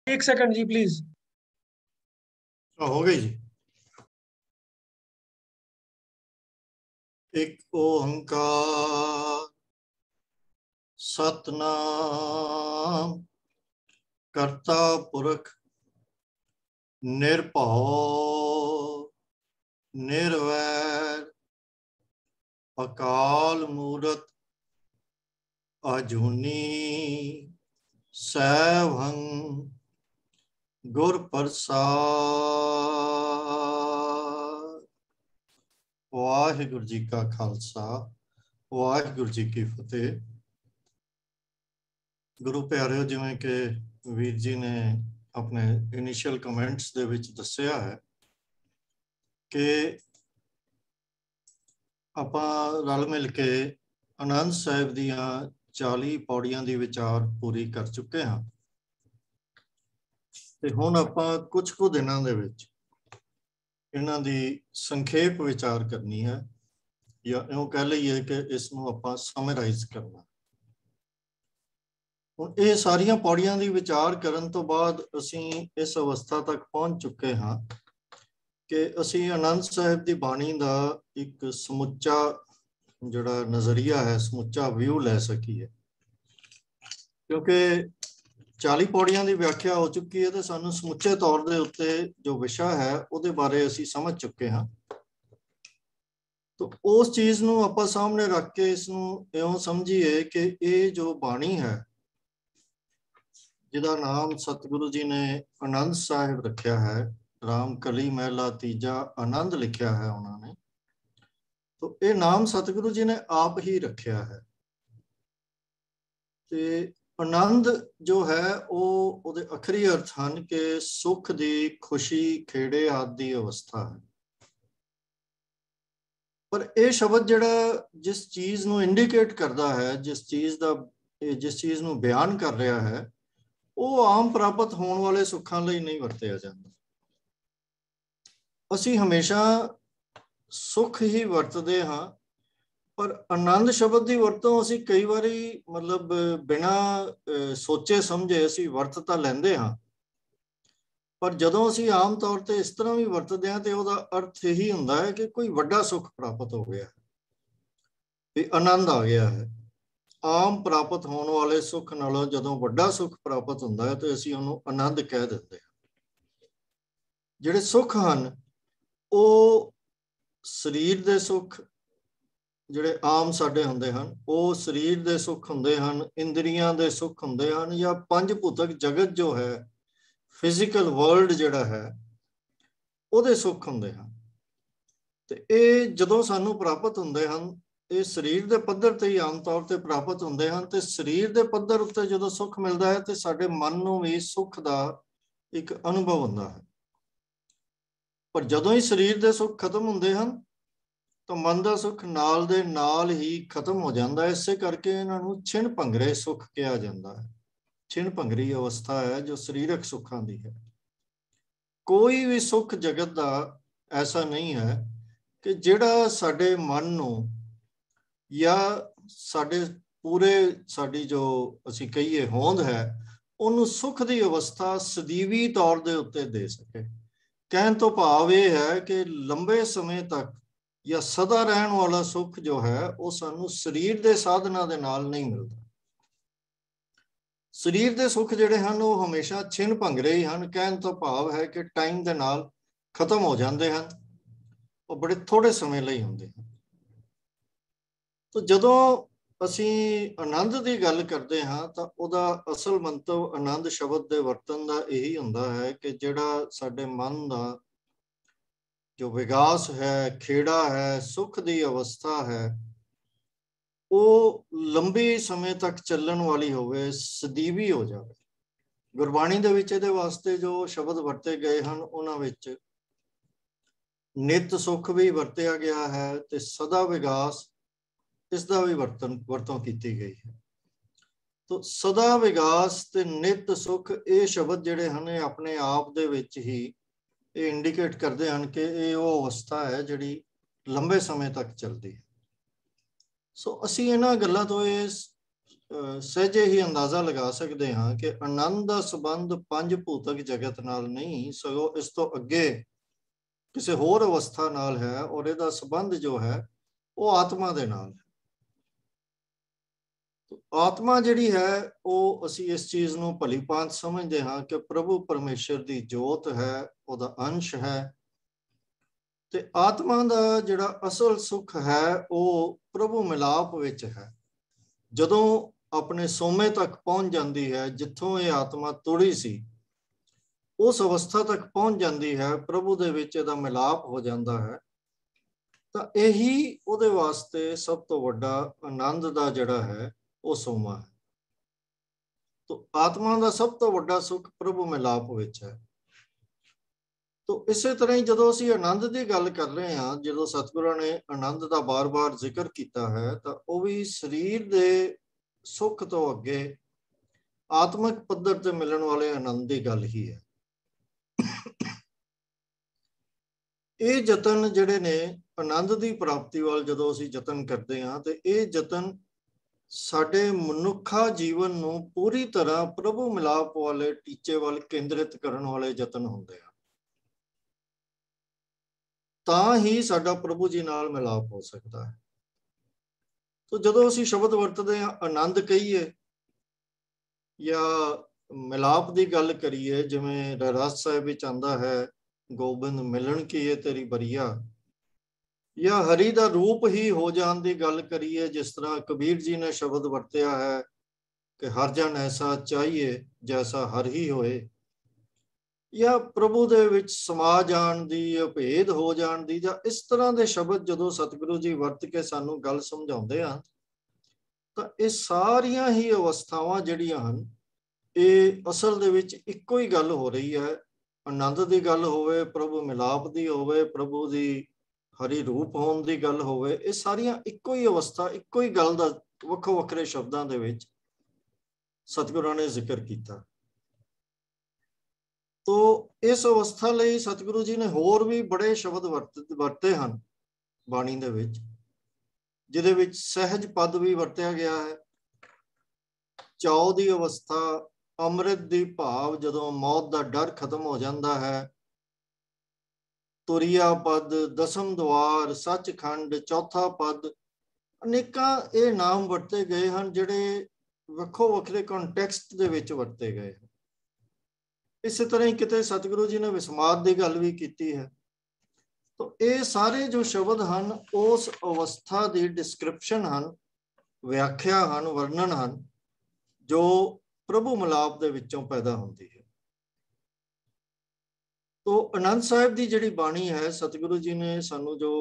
एक second ji please. हो गई जी। एक ओंकार सतनाम करता पुरख निरभਉ निर्वैर अकाल मूरत अजूनी सैभं गुर प्रसाद। वाहिगुरु जी का खालसा वाहिगुरु जी की फतेह। गुरु प्यारिओ, जिवें कि वीर जी ने अपने इनिशियल कमेंट्स दे विच दस्सिया है कि आपां रल मिल के आनंद साहिब दीआं 40 पौड़ियां दी विचार पूरी कर चुके हाँ ते हुण आपां कुछ कुछ दिनां दे विच इन्हां दी संखेप विचार करनी है, या इउं कह लईए कि इसनूं आपां समराइज करना। ਹੁਣ ਇਹ ਸਾਰੀਆਂ ਪੌੜੀਆਂ ਦੀ ਵਿਚਾਰ ਕਰਨ ਤੋਂ ਬਾਅਦ ਅਸੀਂ ਇਸ ਅਵਸਥਾ ਤੱਕ ਪਹੁੰਚ ਚੁੱਕੇ ਹਾਂ ਕਿ ਅਸੀਂ ਆਨੰਦ ਸਾਹਿਬ ਦੀ ਬਾਣੀ ਦਾ ਇੱਕ ਸਮੁੱਚਾ ਜਿਹੜਾ ਨਜ਼ਰੀਆ ਹੈ, ਸਮੁੱਚਾ ਵਿਊ ਲੈ ਸਕੀਏ। ਕਿਉਂਕਿ 40 ਪੌੜੀਆਂ ਦੀ ਵਿਆਖਿਆ ਹੋ ਚੁੱਕੀ ਹੈ ਤੇ ਸਾਨੂੰ ਸਮੁੱਚੇ ਤੌਰ ਦੇ ਉੱਤੇ ਜੋ ਵਿਸ਼ਾ ਹੈ ਉਹਦੇ ਬਾਰੇ ਅਸੀਂ ਸਮਝ ਚੁੱਕੇ ਹਾਂ। ਤਾਂ ਉਸ ਚੀਜ਼ ਨੂੰ ਆਪਾਂ ਸਾਹਮਣੇ ਰੱਖ ਕੇ ਇਸ ਨੂੰ ਇਉਂ ਸਮਝੀਏ ਕਿ ਇਹ ਜੋ ਬਾਣੀ ਹੈ, जिहदा नाम सतगुरु जी ने आनंद साहिब रखा है, राम कली महला तीजा आनंद लिखा है उन्होंने, तो ये नाम सतगुरु जी ने आप ही रखा है। ते आनंद जो है वो उहदे अखरी अर्थ हैं कि सुख दी खुशी खेड़े आदि दी अवस्था है। पर यह शब्द जिहड़ा जिस चीज़ नूं इंडिकेट करता है, जिस चीज़ नूं बयान कर रहा है, ਉਹ ਆਮ ਪ੍ਰਾਪਤ ਹੋਣ ਵਾਲੇ ਸੁੱਖਾਂ ਲਈ ਨਹੀਂ ਵਰਤਿਆ ਜਾਂਦਾ। ਅਸੀਂ ਹਮੇਸ਼ਾ ਸੁੱਖ ਹੀ ਵਰਤਦੇ ਹਾਂ, ਪਰ ਆਨੰਦ ਸ਼ਬਦ ਦੀ ਵਰਤੋਂ ਅਸੀਂ ਕਈ ਵਾਰੀ ਮਤਲਬ ਬਿਨਾਂ ਸੋਚੇ ਸਮਝੇ ਅਸੀਂ ਵਰਤ ਤਾਂ ਲੈਂਦੇ ਹਾਂ, ਪਰ ਜਦੋਂ ਅਸੀਂ ਆਮ ਤੌਰ ਤੇ ਇਸ ਤਰ੍ਹਾਂ ਵੀ ਵਰਤਦੇ ਹਾਂ ਤੇ ਉਹਦਾ ਅਰਥ ਇਹੀ ਹੁੰਦਾ ਹੈ ਕਿ ਕੋਈ ਵੱਡਾ ਸੁੱਖ ਪ੍ਰਾਪਤ ਹੋ ਗਿਆ, ਵੀ ਆਨੰਦ ਆ ਗਿਆ ਹੈ। ਆਮ ਪ੍ਰਾਪਤ ਹੋਣ ਵਾਲੇ ਸੁੱਖ ਨਾਲੋਂ ਜਦੋਂ ਵੱਡਾ ਸੁੱਖ ਪ੍ਰਾਪਤ ਹੁੰਦਾ ਹੈ ਤੇ ਅਸੀਂ ਉਹਨੂੰ ਆਨੰਦ ਕਹਿ ਦਿੰਦੇ ਹਾਂ। ਜਿਹੜੇ ਸੁੱਖ ਹਨ ਉਹ ਸਰੀਰ ਦੇ ਸੁੱਖ ਜਿਹੜੇ ਆਮ ਸਾਡੇ ਹੁੰਦੇ ਹਨ, ਉਹ ਸਰੀਰ ਦੇ ਸੁੱਖ ਹੁੰਦੇ ਹਨ, ਇੰਦਰੀਆਂ ਦੇ ਸੁੱਖ ਹੁੰਦੇ ਹਨ, ਜਾਂ ਪੰਜ ਭੂਤਕ ਜਗਤ ਜੋ ਹੈ, ਫਿਜ਼ੀਕਲ ਵਰਲਡ ਜਿਹੜਾ ਹੈ, ਉਹਦੇ ਸੁੱਖ ਹੁੰਦੇ ਹਨ। ਤੇ ਇਹ ਜਦੋਂ ਸਾਨੂੰ ਪ੍ਰਾਪਤ ਹੁੰਦੇ ਹਨ, ਇਹ ਸਰੀਰ ਦੇ ਪੱਧਰ ਤੇ ਹੀ ਆਮ ਤੌਰ ਤੇ ਪ੍ਰਾਪਤ ਹੁੰਦੇ ਹਨ। ਤੇ ਸਰੀਰ ਦੇ ਪੱਧਰ ਉੱਤੇ ਜਦੋਂ ਸੁੱਖ ਮਿਲਦਾ ਹੈ ਤੇ ਸਾਡੇ ਮਨ ਨੂੰ ਵੀ ਸੁੱਖ ਦਾ ਇੱਕ ਅਨੁਭਵ ਹੁੰਦਾ ਹੈ। ਪਰ ਜਦੋਂ ਹੀ ਸਰੀਰ ਦੇ ਸੁੱਖ ਖਤਮ ਹੁੰਦੇ ਹਨ ਤਾਂ ਮਨ ਦਾ ਸੁੱਖ ਨਾਲ ਦੇ ਨਾਲ ਹੀ ਖਤਮ ਹੋ ਜਾਂਦਾ ਹੈ। ਇਸੇ ਕਰਕੇ ਇਹਨਾਂ ਨੂੰ ਛਿਣ ਭੰਗਰੇ ਸੁੱਖ ਕਿਹਾ ਜਾਂਦਾ ਹੈ। ਛਿਣ ਭੰਗਰੀ ਅਵਸਥਾ ਹੈ ਜੋ ਸਰੀਰਕ ਸੁੱਖਾਂ ਦੀ ਹੈ। ਕੋਈ ਵੀ ਸੁੱਖ ਜਗਤ ਦਾ ਐਸਾ ਨਹੀਂ ਹੈ ਕਿ ਜਿਹੜਾ ਸਾਡੇ ਮਨ ਨੂੰ ਜਾਂ ਸਾਡੇ ਪੂਰੇ ਸਾਡੀ ਜੋ ਅਸੀਂ ਕਹੀਏ ਹੋਂਦ ਹੈ, ਉਹਨੂੰ ਸੁੱਖ ਦੀ ਅਵਸਥਾ ਸਦੀਵੀ ਤੌਰ ਦੇ ਉੱਤੇ ਦੇ ਸਕੇ। ਕਹਿਣ ਤੋਂ ਭਾਵ ਇਹ ਹੈ ਕਿ ਲੰਬੇ ਸਮੇਂ ਤੱਕ ਜਾਂ ਸਦਾ ਰਹਿਣ ਵਾਲਾ ਸੁੱਖ ਜੋ ਹੈ ਉਹ ਸਾਨੂੰ ਸਰੀਰ ਦੇ ਸਾਧਨਾਂ ਦੇ ਨਾਲ ਨਹੀਂ ਮਿਲਦਾ। ਸਰੀਰ ਦੇ ਸੁੱਖ ਜਿਹੜੇ ਹਨ ਉਹ ਹਮੇਸ਼ਾ ਛਿਣ ਭੰਗਰੇ ਹੀ ਹਨ। ਕਹਿਣ ਤੋਂ ਭਾਵ ਹੈ ਕਿ ਟਾਈਮ ਦੇ ਨਾਲ ਖਤਮ ਹੋ ਜਾਂਦੇ ਹਨ, ਉਹ ਬੜੇ ਥੋੜੇ ਸਮੇਂ ਲਈ ਹੁੰਦੇ ਹਨ। ਤਾਂ ਜਦੋਂ ਅਸੀਂ ਆਨੰਦ ਦੀ ਗੱਲ ਕਰਦੇ ਹਾਂ ਤਾਂ ਉਹਦਾ ਅਸਲ ਮੰਤਵ ਆਨੰਦ ਸ਼ਬਦ ਦੇ ਵਰਤਨ ਦਾ ਇਹੀ ਹੁੰਦਾ ਹੈ ਕਿ ਜਿਹੜਾ ਸਾਡੇ ਮਨ ਦਾ ਜੋ ਵਿਕਾਸ ਹੈ, ਖੇੜਾ ਹੈ, ਸੁੱਖ ਦੀ ਅਵਸਥਾ ਹੈ, ਉਹ ਲੰਬੇ ਸਮੇਂ ਤੱਕ ਚੱਲਣ ਵਾਲੀ ਹੋਵੇ, ਸਦੀਵੀ ਹੋ ਜਾਵੇ। ਗੁਰਬਾਣੀ ਦੇ ਵਿੱਚ ਇਹਦੇ ਵਾਸਤੇ ਜੋ ਸ਼ਬਦ ਵਰਤੇ ਗਏ ਹਨ ਉਹਨਾਂ ਵਿੱਚ ਨਿਤ ਸੁੱਖ ਵੀ ਵਰਤਿਆ ਗਿਆ ਹੈ ਤੇ ਸਦਾ ਵਿਕਾਸ ਇਸ ਦਾ ਵੀ ਵਰਤੋਂ ਕੀਤੀ ਗਈ ਹੈ। ਤਾਂ ਸਦਾ ਵਿਕਾਸ ਤੇ ਨਿਤ ਸੁੱਖ ਇਹ ਸ਼ਬਦ ਜਿਹੜੇ ਹਨ ਇਹ ਆਪਣੇ ਆਪ ਦੇ ਵਿੱਚ ਹੀ ਇਹ ਇੰਡੀਕੇਟ ਕਰਦੇ ਹਨ ਕਿ ਇਹ ਉਹ ਅਵਸਥਾ ਹੈ ਜਿਹੜੀ ਲੰਬੇ ਸਮੇਂ ਤੱਕ ਚੱਲਦੀ ਹੈ। ਸੋ ਅਸੀਂ ਇਹਨਾਂ ਗੱਲਾਂ ਤੋਂ ਇਹ ਸਹਿਜੇ ਹੀ ਅੰਦਾਜ਼ਾ ਲਗਾ ਸਕਦੇ ਹਾਂ ਕਿ ਆਨੰਦ ਦਾ ਸੰਬੰਧ ਪੰਜ ਭੂਤਕ ਜਗਤ ਨਾਲ ਨਹੀਂ, ਸਗੋਂ ਇਸ ਤੋਂ ਅੱਗੇ ਕਿਸੇ ਹੋਰ ਅਵਸਥਾ ਨਾਲ ਹੈ, ਔਰ ਇਹਦਾ ਸੰਬੰਧ ਜੋ ਹੈ ਉਹ ਆਤਮਾ ਦੇ ਨਾਲ ਹੈ। ਆਤਮਾ ਜਿਹੜੀ ਹੈ ਉਹ ਅਸੀਂ ਇਸ ਚੀਜ਼ ਨੂੰ ਭਲੀ ਭਾਂਤ ਸਮਝਦੇ ਹਾਂ ਕਿ ਪ੍ਰਭੂ ਪਰਮੇਸ਼ਰ ਦੀ ਜੋਤ ਹੈ, ਉਹਦਾ ਅੰਸ਼ ਹੈ। ਤੇ ਆਤਮਾ ਦਾ ਜਿਹੜਾ ਅਸਲ ਸੁੱਖ ਹੈ ਉਹ ਪ੍ਰਭੂ ਮਿਲਾਪ ਵਿੱਚ ਹੈ। ਜਦੋਂ ਆਪਣੇ ਸੋਮੇ ਤੱਕ ਪਹੁੰਚ ਜਾਂਦੀ ਹੈ, ਜਿੱਥੋਂ ਇਹ ਆਤਮਾ ਤੁੜੀ ਸੀ, ਉਸ ਅਵਸਥਾ ਤੱਕ ਪਹੁੰਚ ਜਾਂਦੀ ਹੈ, ਪ੍ਰਭੂ ਦੇ ਵਿੱਚ ਇਹਦਾ ਮਿਲਾਪ ਹੋ ਜਾਂਦਾ ਹੈ, ਤਾਂ ਇਹੀ ਉਹਦੇ ਵਾਸਤੇ ਸਭ ਤੋਂ ਵੱਡਾ ਆਨੰਦ ਦਾ ਜਿਹੜਾ ਹੈ ਉਹ ਸੋਮਾ ਹੈ। ਤਾਂ ਆਤਮਾ ਦਾ ਸਭ ਤੋਂ ਵੱਡਾ ਸੁੱਖ ਪ੍ਰਭੂ ਮਿਲਾਪ ਵਿੱਚ ਹੈ। ਤਾਂ ਇਸੇ ਤਰ੍ਹਾਂ ਹੀ ਜਦੋਂ ਅਸੀਂ ਆਨੰਦ ਦੀ ਗੱਲ ਕਰ ਰਹੇ ਹਾਂ, ਜਦੋਂ ਸਤਿਗੁਰਾਂ ਨੇ ਆਨੰਦ ਦਾ ਬਾਰ-ਬਾਰ ਜ਼ਿਕਰ ਕੀਤਾ ਹੈ, ਤਾਂ ਉਹ ਵੀ ਸਰੀਰ ਦੇ ਸੁੱਖ ਤੋਂ ਅੱਗੇ ਆਤਮਿਕ ਪੱਧਰ ਤੇ ਮਿਲਣ ਵਾਲੇ ਆਨੰਦ ਦੀ ਗੱਲ ਹੀ ਹੈ। ਇਹ ਯਤਨ ਜਿਹੜੇ ਨੇ ਆਨੰਦ ਦੀ ਪ੍ਰਾਪਤੀ ਵੱਲ ਜਦੋਂ ਅਸੀਂ ਯਤਨ ਕਰਦੇ ਹਾਂ, ਤੇ ਇਹ ਯਤਨ ਸਾਡੇ ਮਨੁੱਖਾ ਜੀਵਨ ਨੂੰ ਪੂਰੀ ਤਰ੍ਹਾਂ ਪ੍ਰਭੂ ਮਿਲਾਪ ਵਾਲੇ ਟੀਚੇ ਵੱਲ ਕੇਂਦਰਿਤ ਕਰਨ ਵਾਲੇ ਯਤਨ ਹੁੰਦੇ ਆ। ਤਾਂ ਹੀ ਸਾਡਾ ਪ੍ਰਭੂ ਜੀ ਨਾਲ ਮਿਲਾਪ ਹੋ ਸਕਦਾ ਹੈ। ਤੋ ਜਦੋਂ ਅਸੀਂ ਸ਼ਬਦ ਵਰਤਦੇ ਹਾਂ, ਆਨੰਦ ਕਹੀਏ ਜਾਂ ਮਿਲਾਪ ਦੀ ਗੱਲ ਕਰੀਏ, ਜਿਵੇਂ ਰਹਿਰਾਸ ਸਾਹਿਬ ਵਿੱਚ ਆਉਂਦਾ ਹੈ, ਗੋਬਿੰਦ ਮਿਲਣ ਕੀ ਏ ਤੇਰੀ ਬਰੀਆ, ਜਾਂ ਹਰੀ ਦਾ ਰੂਪ ਹੀ ਹੋ ਜਾਣ ਦੀ ਗੱਲ ਕਰੀਏ, ਜਿਸ ਤਰ੍ਹਾਂ ਕਬੀਰ ਜੀ ਨੇ ਸ਼ਬਦ ਵਰਤਿਆ ਹੈ ਕਿ ਹਰ ਜਨ ਐਸਾ ਚਾਹੀਏ ਜੈਸਾ ਹਰ ਹੀ ਹੋਏ, ਜਾਂ ਪ੍ਰਭੂ ਦੇ ਵਿੱਚ ਸਮਾ ਜਾਣ ਦੀ, ਅਭੇਦ ਹੋ ਜਾਣ ਦੀ, ਜਾਂ ਇਸ ਤਰ੍ਹਾਂ ਦੇ ਸ਼ਬਦ ਜਦੋਂ ਸਤਿਗੁਰੂ ਜੀ ਵਰਤ ਕੇ ਸਾਨੂੰ ਗੱਲ ਸਮਝਾਉਂਦੇ ਹਨ, ਤਾਂ ਇਹ ਸਾਰੀਆਂ ਹੀ ਅਵਸਥਾਵਾਂ ਜਿਹੜੀਆਂ ਹਨ, ਇਹ ਅਸਲ ਦੇ ਵਿੱਚ ਇੱਕੋ ਹੀ ਗੱਲ ਹੋ ਰਹੀ ਹੈ। ਆਨੰਦ ਦੀ ਗੱਲ ਹੋਵੇ, ਪ੍ਰਭੂ ਮਿਲਾਪ ਦੀ ਹੋਵੇ, ਪ੍ਰਭੂ ਦੀ ਹਰੀ ਰੂਪ ਹੋਣ ਦੀ ਗੱਲ ਹੋਵੇ, ਇਹ ਸਾਰੀਆਂ ਇੱਕੋ ਹੀ ਅਵਸਥਾ, ਇੱਕੋ ਹੀ ਗੱਲ ਦਾ ਵੱਖੋ ਵੱਖਰੇ ਸ਼ਬਦਾਂ ਦੇ ਵਿੱਚ ਸਤਿਗੁਰਾਂ ਨੇ ਜ਼ਿਕਰ ਕੀਤਾ। ਤੋ ਇਸ ਅਵਸਥਾ ਲਈ ਸਤਿਗੁਰੂ ਜੀ ਨੇ ਹੋਰ ਵੀ ਬੜੇ ਸ਼ਬਦ ਵਰਤੇ ਹਨ ਬਾਣੀ ਦੇ ਵਿੱਚ, ਜਿਹਦੇ ਵਿੱਚ ਸਹਿਜ ਪਦ ਵੀ ਵਰਤਿਆ ਗਿਆ ਹੈ। ਚਾਉ ਦੀ ਅਵਸਥਾ, ਅੰਮ੍ਰਿਤ ਦੀ ਭਾਵ ਜਦੋਂ ਮੌਤ ਦਾ ਡਰ ਖਤਮ ਹੋ ਜਾਂਦਾ ਹੈ, ਤੁਰਿਆ ਪਦ, ਦਸਮ ਦੁਆਰ, ਸੱਚਖੰਡ, ਚੌਥਾ ਪਦ, ਅਨੇਕਾਂ ਇਹ ਨਾਮ ਵਰਤੇ ਗਏ ਹਨ ਜਿਹੜੇ ਵੱਖੋ ਵੱਖਰੇ ਕੰਟੈਕਸਟ ਦੇ ਵਿੱਚ ਵਰਤੇ ਗਏ ਹਨ। ਇਸੇ ਤਰ੍ਹਾਂ ਹੀ ਕਿਤੇ ਸਤਿਗੁਰੂ ਜੀ ਨੇ ਵਿਸਮਾਦ ਦੀ ਗੱਲ ਵੀ ਕੀਤੀ ਹੈ। ਤਾਂ ਇਹ ਸਾਰੇ ਜੋ ਸ਼ਬਦ ਹਨ, ਉਸ ਅਵਸਥਾ ਦੀ ਡਿਸਕ੍ਰਿਪਸ਼ਨ ਹਨ, ਵਿਆਖਿਆ ਹਨ, ਵਰਣਨ ਹਨ, ਜੋ ਪ੍ਰਭੂ ਮਿਲਾਪ ਦੇ ਵਿੱਚੋਂ ਪੈਦਾ ਹੁੰਦੀ ਹੈ। ਤੋ ਆਨੰਦ ਸਾਹਿਬ ਦੀ ਜਿਹੜੀ ਬਾਣੀ ਹੈ, ਸਤਿਗੁਰੂ ਜੀ ਨੇ ਸਾਨੂੰ ਜੋ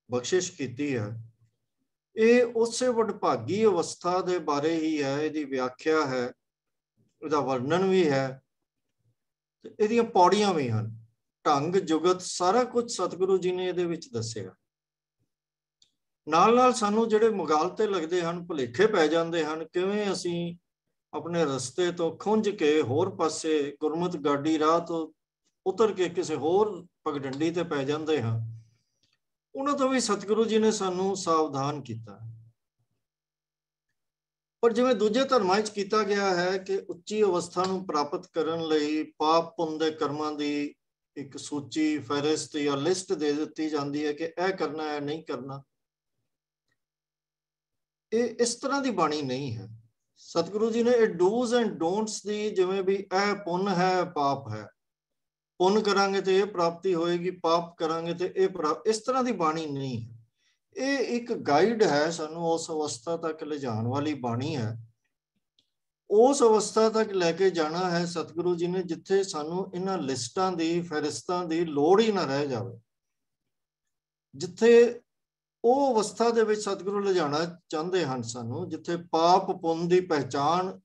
ਬਖਸ਼ਿਸ਼ ਕੀਤੀ ਹੈ, ਇਹ ਉਸੇ ਵਡਭਾਗੀ ਅਵਸਥਾ ਦੇ ਬਾਰੇ ਹੀ ਹੈ। ਇਹਦੀ ਵਿਆਖਿਆ ਹੈ, ਇਹਦਾ ਵਰਣਨ ਵੀ ਹੈ, ਤੇ ਇਹਦੀਆਂ ਪੌੜੀਆਂ ਵੀ ਹਨ। ਢੰਗ ਜੁਗਤ ਸਾਰਾ ਕੁਝ ਸਤਿਗੁਰੂ ਜੀ ਨੇ ਇਹਦੇ ਵਿੱਚ ਦੱਸਿਆ। ਨਾਲ ਨਾਲ ਸਾਨੂੰ ਜਿਹੜੇ ਮੁਗਾਲਤੇ ਲੱਗਦੇ ਹਨ, ਭੁਲੇਖੇ ਪੈ ਜਾਂਦੇ ਹਨ, ਕਿਵੇਂ ਅਸੀਂ ਆਪਣੇ ਰਸਤੇ ਤੋਂ ਖੁੰਝ ਕੇ ਹੋਰ ਪਾਸੇ ਗੁਰਮਤਿ ਗਾਡੀ ਰਾਹ ਤੋਂ ਉਤਰ ਕੇ ਕਿਸੇ ਹੋਰ ਪਗਡੰਡੀ ਤੇ ਪੈ ਜਾਂਦੇ ਹਾਂ, ਉਹਨਾਂ ਤੋਂ ਵੀ ਸਤਿਗੁਰੂ ਜੀ ਨੇ ਸਾਨੂੰ ਸਾਵਧਾਨ ਕੀਤਾ। ਪਰ ਜਿਵੇਂ ਦੂਜੇ ਧਰਮਾਂ ਵਿੱਚ ਕੀਤਾ ਗਿਆ ਹੈ ਕਿ ਉੱਚੀ ਅਵਸਥਾ ਨੂੰ ਪ੍ਰਾਪਤ ਕਰਨ ਲਈ ਪਾਪ ਪੁੰਨ ਦੇ ਕਰਮਾਂ ਦੀ ਇੱਕ ਸੂਚੀ, ਫਹਿਰਿਸਤ ਜਾਂ ਲਿਸਟ ਦੇ ਦਿੱਤੀ ਜਾਂਦੀ ਹੈ ਕਿ ਇਹ ਕਰਨਾ ਹੈ, ਨਹੀਂ ਕਰਨਾ, ਇਹ ਇਸ ਤਰ੍ਹਾਂ ਦੀ ਬਾਣੀ ਨਹੀਂ ਹੈ। ਸਤਿਗੁਰੂ ਜੀ ਨੇ ਇਹ ਡੂਜ਼ ਐਂਡ ਡੋਂਟਸ ਦੀ, ਜਿਵੇਂ ਵੀ ਇਹ ਪੁੰਨ ਹੈ, ਪਾਪ ਹੈ, ਪੁੰਨ ਕਰਾਂਗੇ ਤੇ ਇਹ ਪ੍ਰਾਪਤੀ ਹੋਏਗੀ, ਪਾਪ ਕਰਾਂਗੇ ਤੇ ਇਹ ਇਸ ਤਰ੍ਹਾਂ ਦੀ ਬਾਣੀ ਨਹੀਂ ਹੈ। ਇਹ ਇੱਕ ਗਾਈਡ ਹੈ, ਸਾਨੂੰ ਉਸ ਅਵਸਥਾ ਤੱਕ ਲਿਜਾਣ ਵਾਲੀ ਬਾਣੀ ਹੈ। ਉਸ ਅਵਸਥਾ ਤੱਕ ਲੈ ਕੇ ਜਾਣਾ ਹੈ ਸਤਿਗੁਰੂ ਜੀ ਨੇ, ਜਿੱਥੇ ਸਾਨੂੰ ਇਹਨਾਂ ਲਿਸਟਾਂ ਦੀ, ਫਹਿਰਿਸਤਾਂ ਦੀ ਲੋੜ ਹੀ ਨਾ ਰਹਿ ਜਾਵੇ। ਜਿੱਥੇ ਉਹ ਅਵਸਥਾ ਦੇ ਵਿੱਚ ਸਤਿਗੁਰੂ ਲਿਜਾਣਾ ਚਾਹੁੰਦੇ ਹਨ ਸਾਨੂੰ, ਜਿੱਥੇ ਪਾਪ ਪੁੰਨ ਦੀ ਪਹਿਚਾਣ,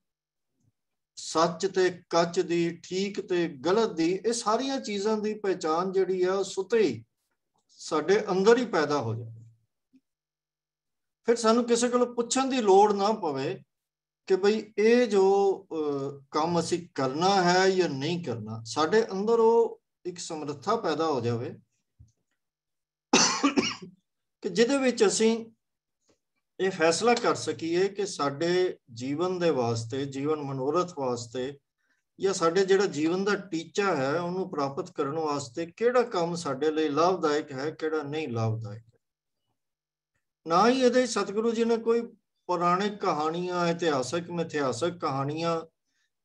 ਸੱਚ ਤੇ ਕੱਚ ਦੀ, ਠੀਕ ਤੇ ਗਲਤ ਦੀ, ਇਹ ਸਾਰੀਆਂ ਚੀਜ਼ਾਂ ਦੀ ਪਹਿਚਾਣ ਜਿਹੜੀ ਆ, ਸੁਤੇ ਹੀ ਸਾਡੇ ਅੰਦਰ ਹੀ ਪੈਦਾ ਹੋ ਜਾਵੇ। ਫਿਰ ਸਾਨੂੰ ਕਿਸੇ ਕੋਲੋਂ ਪੁੱਛਣ ਦੀ ਲੋੜ ਨਾ ਪਵੇ ਕਿ ਬਈ ਇਹ ਜੋ ਕੰਮ ਅਸੀਂ ਕਰਨਾ ਹੈ ਜਾਂ ਨਹੀਂ ਕਰਨਾ। ਸਾਡੇ ਅੰਦਰ ਉਹ ਇੱਕ ਸਮਰੱਥਾ ਪੈਦਾ ਹੋ ਜਾਵੇ ਕਿ ਜਿਹਦੇ ਵਿੱਚ ਅਸੀਂ ਇਹ ਫੈਸਲਾ ਕਰ ਸਕੀਏ ਕਿ ਸਾਡੇ ਜੀਵਨ ਦੇ ਵਾਸਤੇ, ਜੀਵਨ ਮਨੋਰਥ ਵਾਸਤੇ, ਜਾਂ ਸਾਡੇ ਜਿਹੜਾ ਜੀਵਨ ਦਾ ਟੀਚਾ ਹੈ ਉਹਨੂੰ ਪ੍ਰਾਪਤ ਕਰਨ ਵਾਸਤੇ ਕਿਹੜਾ ਕੰਮ ਸਾਡੇ ਲਈ ਲਾਭਦਾਇਕ ਹੈ, ਕਿਹੜਾ ਨਹੀਂ ਲਾਭਦਾਇਕ ਹੈ। ਨਾ ਹੀ ਇਹਦੇ ਸਤਿਗੁਰੂ ਜੀ ਨੇ ਕੋਈ ਪੁਰਾਣਿਕ ਕਹਾਣੀਆਂ, ਇਤਿਹਾਸਕ ਮਿਥਿਹਾਸਕ ਕਹਾਣੀਆਂ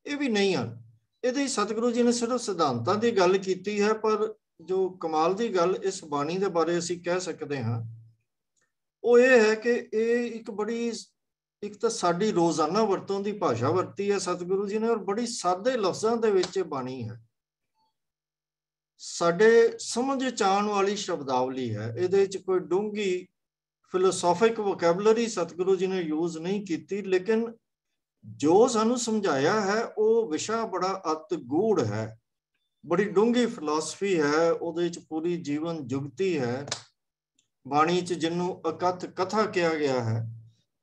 ਇਹ ਵੀ ਨਹੀਂ ਹਨ। ਇਹਦੇ ਸਤਿਗੁਰੂ ਜੀ ਨੇ ਸਿਰਫ ਸਿਧਾਂਤਾਂ ਦੀ ਗੱਲ ਕੀਤੀ ਹੈ। ਪਰ ਜੋ ਕਮਾਲ ਦੀ ਗੱਲ ਇਸ ਬਾਣੀ ਦੇ ਬਾਰੇ ਅਸੀਂ ਕਹਿ ਸਕਦੇ ਹਾਂ ਉਹ ਇਹ ਹੈ ਕਿ ਇਹ ਇੱਕ ਤਾਂ ਸਾਡੀ ਰੋਜ਼ਾਨਾ ਵਰਤੋਂ ਦੀ ਭਾਸ਼ਾ ਵਰਤੀ ਹੈ ਸਤਿਗੁਰੂ ਜੀ ਨੇ, ਔਰ ਬੜੀ ਸਾਦੇ ਲਫ਼ਜ਼ਾਂ ਦੇ ਵਿੱਚ ਬਾਣੀ ਹੈ। ਸਾਡੇ ਸਮਝ ਚ ਆਉਣ ਵਾਲੀ ਸ਼ਬਦਾਵਲੀ ਹੈ। ਇਹਦੇ ਵਿੱਚ ਕੋਈ ਡੂੰਘੀ ਫਿਲੋਸੋਫਿਕ ਵੋਕੈਬਲਰੀ ਸਤਿਗੁਰੂ ਜੀ ਨੇ ਯੂਜ਼ ਨਹੀਂ ਕੀਤੀ, ਲੇਕਿਨ ਜੋ ਸਾਨੂੰ ਸਮਝਾਇਆ ਹੈ ਉਹ ਵਿਸ਼ਾ ਬੜਾ ਅਤ ਗੂੜ ਹੈ, ਬੜੀ ਡੂੰਘੀ ਫਿਲਾਸਫੀ ਹੈ, ਉਹਦੇ ਵਿੱਚ ਪੂਰੀ ਜੀਵਨ ਜੁਗਤੀ ਹੈ। ਬਾਣੀ 'ਚ ਜਿਹਨੂੰ ਅਕਥ ਕਥਾ ਕਿਹਾ ਗਿਆ ਹੈ,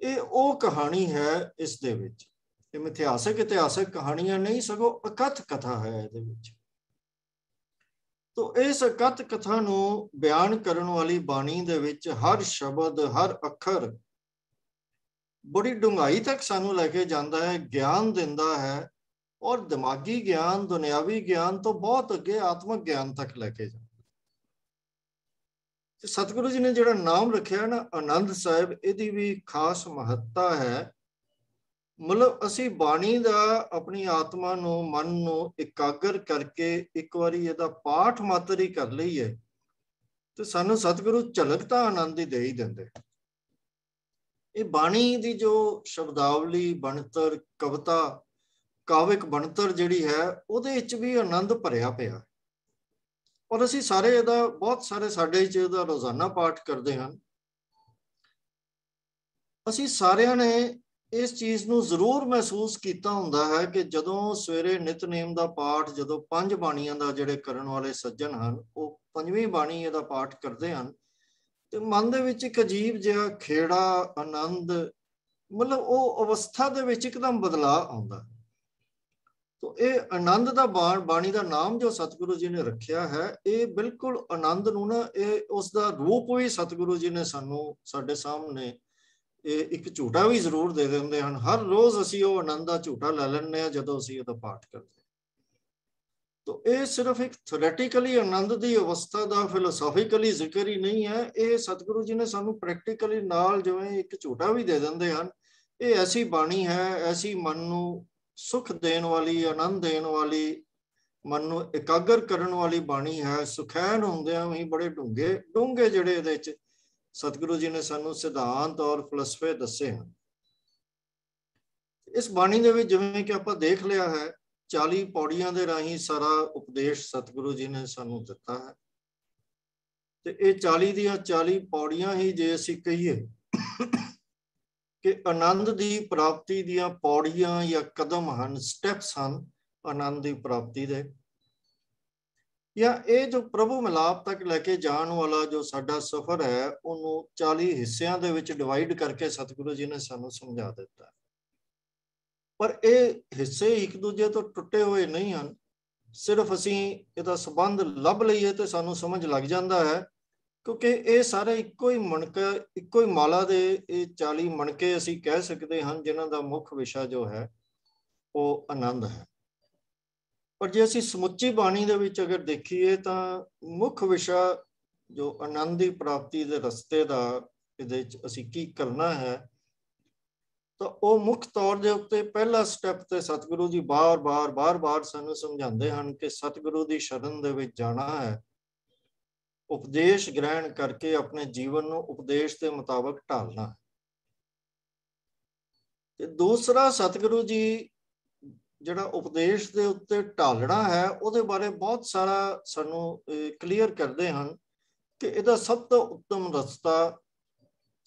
ਇਹ ਉਹ ਕਹਾਣੀ ਹੈ। ਇਸ ਦੇ ਵਿੱਚ ਇਹ ਇਤਿਹਾਸਕ ਕਹਾਣੀਆਂ ਨਹੀਂ, ਸਗੋਂ ਅਕਥ ਕਥਾ ਹੈ ਇਹਦੇ ਵਿੱਚ। ਤੋ ਇਸ ਅਕਥ ਕਥਾ ਨੂੰ ਬਿਆਨ ਕਰਨ ਵਾਲੀ ਬਾਣੀ ਦੇ ਵਿੱਚ ਹਰ ਸ਼ਬਦ, ਹਰ ਅੱਖਰ ਬੜੀ ਡੂੰਘਾਈ ਤੱਕ ਸਾਨੂੰ ਲੈ ਕੇ ਜਾਂਦਾ ਹੈ, ਗਿਆਨ ਦਿੰਦਾ ਹੈ, ਔਰ ਦਿਮਾਗੀ ਗਿਆਨ, ਦੁਨਿਆਵੀ ਗਿਆਨ ਤੋਂ ਬਹੁਤ ਅੱਗੇ ਆਤਮਿਕ ਗਿਆਨ ਤੱਕ ਲੈ ਕੇ ਜਾਂਦਾ। ਸਤਿਗੁਰੂ ਜੀ ਨੇ ਜਿਹੜਾ ਨਾਮ ਰੱਖਿਆ ਨਾ ਆਨੰਦ ਸਾਹਿਬ, ਇਹਦੀ ਵੀ ਖਾਸ ਮਹੱਤਤਾ ਹੈ। ਮਤਲਬ ਅਸੀਂ ਬਾਣੀ ਦਾ ਆਪਣੀ ਆਤਮਾ ਨੂੰ, ਮਨ ਨੂੰ ਇਕਾਗਰ ਕਰਕੇ ਇੱਕ ਵਾਰੀ ਇਹਦਾ ਪਾਠ ਮਾਤਰ ਹੀ ਕਰ ਲਈਏ ਤੇ ਸਾਨੂੰ ਸਤਿਗੁਰੂ ਝਲਕ ਤਾਂ ਆਨੰਦ ਹੀ ਦੇ ਹੀ ਦਿੰਦੇ। ਇਹ ਬਾਣੀ ਦੀ ਜੋ ਸ਼ਬਦਾਵਲੀ, ਬਣਤਰ, ਕਵਿਤਾ, ਕਾਵਿਕ ਬਣਤਰ ਜਿਹੜੀ ਹੈ ਉਹਦੇ ਵਿੱਚ ਵੀ ਆਨੰਦ ਭਰਿਆ ਪਿਆ। ਔਰ ਅਸੀਂ ਸਾਰੇ ਇਹਦਾ, ਬਹੁਤ ਸਾਰੇ ਸਾਡੇ 'ਚ ਇਹਦਾ ਰੋਜ਼ਾਨਾ ਪਾਠ ਕਰਦੇ ਹਨ। ਅਸੀਂ ਸਾਰਿਆਂ ਨੇ ਇਸ ਚੀਜ਼ ਨੂੰ ਜ਼ਰੂਰ ਮਹਿਸੂਸ ਕੀਤਾ ਹੁੰਦਾ ਹੈ ਕਿ ਜਦੋਂ ਸਵੇਰੇ ਨਿਤਨੇਮ ਦਾ ਪਾਠ, ਜਦੋਂ 5 ਬਾਣੀਆਂ ਦਾ ਜਿਹੜੇ ਕਰਨ ਵਾਲੇ ਸੱਜਣ ਹਨ ਉਹ 5ਵੀਂ ਬਾਣੀ ਇਹਦਾ ਪਾਠ ਕਰਦੇ ਹਨ, ਤੇ ਮਨ ਦੇ ਵਿੱਚ ਇੱਕ ਅਜੀਬ ਜਿਹਾ ਖੇੜਾ, ਆਨੰਦ, ਮਤਲਬ ਉਹ ਅਵਸਥਾ ਦੇ ਵਿੱਚ ਇੱਕਦਮ ਬਦਲਾਅ ਆਉਂਦਾ। ਤੋ ਇਹ ਆਨੰਦ ਦਾ ਬਾਣੀ ਦਾ ਨਾਮ ਜੋ ਸਤਿਗੁਰੂ ਜੀ ਨੇ ਰੱਖਿਆ ਹੈ, ਇਹ ਬਿਲਕੁਲ ਆਨੰਦ ਨੂੰ ਨਾ, ਇਹ ਉਸ ਦਾ ਰੂਪ ਵੀ ਸਤਿਗੁਰੂ ਜੀ ਨੇ ਸਾਨੂੰ, ਸਾਡੇ ਸਾਹਮਣੇ ਇਹ ਇੱਕ ਝੂਟਾ ਵੀ ਜ਼ਰੂਰ ਦੇ ਦਿੰਦੇ ਹਨ। ਹਰ ਰੋਜ਼ ਅਸੀਂ ਉਹ ਆਨੰਦ ਦਾ ਝੂਟਾ ਲੈ ਲੈਂਦੇ ਹਾਂ ਜਦੋਂ ਅਸੀਂ ਇਹਦਾ ਪਾਠ ਕਰਦੇ ਹਾਂ। ਤੋ ਇਹ ਸਿਰਫ ਇੱਕ ਥਿਓਰੈਟੀਕਲੀ ਆਨੰਦ ਦੀ ਅਵਸਥਾ ਦਾ ਫਿਲੋਸੋਫਿਕਲੀ ਜ਼ਿਕਰ ਹੀ ਨਹੀਂ ਹੈ, ਇਹ ਸਤਿਗੁਰੂ ਜੀ ਨੇ ਸਾਨੂੰ ਪ੍ਰੈਕਟੀਕਲੀ ਨਾਲ ਜਿਵੇਂ ਇੱਕ ਝੂਟਾ ਵੀ ਦੇ ਦਿੰਦੇ ਹਨ। ਇਹ ਐਸੀ ਬਾਣੀ ਹੈ, ਐਸੀ ਮਨ ਨੂੰ ਸੁਖ ਦੇਣ ਵਾਲੀ, ਆਨੰਦ ਦੇਣ ਵਾਲੀ, ਮਨ ਨੂੰ ਇਕਾਗਰ ਕਰਨ ਵਾਲੀ ਬਾਣੀ ਹੈ। ਸੁਖੈਨ ਹੁੰਦਿਆਂ ਵੀ ਬੜੇ ਡੂੰਘੇ ਜਿਹੜੇ ਇਹਦੇ ਵਿੱਚ ਸਤਿਗੁਰੂ ਜੀ ਨੇ ਸਾਨੂੰ ਸਿਧਾਂਤ ਔਰ ਫਲਸਫੇ ਦੱਸੇ ਹਨ। ਇਸ ਬਾਣੀ ਦੇ ਵਿੱਚ ਜਿਵੇਂ ਕਿ ਆਪਾਂ ਦੇਖ ਲਿਆ ਹੈ, 40 ਪੌੜੀਆਂ ਦੇ ਰਾਹੀਂ ਸਾਰਾ ਉਪਦੇਸ਼ ਸਤਿਗੁਰੂ ਜੀ ਨੇ ਸਾਨੂੰ ਦਿੱਤਾ ਹੈ। ਤੇ ਇਹ 40 ਦੀਆਂ 40 ਪੌੜੀਆਂ ਹੀ ਜੇ ਅਸੀਂ ਕਹੀਏ ਕਿ ਆਨੰਦ ਦੀ ਪ੍ਰਾਪਤੀ ਦੀਆਂ ਪੌੜੀਆਂ ਜਾਂ ਕਦਮ ਹਨ, ਸਟੈਪਸ ਹਨ ਆਨੰਦ ਦੀ ਪ੍ਰਾਪਤੀ ਦੇ, ਜਾਂ ਇਹ ਜੋ ਪ੍ਰਭੂ ਮਿਲਾਪ ਤੱਕ ਲੈ ਕੇ ਜਾਣ ਵਾਲਾ ਜੋ ਸਾਡਾ ਸਫ਼ਰ ਹੈ, ਉਹਨੂੰ 40 ਹਿੱਸਿਆਂ ਦੇ ਵਿੱਚ ਡਿਵਾਈਡ ਕਰਕੇ ਸਤਿਗੁਰੂ ਜੀ ਨੇ ਸਾਨੂੰ ਸਮਝਾ ਦਿੱਤਾ। ਪਰ ਇਹ ਹਿੱਸੇ ਇੱਕ ਦੂਜੇ ਤੋਂ ਟੁੱਟੇ ਹੋਏ ਨਹੀਂ ਹਨ। ਸਿਰਫ ਅਸੀਂ ਇਹਦਾ ਸੰਬੰਧ ਲੱਭ ਲਈਏ ਤੇ ਸਾਨੂੰ ਸਮਝ ਲੱਗ ਜਾਂਦਾ ਹੈ, ਕਿਉਂਕਿ ਇਹ ਸਾਰੇ ਇੱਕੋ ਹੀ ਮਣਕਾ, ਇੱਕੋ ਹੀ ਮਾਲਾ ਦੇ ਇਹ 40 ਮਣਕੇ ਅਸੀਂ ਕਹਿ ਸਕਦੇ ਹਾਂ, ਜਿਨ੍ਹਾਂ ਦਾ ਮੁੱਖ ਵਿਸ਼ਾ ਜੋ ਹੈ ਉਹ ਆਨੰਦ ਹੈ। ਪਰ ਜੇ ਅਸੀਂ ਸਮੁੱਚੀ ਬਾਣੀ ਦੇ ਵਿੱਚ ਅਗਰ ਦੇਖੀਏ ਤਾਂ ਮੁੱਖ ਵਿਸ਼ਾ ਜੋ ਆਨੰਦ ਦੀ ਪ੍ਰਾਪਤੀ ਦੇ ਰਸਤੇ ਦਾ, ਇਹਦੇ ਵਿੱਚ ਅਸੀਂ ਕੀ ਕਰਨਾ ਹੈ, ਤਾਂ ਉਹ ਮੁੱਖ ਤੌਰ ਦੇ ਉੱਤੇ ਪਹਿਲਾ ਸਟੈਪ ਤੇ ਸਤਿਗੁਰੂ ਜੀ ਬਾਰ-ਬਾਰ ਸਾਨੂੰ ਸਮਝਾਉਂਦੇ ਹਨ ਕਿ ਸਤਿਗੁਰੂ ਦੀ ਸ਼ਰਨ ਦੇ ਵਿੱਚ ਜਾਣਾ ਹੈ, ਉਪਦੇਸ਼ ਗ੍ਰਹਿਣ ਕਰਕੇ ਆਪਣੇ ਜੀਵਨ ਨੂੰ ਉਪਦੇਸ਼ ਦੇ ਮੁਤਾਬਕ ਢਾਲਣਾ ਹੈ। ਤੇ ਦੂਸਰਾ, ਸਤਿਗੁਰੂ ਜੀ ਜਿਹੜਾ ਉਪਦੇਸ਼ ਦੇ ਉੱਤੇ ਢਾਲਣਾ ਹੈ, ਉਹਦੇ ਬਾਰੇ ਬਹੁਤ ਸਾਰਾ ਸਾਨੂੰ ਕਲੀਅਰ ਕਰਦੇ ਹਨ ਕਿ ਇਹਦਾ ਸਭ ਤੋਂ ਉੱਤਮ ਰਸਤਾ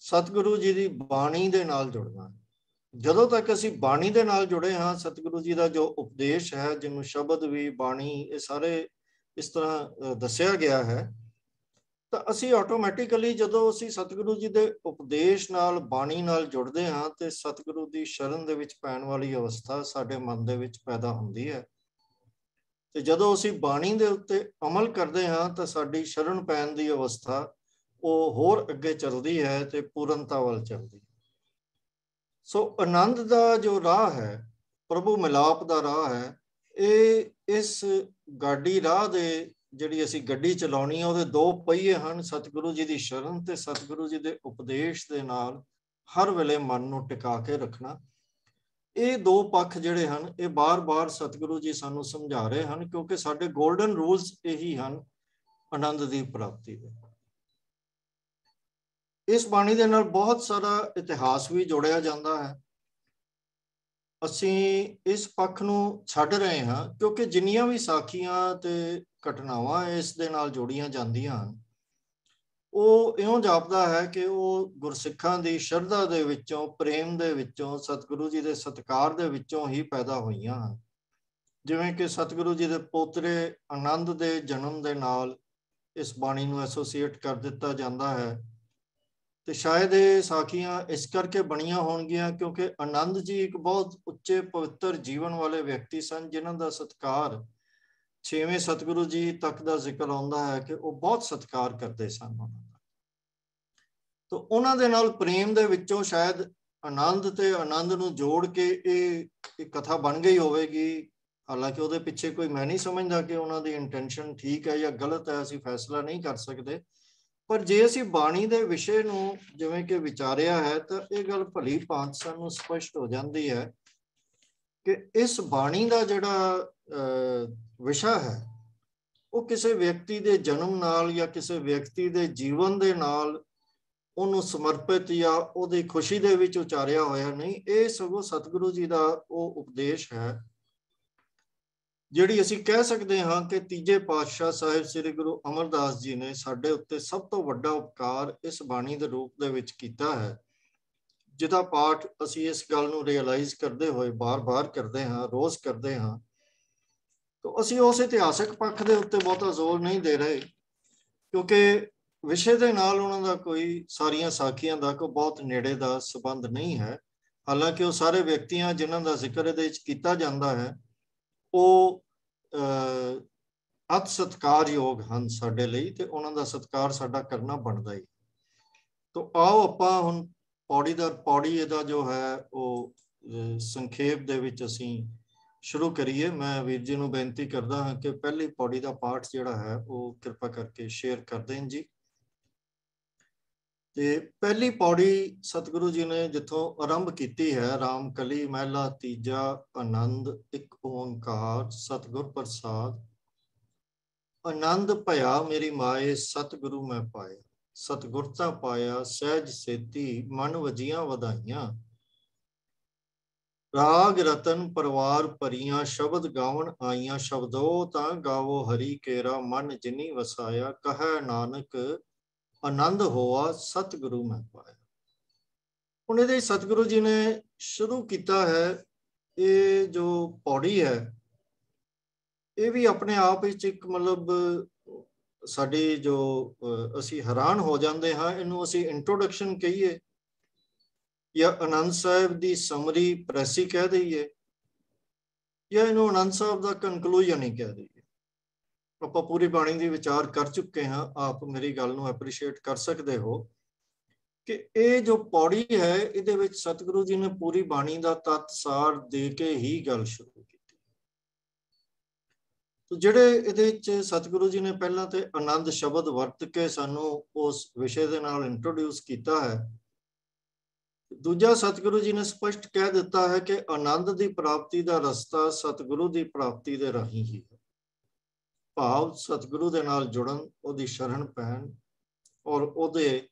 ਸਤਿਗੁਰੂ ਜੀ ਦੀ ਬਾਣੀ ਦੇ ਨਾਲ ਜੁੜਨਾ ਹੈ। ਜਦੋਂ ਤੱਕ ਅਸੀਂ ਬਾਣੀ ਦੇ ਨਾਲ ਜੁੜੇ ਹਾਂ, ਸਤਿਗੁਰੂ ਜੀ ਦਾ ਜੋ ਉਪਦੇਸ਼ ਹੈ, ਜਿਹਨੂੰ ਸ਼ਬਦ ਵੀ, ਬਾਣੀ, ਇਹ ਸਾਰੇ ਇਸ ਤਰ੍ਹਾਂ ਦੱਸਿਆ ਗਿਆ ਹੈ, ਤਾਂ ਅਸੀਂ ਆਟੋਮੈਟਿਕਲੀ ਜਦੋਂ ਅਸੀਂ ਸਤਿਗੁਰੂ ਜੀ ਦੇ ਉਪਦੇਸ਼ ਨਾਲ, ਬਾਣੀ ਨਾਲ ਜੁੜਦੇ ਹਾਂ, ਤੇ ਸਤਿਗੁਰੂ ਦੀ ਸ਼ਰਨ ਦੇ ਵਿੱਚ ਪੈਣ ਵਾਲੀ ਅਵਸਥਾ ਸਾਡੇ ਮਨ ਦੇ ਵਿੱਚ ਪੈਦਾ ਹੁੰਦੀ ਹੈ। ਤੇ ਜਦੋਂ ਅਸੀਂ ਬਾਣੀ ਦੇ ਉੱਤੇ ਅਮਲ ਕਰਦੇ ਹਾਂ ਤਾਂ ਸਾਡੀ ਸ਼ਰਨ ਪੈਣ ਦੀ ਅਵਸਥਾ ਉਹ ਹੋਰ ਅੱਗੇ ਚੱਲਦੀ ਹੈ ਤੇ ਪੂਰਨਤਾ ਵੱਲ ਚੱਲਦੀ ਹੈ। ਸੋ ਆਨੰਦ ਦਾ ਜੋ ਰਾਹ ਹੈ, ਪ੍ਰਭੂ ਮਿਲਾਪ ਦਾ ਰਾਹ ਹੈ, ਇਹ ਇਸ ਗਾਡੀ ਰਾਹ ਦੇ ਜਿਹੜੀ ਅਸੀਂ ਗੱਡੀ ਚਲਾਉਣੀ ਆ, ਉਹਦੇ ਦੋ ਪਹੀਏ ਹਨ, ਸਤਿਗੁਰੂ ਜੀ ਦੀ ਸ਼ਰਨ ਤੇ ਸਤਿਗੁਰੂ ਜੀ ਦੇ ਉਪਦੇਸ਼ ਦੇ ਨਾਲ ਹਰ ਵੇਲੇ ਮਨ ਨੂੰ ਟਿਕਾ ਕੇ ਰੱਖਣਾ। ਇਹ ਦੋ ਪੱਖ ਜਿਹੜੇ ਹਨ, ਇਹ ਬਾਰ-ਬਾਰ ਸਤਿਗੁਰੂ ਜੀ ਸਾਨੂੰ ਸਮਝਾ ਰਹੇ ਹਨ, ਕਿਉਂਕਿ ਸਾਡੇ ਗੋਲਡਨ ਰੂਲਸ ਇਹੀ ਹਨ ਆਨੰਦ ਦੀ ਪ੍ਰਾਪਤੀ ਦੇ। ਇਸ ਬਾਣੀ ਦੇ ਨਾਲ ਬਹੁਤ ਸਾਰਾ ਇਤਿਹਾਸ ਵੀ ਜੋੜਿਆ ਜਾਂਦਾ ਹੈ। ਅਸੀਂ ਇਸ ਪੱਖ ਨੂੰ ਛੱਡ ਰਹੇ ਹਾਂ ਕਿਉਂਕਿ ਜਿੰਨੀਆਂ ਵੀ ਸਾਖੀਆਂ ਤੇ ਘਟਨਾਵਾਂ ਇਸ ਦੇ ਨਾਲ ਜੋੜੀਆਂ ਜਾਂਦੀਆਂ ਹਨ, ਉਹ ਇਉਂ ਜਾਪਦਾ ਹੈ ਕਿ ਉਹ ਗੁਰਸਿੱਖਾਂ ਦੀ ਸ਼ਰਧਾ ਦੇ ਵਿੱਚੋਂ, ਪ੍ਰੇਮ ਦੇ ਵਿੱਚੋਂ, ਸਤਿਗੁਰੂ ਜੀ ਦੇ ਸਤਿਕਾਰ ਦੇ ਵਿੱਚੋਂ ਹੀ ਪੈਦਾ ਹੋਈਆਂ ਹਨ। ਜਿਵੇਂ ਕਿ ਸਤਿਗੁਰੂ ਜੀ ਦੇ ਪੋਤਰੇ ਆਨੰਦ ਦੇ ਜਨਮ ਦੇ ਨਾਲ ਇਸ ਬਾਣੀ ਨੂੰ ਐਸੋਸੀਏਟ ਕਰ ਦਿੱਤਾ ਜਾਂਦਾ ਹੈ। ਤੇ ਸ਼ਾਇਦ ਇਹ ਸਾਖੀਆਂ ਇਸ ਕਰਕੇ ਬਣੀਆਂ ਹੋਣਗੀਆਂ ਕਿਉਂਕਿ ਆਨੰਦ ਜੀ ਇੱਕ ਬਹੁਤ ਉੱਚੇ ਪਵਿੱਤਰ ਜੀਵਨ ਵਾਲੇ ਵਿਅਕਤੀ ਸਨ, ਜਿਨ੍ਹਾਂ ਦਾ ਸਤਿਕਾਰ 6ਵੇਂ ਸਤਿਗੁਰੂ ਜੀ ਤੱਕ ਦਾ ਜ਼ਿਕਰ ਆਉਂਦਾ ਹੈ ਕਿ ਉਹ ਬਹੁਤ ਸਤਿਕਾਰ ਕਰਦੇ ਸਨ ਉਹਨਾਂ ਦਾ। ਤਾਂ ਉਹਨਾਂ ਦੇ ਨਾਲ ਪ੍ਰੇਮ ਦੇ ਵਿੱਚੋਂ ਸ਼ਾਇਦ ਆਨੰਦ ਤੇ ਆਨੰਦ ਨੂੰ ਜੋੜ ਕੇ ਇਹ ਕਥਾ ਬਣ ਗਈ ਹੋਵੇਗੀ। ਹਾਲਾਂਕਿ ਉਹਦੇ ਪਿੱਛੇ ਕੋਈ, ਮੈਂ ਨਹੀਂ ਸਮਝਦਾ ਕਿ ਉਹਨਾਂ ਦੀ ਇੰਟੈਂਸ਼ਨ ਠੀਕ ਹੈ ਜਾਂ ਗਲਤ ਹੈ, ਅਸੀਂ ਫੈਸਲਾ ਨਹੀਂ ਕਰ ਸਕਦੇ। ਪਰ ਜੇ ਅਸੀਂ ਬਾਣੀ ਦੇ ਵਿਸ਼ੇ ਨੂੰ ਜਿਵੇਂ ਕਿ ਵਿਚਾਰਿਆ ਹੈ ਤਾਂ ਇਹ ਗੱਲ ਭਲੀ ਭਾਂਤ ਸਾਨੂੰ ਸਪਸ਼ਟ ਹੋ ਜਾਂਦੀ ਹੈ ਕਿ ਇਸ ਬਾਣੀ ਦਾ ਜਿਹੜਾ ਵਿਸ਼ਾ ਹੈ ਉਹ ਕਿਸੇ ਵਿਅਕਤੀ ਦੇ ਜਨਮ ਨਾਲ ਜਾਂ ਕਿਸੇ ਵਿਅਕਤੀ ਦੇ ਜੀਵਨ ਦੇ ਨਾਲ ਉਹਨੂੰ ਸਮਰਪਿਤ ਜਾਂ ਉਹਦੀ ਖੁਸ਼ੀ ਦੇ ਵਿੱਚ ਉਚਾਰਿਆ ਹੋਇਆ ਨਹੀਂ। ਇਹ ਸਗੋਂ ਸਤਿਗੁਰੂ ਜੀ ਦਾ ਉਹ ਉਪਦੇਸ਼ ਹੈ ਜਿਹੜੀ ਅਸੀਂ ਕਹਿ ਸਕਦੇ ਹਾਂ ਕਿ ਤੀਜੇ ਪਾਤਸ਼ਾਹ ਸਾਹਿਬ ਸ੍ਰੀ ਗੁਰੂ ਅਮਰਦਾਸ ਜੀ ਨੇ ਸਾਡੇ ਉੱਤੇ ਸਭ ਤੋਂ ਵੱਡਾ ਉਪਕਾਰ ਇਸ ਬਾਣੀ ਦੇ ਰੂਪ ਦੇ ਵਿੱਚ ਕੀਤਾ ਹੈ, ਜਿਹਦਾ ਪਾਠ ਅਸੀਂ ਇਸ ਗੱਲ ਨੂੰ ਰਿਅਲਾਈਜ਼ ਕਰਦੇ ਹੋਏ ਬਾਰ-ਬਾਰ ਕਰਦੇ ਹਾਂ, ਰੋਜ਼ ਕਰਦੇ ਹਾਂ। ਤਾਂ ਅਸੀਂ ਉਸ ਇਤਿਹਾਸਕ ਪੱਖ ਦੇ ਉੱਤੇ ਬਹੁਤਾ ਜ਼ੋਰ ਨਹੀਂ ਦੇ ਰਹੇ ਕਿਉਂਕਿ ਵਿਸ਼ੇ ਦੇ ਨਾਲ ਉਹਨਾਂ ਦਾ ਕੋਈ, ਸਾਰੀਆਂ ਸਾਖੀਆਂ ਦਾ ਕੋਈ ਬਹੁਤ ਨੇੜੇ ਦਾ ਸੰਬੰਧ ਨਹੀਂ ਹੈ। ਹਾਲਾਂਕਿ ਉਹ ਸਾਰੇ ਵਿਅਕਤੀਆਂ ਜਿਨ੍ਹਾਂ ਦਾ ਜ਼ਿਕਰ ਇਹਦੇ ਵਿੱਚ ਕੀਤਾ ਜਾਂਦਾ ਹੈ ਉਹ ਅਤ ਸਤਿਕਾਰਯੋਗ ਹਨ ਸਾਡੇ ਲਈ, ਤੇ ਉਹਨਾਂ ਦਾ ਸਤਿਕਾਰ ਸਾਡਾ ਕਰਨਾ ਬਣਦਾ ਹੀ। ਤਾਂ ਆਓ ਆਪਾਂ ਹੁਣ ਪੌੜੀ ਇਹਦਾ ਜੋ ਹੈ ਉਹ ਸੰਖੇਪ ਦੇ ਵਿੱਚ ਅਸੀਂ ਸ਼ੁਰੂ ਕਰੀਏ। ਮੈਂ ਵੀਰ ਜੀ ਨੂੰ ਬੇਨਤੀ ਕਰਦਾ ਹਾਂ ਕਿ ਪਹਿਲੀ ਪੌੜੀ ਦਾ ਪਾਠ ਜਿਹੜਾ ਹੈ ਉਹ ਕਿਰਪਾ ਕਰਕੇ ਸ਼ੇਅਰ ਕਰ ਦੇਣ ਜੀ। ਤੇ ਪਹਿਲੀ ਪੌੜੀ ਸਤਿਗੁਰੂ ਜੀ ਨੇ ਜਿੱਥੋਂ ਆਰੰਭ ਕੀਤੀ ਹੈ, ਰਾਮ ਕਲੀ ਮਹਿਲਾ ਤੀਜਾ, ਆਨੰਦ ਇੱਕ ਓੰਕਾਰ ਸਤਿਗੁਰ ਪ੍ਰਸਾਦ। ਆਨੰਦ ਭਇਆ ਮੇਰੀ ਮਾਏ ਸਤਿਗੁਰੂ ਮੈਂ ਪਾਇਆ, ਸਤਿਗੁਰਤਾ ਪਾਇਆ ਸਹਿਜ ਸੇਤੀ ਮਨ ਵਜੀਆਂ ਵਧਾਈਆਂ। ਰਾਗ ਰਤਨ ਪਰਿਵਾਰ ਭਰੀਆਂ ਸ਼ਬਦ ਗਾਵਣ ਆਈਆਂ, ਸ਼ਬਦੋ ਤਾਂ ਗਾਵੋ ਹਰੀ ਕੇਰਾ ਮਨ ਜਿਨੀ ਵਸਾਇਆ। ਕਹੈ ਨਾਨਕ ਆਨੰਦ ਹੋਆ ਸਤਿਗੁਰੂ ਮੈਂ ਪਾਇਆ। ਹੁਣ ਇਹਦੇ ਸਤਿਗੁਰੂ ਜੀ ਨੇ ਸ਼ੁਰੂ ਕੀਤਾ ਹੈ, ਇਹ ਜੋ ਪੌੜੀ ਹੈ ਇਹ ਵੀ ਆਪਣੇ ਆਪ ਵਿੱਚ ਇੱਕ ਮਤਲਬ ਸਾਡੀ ਜੋ ਅਸੀਂ ਹੈਰਾਨ ਹੋ ਜਾਂਦੇ ਹਾਂ, ਇਹਨੂੰ ਅਸੀਂ ਇੰਟਰੋਡਕਸ਼ਨ ਕਹੀਏ ਜਾਂ ਆਨੰਦ ਸਾਹਿਬ ਦੀ ਸਮਰੀ ਪ੍ਰੈਸੀ ਕਹਿ ਦਈਏ ਜਾਂ ਇਹਨੂੰ ਆਨੰਦ ਸਾਹਿਬ ਦਾ ਕਨਕਲੂਜਨ ਹੀ ਕਹਿ ਦਈਏ। ਆਪਾਂ ਪੂਰੀ ਬਾਣੀ ਦੀ ਵਿਚਾਰ ਕਰ ਚੁੱਕੇ ਹਾਂ, ਆਪ ਮੇਰੀ ਗੱਲ ਨੂੰ ਐਪਰੀਸ਼ੀਏਟ ਕਰ ਸਕਦੇ ਹੋ ਕਿ ਇਹ ਜੋ ਪੌੜੀ ਹੈ ਇਹਦੇ ਵਿੱਚ ਸਤਿਗੁਰੂ ਜੀ ਨੇ ਪੂਰੀ ਬਾਣੀ ਦਾ ਤੱਤ ਸਾਰ ਦੇ ਕੇ ਹੀ ਗੱਲ ਸ਼ੁਰੂ ਕੀਤੀ। तो ਜਿਹੜੇ ਇਹਦੇ ਵਿੱਚ ਸਤਿਗੁਰੂ ਜੀ ਨੇ ਪਹਿਲਾਂ ਤੇ ਆਨੰਦ ਸ਼ਬਦ ਵਰਤ ਕੇ ਸਾਨੂੰ ਉਸ ਵਿਸ਼ੇ ਦੇ ਨਾਲ ਇੰਟਰੋਡਿਊਸ ਕੀਤਾ ਹੈ। ਦੂਜਾ ਸਤਿਗੁਰੂ ਜੀ ਨੇ ਸਪਸ਼ਟ ਕਹਿ ਦਿੱਤਾ ਹੈ ਕਿ ਆਨੰਦ ਦੀ ਪ੍ਰਾਪਤੀ ਦਾ ਰਸਤਾ ਸਤਿਗੁਰੂ ਦੀ ਪ੍ਰਾਪਤੀ ਦੇ ਰਾਹੀਂ ਹੀ ਹੈ। ਭਾਵ ਸਤਿਗੁਰੂ ਦੇ ਨਾਲ ਜੁੜਨ, ਉਹਦੀ ਸ਼ਰਨ ਪੈਣ ਔਰ ਉਹਦੇ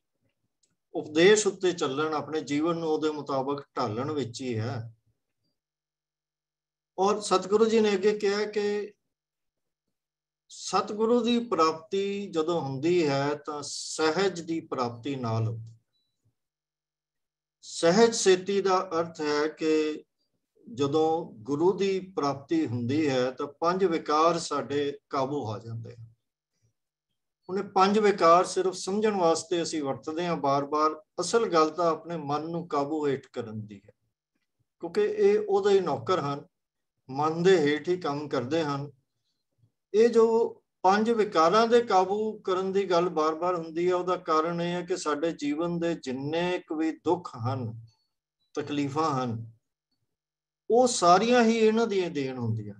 ਉਪਦੇਸ਼ ਉੱਤੇ ਚੱਲਣ, ਆਪਣੇ ਜੀਵਨ ਨੂੰ ਉਹਦੇ ਮੁਤਾਬਕ ਢਾਲਣ ਵਿੱਚ ਹੀ ਹੈ। ਔਰ ਸਤਿਗੁਰੂ ਜੀ ਨੇ ਅੱਗੇ ਕਿਹਾ ਕਿ ਸਤਿਗੁਰੂ ਦੀ ਪ੍ਰਾਪਤੀ ਜਦੋਂ ਹੁੰਦੀ ਹੈ ਤਾਂ ਸਹਿਜ ਦੀ ਪ੍ਰਾਪਤੀ ਨਾਲ ਹੁੰਦੀ। ਸਹਿਜ ਸੇਤੀ ਦਾ ਅਰਥ ਹੈ ਕਿ ਜਦੋਂ ਗੁਰੂ ਦੀ ਪ੍ਰਾਪਤੀ ਹੁੰਦੀ ਹੈ ਤਾਂ ਪੰਜ ਵਿਕਾਰ ਸਾਡੇ ਕਾਬੂ ਆ ਜਾਂਦੇ ਹਨ। ਹੁਣ ਇਹ ਪੰਜ ਵਿਕਾਰ ਸਿਰਫ ਸਮਝਣ ਵਾਸਤੇ ਅਸੀਂ ਵਰਤਦੇ ਹਾਂ ਬਾਰ-ਬਾਰ, ਅਸਲ ਗੱਲ ਤਾਂ ਆਪਣੇ ਮਨ ਨੂੰ ਕਾਬੂ ਹੇਠ ਕਰਨ ਦੀ ਹੈ, ਕਿਉਂਕਿ ਇਹ ਉਹਦੇ ਨੌਕਰ ਹਨ, ਮਨ ਦੇ ਹੇਠ ਹੀ ਕੰਮ ਕਰਦੇ ਹਨ। ਇਹ ਜੋ ਪੰਜ ਵਿਕਾਰਾਂ ਦੇ ਕਾਬੂ ਕਰਨ ਦੀ ਗੱਲ ਬਾਰ-ਬਾਰ ਹੁੰਦੀ ਹੈ, ਉਹਦਾ ਕਾਰਨ ਇਹ ਹੈ ਕਿ ਸਾਡੇ ਜੀਵਨ ਦੇ ਜਿੰਨੇ ਕੁ ਵੀ ਦੁੱਖ ਹਨ ਤਕਲੀਫਾਂ ਹਨ, ਉਹ ਸਾਰੀਆਂ ਹੀ ਇਹਨਾਂ ਦੀਆਂ ਦੇਣ ਹੁੰਦੀਆਂ।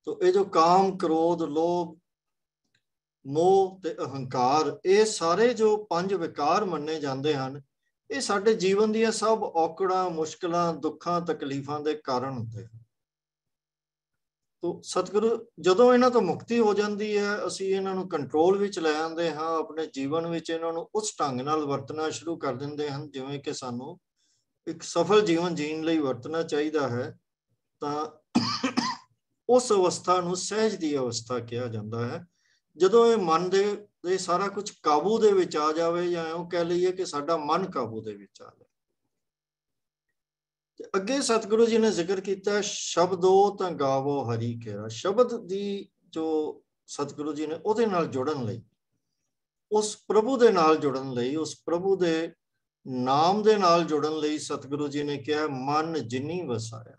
ਤੋ ਇਹ ਜੋ ਕਾਮ, ਕ੍ਰੋਧ, ਲੋਭ, ਮੋਹ ਤੇ ਅਹੰਕਾਰ, ਇਹ ਸਾਰੇ ਜੋ 5 ਵਿਕਾਰ ਮੰਨੇ ਜਾਂਦੇ ਹਨ, ਇਹ ਸਾਡੇ ਜੀਵਨ ਦੀਆਂ ਸਭ ਔਕੜਾਂ, ਮੁਸ਼ਕਲਾਂ, ਦੁੱਖਾਂ, ਤਕਲੀਫਾਂ ਦੇ ਕਾਰਨ ਹੁੰਦੇ ਹਨ। ਤੋ ਸਤਿਗੁਰੂ ਜਦੋਂ ਇਹਨਾਂ ਤੋਂ ਮੁਕਤੀ ਹੋ ਜਾਂਦੀ ਹੈ, ਅਸੀਂ ਇਹਨਾਂ ਨੂੰ ਕੰਟਰੋਲ ਵਿੱਚ ਲੈ ਆਉਂਦੇ ਹਾਂ, ਆਪਣੇ ਜੀਵਨ ਵਿੱਚ ਇਹਨਾਂ ਨੂੰ ਉਸ ਢੰਗ ਨਾਲ ਵਰਤਣਾ ਸ਼ੁਰੂ ਕਰ ਦਿੰਦੇ ਹਨ ਜਿਵੇਂ ਕਿ ਸਾਨੂੰ ਇੱਕ ਸਫਲ ਜੀਵਨ ਜੀਣ ਲਈ ਵਰਤਣਾ ਚਾਹੀਦਾ ਹੈ। ਤਾਂ ਉਸ ਅਵਸਥਾ ਨੂੰ ਸਹਿਜ ਦੀ ਅਵਸਥਾ ਕਿਹਾ ਜਾਂਦਾ ਹੈ, ਜਦੋਂ ਇਹ ਮਨ ਦੇ ਸਾਰਾ ਕੁਝ ਕਾਬੂ ਦੇ ਵਿੱਚ ਆ ਜਾਵੇ, ਜਾਂ ਉਹ ਕਹਿ ਲਈਏ ਕਿ ਸਾਡਾ ਮਨ ਕਾਬੂ ਦੇ ਵਿੱਚ ਆ ਜਾਵੇ। ਅੱਗੇ ਸਤਿਗੁਰੂ ਜੀ ਨੇ ਜ਼ਿਕਰ ਕੀਤਾ, ਸ਼ਬਦੋ ਤਾਂ ਗਾਵੋ ਹਰੀ ਕੇਰਾ। ਸ਼ਬਦ ਦੀ ਜੋ ਸਤਿਗੁਰੂ ਜੀ ਨੇ ਉਹਦੇ ਨਾਲ ਜੁੜਨ ਲਈ, ਉਸ ਪ੍ਰਭੂ ਦੇ ਨਾਲ ਜੁੜਨ ਲਈ, ਉਸ ਪ੍ਰਭੂ ਦੇ ਨਾਮ ਦੇ ਨਾਲ ਜੁੜਨ ਲਈ ਸਤਿਗੁਰੂ ਜੀ ਨੇ ਕਿਹਾ, ਮਨ ਜਿਨੀ ਵਸਾਇਆ।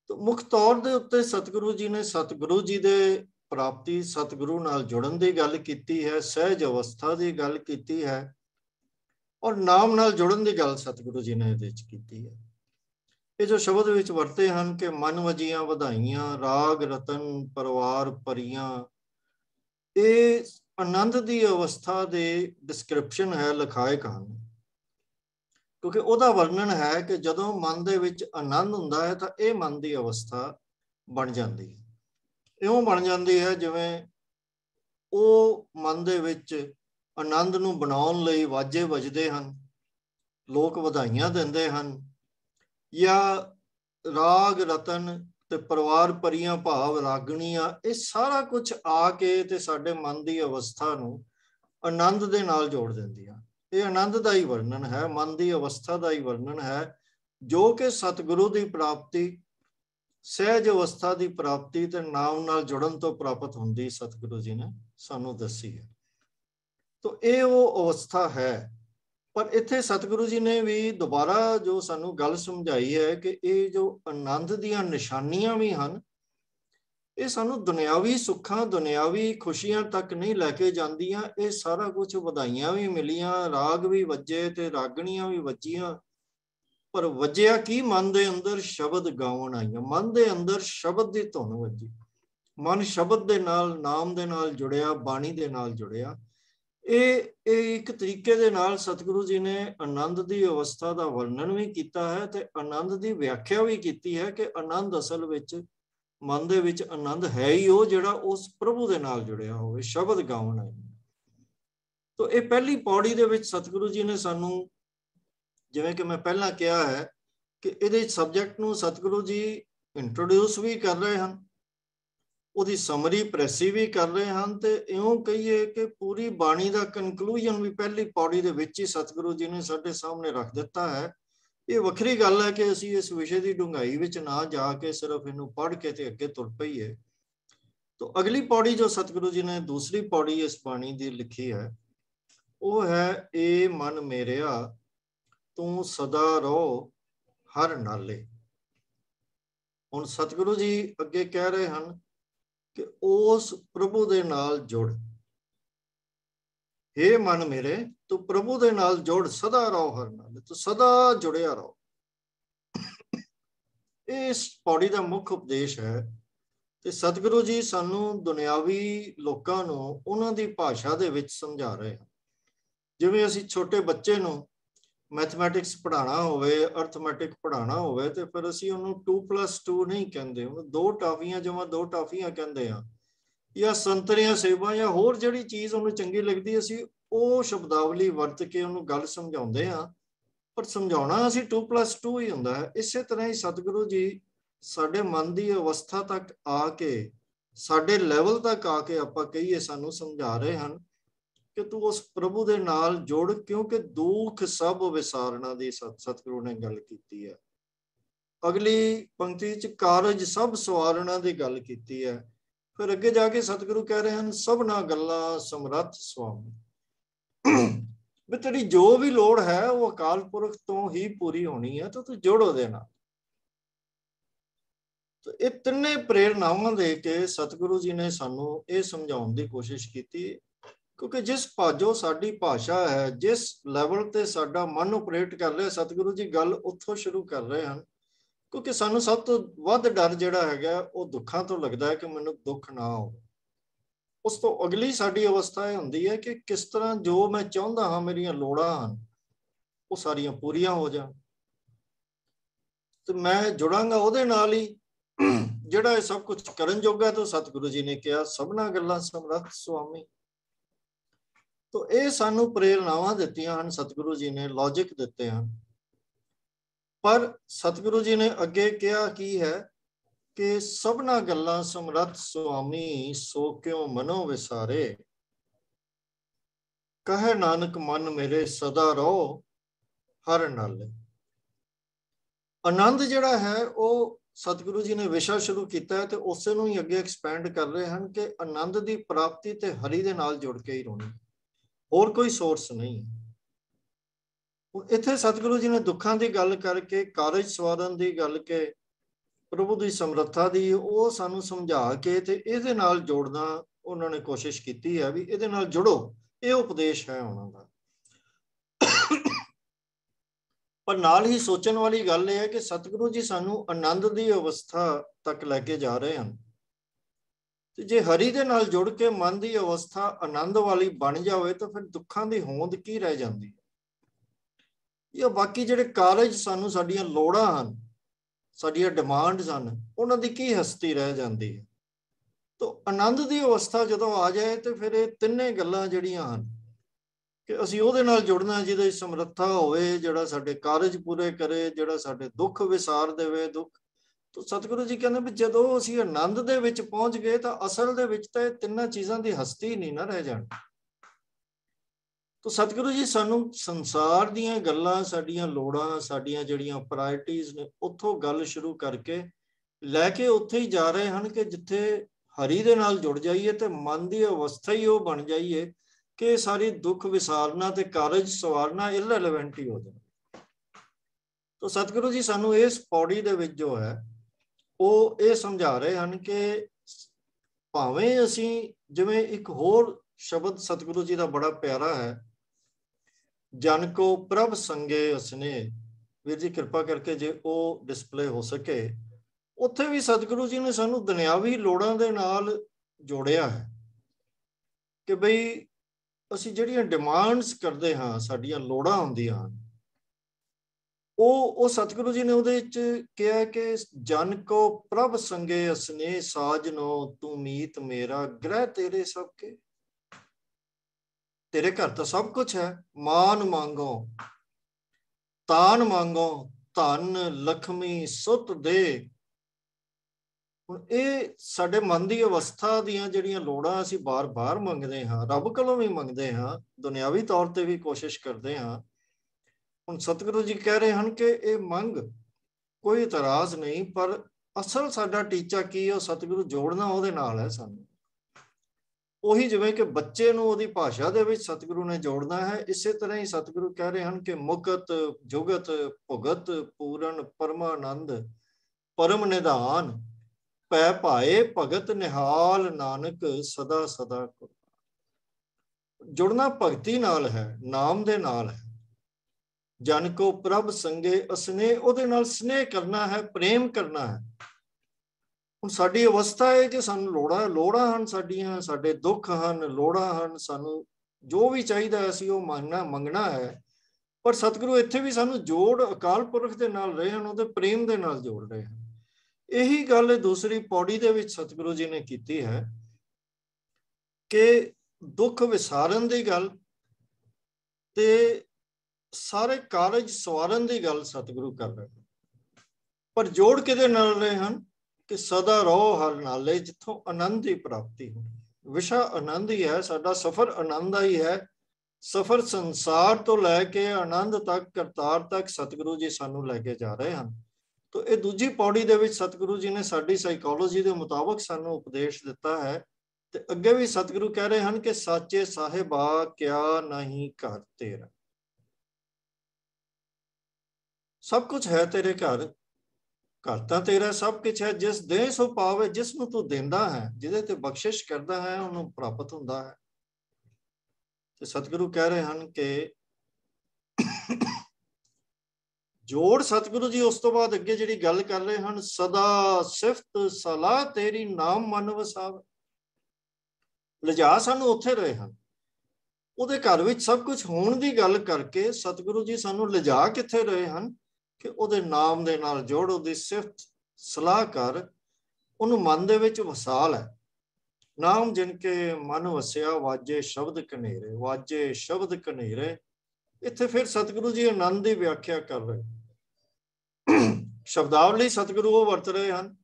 ਤਾਂ ਮੁੱਖ ਤੌਰ ਦੇ ਉੱਤੇ ਸਤਿਗੁਰੂ ਜੀ ਨੇ ਸਤਿਗੁਰੂ ਜੀ ਦੇ ਪ੍ਰਾਪਤੀ, ਸਤਿਗੁਰੂ ਨਾਲ ਜੁੜਨ ਦੀ ਗੱਲ ਕੀਤੀ ਹੈ, ਸਹਿਜ ਅਵਸਥਾ ਦੀ ਗੱਲ ਕੀਤੀ ਹੈ, ਔਰ ਨਾਮ ਨਾਲ ਜੁੜਨ ਦੀ ਗੱਲ ਸਤਿਗੁਰੂ ਜੀ ਨੇ ਇਹਦੇ ਵਿੱਚ ਕੀਤੀ ਹੈ। ਇਹ ਜੋ ਸ਼ਬਦ ਵਿੱਚ ਵਰਤੇ ਹਨ ਕਿ ਮਨ ਵਜੀਆਂ ਵਧਾਈਆਂ, ਰਾਗ ਰਤਨ, ਪਰਿਵਾਰ ਪਰੀਆਂ, ਇਹ ਆਨੰਦ ਦੀ ਅਵਸਥਾ ਦੇ ਡਿਸਕ੍ਰਿਪਸ਼ਨ ਹੈ, ਲਿਖਾਇਕ ਹਨ। ਕਿਉਂਕਿ ਉਹਦਾ ਵਰਣਨ ਹੈ ਕਿ ਜਦੋਂ ਮਨ ਦੇ ਵਿੱਚ ਆਨੰਦ ਹੁੰਦਾ ਹੈ ਤਾਂ ਇਹ ਮਨ ਦੀ ਅਵਸਥਾ ਬਣ ਜਾਂਦੀ ਹੈ। ਇਉਂ ਬਣ ਜਾਂਦੀ ਹੈ ਜਿਵੇਂ ਉਹ ਮਨ ਦੇ ਵਿੱਚ ਆਨੰਦ ਨੂੰ ਬਣਾਉਣ ਲਈ ਵਾਜੇ ਵੱਜਦੇ ਹਨ, ਲੋਕ ਵਧਾਈਆਂ ਦਿੰਦੇ ਹਨ, ਜਾਂ ਰਾਗ ਰਤਨ ਤੇ ਪਰਿਵਾਰ ਪਰੀਆਂ ਭਾਵ ਰਾਗਣੀਆਂ, ਇਹ ਸਾਰਾ ਕੁਝ ਆ ਕੇ ਤੇ ਸਾਡੇ ਮਨ ਦੀ ਅਵਸਥਾ ਨੂੰ ਆਨੰਦ ਦੇ ਨਾਲ ਜੋੜ ਦਿੰਦੀਆਂ। ਇਹ ਆਨੰਦ ਦਾ ਹੀ ਵਰਣਨ ਹੈ, ਮਨ ਦੀ ਅਵਸਥਾ ਦਾ ਹੀ ਵਰਣਨ ਹੈ, ਜੋ ਕਿ ਸਤਿਗੁਰੂ ਦੀ ਪ੍ਰਾਪਤੀ, ਸਹਿਜ ਅਵਸਥਾ ਦੀ ਪ੍ਰਾਪਤੀ ਤੇ ਨਾਮ ਨਾਲ ਜੁੜਨ ਤੋਂ ਪ੍ਰਾਪਤ ਹੁੰਦੀ ਸਤਿਗੁਰੂ ਜੀ ਨੇ ਸਾਨੂੰ ਦੱਸੀ ਹੈ। ਤੋ ਇਹ ਉਹ ਅਵਸਥਾ ਹੈ। ਪਰ ਇੱਥੇ ਸਤਿਗੁਰੂ ਜੀ ਨੇ ਵੀ ਦੁਬਾਰਾ ਜੋ ਸਾਨੂੰ ਗੱਲ ਸਮਝਾਈ ਹੈ ਕਿ ਇਹ ਜੋ ਆਨੰਦ ਦੀਆਂ ਨਿਸ਼ਾਨੀਆਂ ਵੀ ਹਨ, ਇਹ ਸਾਨੂੰ ਦੁਨਿਆਵੀ ਸੁੱਖਾਂ, ਦੁਨਿਆਵੀ ਖੁਸ਼ੀਆਂ ਤੱਕ ਨਹੀਂ ਲੈ ਕੇ ਜਾਂਦੀਆਂ। ਇਹ ਸਾਰਾ ਕੁਝ ਵਧਾਈਆਂ ਵੀ ਮਿਲੀਆਂ, ਰਾਗ ਵੀ ਵੱਜੇ ਤੇ ਰਾਗਣੀਆਂ ਵੀ ਵੱਜੀਆਂ, ਪਰ ਵੱਜਿਆ ਕੀ? ਮਨ ਦੇ ਅੰਦਰ ਸ਼ਬਦ ਗਾਉਣ ਆਈਆਂ, ਮਨ ਦੇ ਅੰਦਰ ਸ਼ਬਦ ਦੀ ਧੁਨ ਵੱਜੀ, ਮਨ ਸ਼ਬਦ ਦੇ ਨਾਲ, ਨਾਮ ਦੇ ਨਾਲ ਜੁੜਿਆ, ਬਾਣੀ ਦੇ ਨਾਲ ਜੁੜਿਆ। ਇਹ ਇੱਕ ਤਰੀਕੇ ਦੇ ਨਾਲ ਸਤਿਗੁਰੂ ਜੀ ਨੇ ਆਨੰਦ ਦੀ ਅਵਸਥਾ ਦਾ ਵਰਣਨ ਵੀ ਕੀਤਾ ਹੈ ਤੇ ਆਨੰਦ ਦੀ ਵਿਆਖਿਆ ਵੀ ਕੀਤੀ ਹੈ ਕਿ ਆਨੰਦ ਅਸਲ ਵਿੱਚ, ਮਨ ਦੇ ਵਿੱਚ ਆਨੰਦ ਹੈ ਹੀ ਉਹ ਜਿਹੜਾ ਉਸ ਪ੍ਰਭੂ ਦੇ ਨਾਲ ਜੁੜਿਆ ਹੋਵੇ, ਸ਼ਬਦ ਗਾਉਣ ਆਈ। ਤੋ ਇਹ ਪਹਿਲੀ ਪੌੜੀ ਦੇ ਵਿੱਚ ਸਤਿਗੁਰੂ ਜੀ ਨੇ ਸਾਨੂੰ, ਜਿਵੇਂ ਕਿ ਮੈਂ ਪਹਿਲਾਂ ਕਿਹਾ ਹੈ ਕਿ ਇਹਦੇ ਸਬਜੈਕਟ ਨੂੰ ਸਤਿਗੁਰੂ ਜੀ ਇੰਟਰੋਡਿਊਸ ਵੀ ਕਰ ਰਹੇ ਹਨ, ਉਹਦੀ ਸਮਰੀ ਪ੍ਰੈਸੀ ਵੀ ਕਰ ਰਹੇ ਹਨ, ਤੇ ਇਉਂ ਕਹੀਏ ਕਿ ਪੂਰੀ ਬਾਣੀ ਦਾ ਕਨਕਲੂਜਨ ਵੀ ਪਹਿਲੀ ਪੌੜੀ ਦੇ ਵਿੱਚ ਹੀ ਸਤਿਗੁਰੂ ਜੀ ਨੇ ਸਾਡੇ ਸਾਹਮਣੇ ਰੱਖ ਦਿੱਤਾ ਹੈ। ਇਹ ਵੱਖਰੀ ਗੱਲ ਹੈ ਕਿ ਅਸੀਂ ਇਸ ਵਿਸ਼ੇ ਦੀ ਡੂੰਘਾਈ ਵਿੱਚ ਨਾ ਜਾ ਕੇ ਸਿਰਫ ਇਹਨੂੰ ਪੜ੍ਹ ਕੇ ਤੇ ਅੱਗੇ ਤੁਰ ਪਈਏ। ਤੋ ਅਗਲੀ ਪੌੜੀ ਜੋ ਸਤਿਗੁਰੂ ਜੀ ਨੇ, ਦੂਸਰੀ ਪੌੜੀ ਇਸ ਬਾਣੀ ਦੀ ਲਿਖੀ ਹੈ, ਉਹ ਹੈ, ਏ ਮਨ ਮੇਰਿਆ ਤੂੰ ਸਦਾ ਰਹੋ ਹਰ ਨਾਲੇ। ਹੁਣ ਸਤਿਗੁਰੂ ਜੀ ਅੱਗੇ ਕਹਿ ਰਹੇ ਹਨ ਕਿ ਉਸ ਪ੍ਰਭੂ ਦੇ ਨਾਲ ਜੁੜ, ਹੇ ਮਨ ਮੇਰੇ ਤੂੰ ਪ੍ਰਭੂ ਦੇ ਨਾਲ ਜੁੜ, ਸਦਾ ਰਹੋ ਹਰ ਨਾਲੇ, ਤੂੰ ਸਦਾ ਜੁੜਿਆ ਰਹੋ। ਇਹ ਇਸ ਪੌੜੀ ਦਾ ਮੁੱਖ ਉਪਦੇਸ਼ ਹੈ। ਤੇ ਸਤਿਗੁਰੂ ਜੀ ਸਾਨੂੰ ਦੁਨਿਆਵੀ ਲੋਕਾਂ ਨੂੰ ਉਹਨਾਂ ਦੀ ਭਾਸ਼ਾ ਦੇ ਵਿੱਚ ਸਮਝਾ ਰਹੇ ਹਨ। ਜਿਵੇਂ ਅਸੀਂ ਛੋਟੇ ਬੱਚੇ ਨੂੰ ਮੈਥਮੈਟਿਕਸ ਪੜ੍ਹਾਉਣਾ ਹੋਵੇ, ਅਰਥਮੈਟਿਕ ਪੜ੍ਹਾਉਣਾ ਹੋਵੇ, ਤੇ ਫਿਰ ਅਸੀਂ ਉਹਨੂੰ 2+2 ਨਹੀਂ ਕਹਿੰਦੇ, ਉਹਨੂੰ 2 ਟਾਫੀਆਂ ਜਮਾ 2 ਟਾਫੀਆਂ ਕਹਿੰਦੇ ਆ, ਜਾਂ ਸੰਤਰੀਆਂ ਸੇਬਾਂ, ਜਾਂ ਹੋਰ ਜਿਹੜੀ ਚੀਜ਼ ਉਹਨੂੰ ਚੰਗੀ ਲੱਗਦੀ, ਅਸੀਂ ਉਹ ਸ਼ਬਦਾਵਲੀ ਵਰਤ ਕੇ ਉਹਨੂੰ ਗੱਲ ਸਮਝਾਉਂਦੇ ਹਾਂ। ਪਰ ਸਮਝਾਉਣਾ ਅਸੀਂ 2+2 ਹੀ ਹੁੰਦਾ ਹੈ। ਇਸੇ ਤਰ੍ਹਾਂ ਹੀ ਸਤਿਗੁਰੂ ਜੀ ਸਾਡੇ ਮਨ ਦੀ ਅਵਸਥਾ ਤੱਕ ਆ ਕੇ, ਸਾਡੇ ਲੈਵਲ ਤੱਕ ਆ ਕੇ ਆਪਾਂ ਕਹੀਏ ਸਾਨੂੰ ਸਮਝਾ ਰਹੇ ਹਨ ਕਿ ਤੂੰ ਉਸ ਪ੍ਰਭੂ ਦੇ ਨਾਲ ਜੁੜ, ਕਿਉਂਕਿ ਦੁੱਖ ਸਭ ਵਿਸਾਰਨਾ ਦੀ ਸਤਿਗੁਰੂ ਨੇ ਗੱਲ ਕੀਤੀ ਹੈ। ਅਗਲੀ ਪੰਕਤੀ 'ਚ ਕਾਰਜ ਸਭ ਸਵਾਰਨਾ ਦੀ ਗੱਲ ਕੀਤੀ ਹੈ। ਫਿਰ ਅੱਗੇ ਜਾ ਕੇ ਸਤਿਗੁਰੂ ਕਹਿ ਰਹੇ ਹਨ, ਸਭਨਾ ਗੱਲਾਂ ਸਮਰੱਥ ਸੁਆਮੀ, ਵੀ ਤੇਰੀ ਜੋ ਵੀ ਲੋੜ ਹੈ ਉਹ ਅਕਾਲ ਪੁਰਖ ਤੋਂ ਹੀ ਪੂਰੀ ਹੋਣੀ ਹੈ, ਤਾਂ ਤੂੰ ਜੁੜ ਉਹਦੇ ਨਾਲ। ਇਹ ਤਿੰਨੇ ਪ੍ਰੇਰਨਾਵਾਂ ਦੇ ਕੇ ਸਤਿਗੁਰੂ ਜੀ ਨੇ ਸਾਨੂੰ ਇਹ ਸਮਝਾਉਣ ਦੀ ਕੋਸ਼ਿਸ਼ ਕੀਤੀ क्योंकि जिस जो साडी भाषा है, जिस लैवल ते साडा मन ऑपरेट कर रहा, सतगुरु जी गल उत्थों शुरू कर रहे हैं। क्योंकि सानू सब तो वध डर जिहड़ा हैगा वो दुखां तो लगता है कि मैनूं दुख ना हो। उस तो अगली साडी अवस्था यह हुंदी है कि किस तरह जो मैं चाहुंदा हाँ, मेरियां लोड़ां हन वो सारियां पूरियां हो जाण, तो मैं जुड़ांगा ਉਹਦੇ ਨਾਲ ही ਜਿਹੜਾ ਇਹ सब कुछ ਕਰਨ ਜੋਗਾ। तो सतगुरु जी ने कहा सबना गल्लां समरथ स्वामी। तो ये सानू प्रेरणावां दित्तियां हन, सतगुरु जी ने लॉजिक दिते हैं। पर सतगुरु जी ने अगे कहा की है कि सबना गल्लां समरथ स्वामी, सो क्यों मनो विसारे, कहे नानक मन मेरे सदा रहो हर नाले। आनंद जिहड़ा है वो सतगुरु जी ने विषा शुरू किया है, तो उसे नूं ही अगे एक्सपैंड कर रहे हैं कि आनंद की प्राप्ति ते हरि दे नाल जुड़ के ही होनी, और कोई सोर्स नहीं। इत्थे सतगुरु जी ने दुखों की गल करके, कारज सवारन की गल के, प्रभु की समर्था की वो सानू समझा के ते इहदे नाल जोड़ना उन्होंने कोशिश की है भी इहदे नाल जुड़ो, ये उपदेश है उन्होंने। पर नाल ही सोचण वाली गल यह है कि सतगुरु जी सानू आनंद की अवस्था तक लैके जा रहे हैं। तो जे हरि दे नाल जुड़ के मन की अवस्था आनंद वाली बन जाए तो फिर दुखों की होंद की रह जाती है, या बाकी जिहड़े कारज सानू साडियां लोड़ां हन, साडियां डिमांड्स हन, उन्हां दी की हस्ती रह जाती है। तो आनंद की अवस्था जदों आ जाए तो फिर ये तिन्ने गल्लां जिहड़ियां हन कि असीं ਉਹਦੇ ਨਾਲ जुड़ना ਜਿਹਦੇ ਸਮਰੱਥਾ ਹੋਵੇ, ਜਿਹੜਾ ਸਾਡੇ ਕਾਰਜ ਪੂਰੇ ਕਰੇ, ਜਿਹੜਾ ਸਾਡੇ ਦੁੱਖ ਵਿਸਾਰ ਦੇਵੇ ਦੁੱਖ। तो सतगुरु जी कहते भी जदों असीं आनंद दे विच पहुंच गए तो असल दे विच तां तिन्नां चीज़ां दी हस्ती नहीं ना रह जाणी। तो सतगुरु जी सानू संसार दीयां गल्लां, साडियां लोड़ां, साडियां जिहड़ियां प्रायोरिटीज़ ने उत्थों गल शुरू करके लैके उत्थे ही जा रहे हैं कि जिथे हरि दे नाल जुड़ जाइए तो मन की अवस्था ही वो बन जाइए कि सारी दुख विसारना ते कारज सवारना इररिलेवेंट ही हो जाए। तो सतगुरु जी सानू इस पौड़ी दे विच जो है वो ये समझा रहे हैं कि भावें असीं जिवें एक होर शब्द सतगुरु जी का बड़ा प्यारा है, जन को प्रभ संगे असने। वीर जी कृपा करके जे वो डिस्पले हो सके, उत्थे भी सतगुरु जी ने सानू दुनियावी लोड़ां दे नाल जोड़िया है कि बई असीं जिहड़ियां डिमांड्स करते हाँ, साडियां लोड़ां हुंदियां हन, वो सतगुरु जी ने उहदे विच कहा कि जन को प्रभ संगे असने साजनो, तू मीत मेरा ग्रह तेरे सबके। तेरे घर तो सब कुछ है, मान मांगो तान मांगो, धन लक्ष्मी सुत दे। हुण ये साडे मन की अवस्था दीयां जिहड़ियां लोड़ां असीं बार बार मंगदे हाँ, रब कोलों भी मंगदे हाँ, दुनियावी तौर ते भी कोशिश करते हाँ। हुण सतगुरु जी कह रहे हैं कि ये मंग कोई इतराज नहीं, पर असल साडा टीचा की है, सतगुरु जोड़ना उहदे नाल है सानू। ਉਹੀ ਜਿਵੇਂ कि बच्चे ਨੂੰ ਉਹਦੀ ਭਾਸ਼ਾ ਦੇ ਵਿੱਚ सतगुरु ने जोड़ना है, इसे तरह ही सतगुरु कह रहे हैं कि मुकत जुगत भुगत पूरन परमानंद परम निधान पै भाए भगत निहाल नानक सदा सदा को। जुड़ना भगती नाल है, नाम दे नाल है। जन को प्रभ संगे असने, ਉਹਦੇ ਨਾਲ स्नेह करना है, प्रेम करना है। ਹੁਣ ਸਾਡੀ ਅਵਸਥਾ ਹੈ ਕਿ ਸਾਨੂੰ ਲੋੜਾਂ ਹਨ, ਸਾਡੀਆਂ ਸਾਡੇ ਦੁੱਖ ਹਨ, ਲੋੜਾਂ ਹਨ, ਸਾਨੂੰ ਜੋ ਵੀ ਚਾਹੀਦਾ ਅਸੀਂ ਉਹ ਮੰਗਣਾ ਹੈ। ਪਰ ਸਤਿਗੁਰੂ ਇੱਥੇ ਵੀ ਸਾਨੂੰ ਜੋੜ ਅਕਾਲ ਪੁਰਖ ਦੇ ਨਾਲ ਰਹੇ ਹਨ, ਉਹਦੇ ਪ੍ਰੇਮ ਦੇ ਨਾਲ ਜੋੜ ਰਹੇ ਹਨ। ਇਹੀ ਗੱਲ ਦੂਸਰੀ ਪੌੜੀ ਦੇ ਵਿੱਚ ਸਤਿਗੁਰੂ ਜੀ ਨੇ ਕੀਤੀ ਹੈ ਕਿ ਦੁੱਖ ਵਿਸਾਰਨ ਦੀ ਗੱਲ ਤੇ ਸਾਰੇ ਕਾਰਜ ਸਵਾਰਨ ਦੀ ਗੱਲ ਸਤਿਗੁਰੂ ਕਰ ਰਹੇ ਹਨ, ਪਰ ਜੋੜ ਕਿਹਦੇ ਨਾਲ ਰਹੇ ਹਨ कि सदा रहो हर नाले, जिथों आनंद की प्राप्ति हो। विषा आनंद ही है, साडा सफर आनंद ही है। सफर संसार तो लैके आनंद तक, करतार तक सतगुरु जी सानू लैके जा रहे हैं। तो ये दूजी पौड़ी दे विच सतगुरु जी ने साडी साइकोलॉजी के मुताबिक सानू उपदेश दिता है। ते अगे भी सतगुरु कह रहे हैं कि साचे साहिबा क्या नहीं घर तेरा, सब कुछ है तेरे घर, घर तो तेरा सब कुछ है। जिस दे सो पावे, जिसनूं तू देंदा है, जिहदे ते बख्शिश करदा है, उन्होंने प्राप्त हुंदा है। ਤੇ ਸਤਿਗੁਰੂ ਕਹਿ ਰਹੇ ਹਨ ਕਿ ਜੋੜ ਸਤਿਗੁਰੂ ਜੀ ਉਸ ਤੋਂ ਬਾਅਦ ਅੱਗੇ ਜਿਹੜੀ ਗੱਲ ਕਰ ਰਹੇ ਹਨ, ਸਦਾ ਸਿਫਤ ਸਲਾਹ ਤੇਰੀ ਨਾਮ ਮਨ ਵਸਾਵੇ। ਲਿਜਾ ਸਾਨੂੰ ਉੱਥੇ ਰਹੇ ਹਨ, ਉਹਦੇ ਘਰ ਵਿੱਚ ਸਭ ਕੁਝ ਹੋਣ ਦੀ ਗੱਲ ਕਰਕੇ ਸਤਿਗੁਰੂ ਜੀ ਸਾਨੂੰ ਲਿਜਾ ਕਿੱਥੇ ਰਹੇ ਹਨ ਕਿ ਉਹਦੇ ਨਾਮ ਦੇ ਨਾਲ ਜੋੜ, ਉਹਦੀ ਸਿਫਤ ਸਲਾਹ ਕਰ, ਉਹਨੂੰ ਮਨ ਦੇ ਵਿੱਚ ਵਸਾ ਲੈ। ਨਾਮ ਜਿਨ ਕੇ ਮਨ ਵਸਿਆ ਵਾਜੇ ਸ਼ਬਦ ਕਨੇਰੇ, ਵਾਜੇ ਸ਼ਬਦ ਕਨੇਰੇ। ਇੱਥੇ ਫਿਰ ਸਤਿਗੁਰੂ ਜੀ ਆਨੰਦ ਦੀ ਵਿਆਖਿਆ ਕਰ ਰਹੇ। ਸ਼ਬਦਾਵਲੀ ਸਤਿਗੁਰੂ ਉਹ ਵਰਤ ਰਹੇ ਹਨ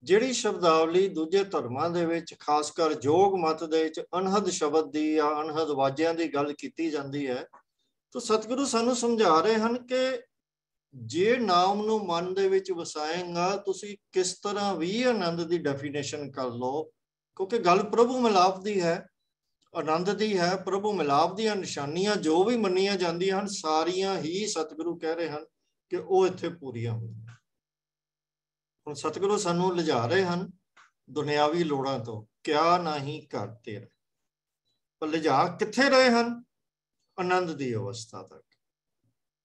ਜਿਹੜੀ ਸ਼ਬਦਾਵਲੀ ਦੂਜੇ ਧਰਮਾਂ ਦੇ ਵਿੱਚ, ਖਾਸ ਕਰ ਯੋਗ ਮਤ ਦੇ ਵਿੱਚ ਅਨਹਦ ਸ਼ਬਦ ਦੀ ਜਾਂ ਅਨਹਦ ਵਾਜਿਆਂ ਦੀ ਗੱਲ ਕੀਤੀ ਜਾਂਦੀ ਹੈ। ਤਾਂ ਸਤਿਗੁਰੂ ਸਾਨੂੰ ਸਮਝਾ ਰਹੇ ਹਨ ਕਿ ਜੇ ਨਾਮ ਨੂੰ ਮਨ ਦੇ ਵਿੱਚ ਵਸਾਏਗਾ, ਤੁਸੀਂ ਕਿਸ ਤਰ੍ਹਾਂ ਵੀ ਆਨੰਦ ਦੀ ਡੈਫੀਨੇਸ਼ਨ ਕਰ ਲਓ, ਕਿਉਂਕਿ ਗੱਲ ਪ੍ਰਭੂ ਮਿਲਾਪ ਦੀ ਹੈ, ਆਨੰਦ ਦੀ ਹੈ। ਪ੍ਰਭੂ ਮਿਲਾਪ ਦੀਆਂ ਨਿਸ਼ਾਨੀਆਂ ਜੋ ਵੀ ਮੰਨੀਆਂ ਜਾਂਦੀਆਂ ਹਨ, ਸਾਰੀਆਂ ਹੀ ਸਤਿਗੁਰੂ ਕਹਿ ਰਹੇ ਹਨ ਕਿ ਉਹ ਇੱਥੇ ਪੂਰੀਆਂ ਹੋਈਆਂ। ਹੁਣ ਸਤਿਗੁਰੂ ਸਾਨੂੰ ਲਿਜਾ ਰਹੇ ਹਨ ਦੁਨਿਆਵੀ ਲੋੜਾਂ ਤੋਂ, ਕਿਆ ਨਹੀਂ ਘਰ ਤੇਰਾ, ਪਰ ਲਿਜਾ ਕਿੱਥੇ ਰਹੇ ਹਨ? ਆਨੰਦ ਦੀ ਅਵਸਥਾ ਤੱਕ,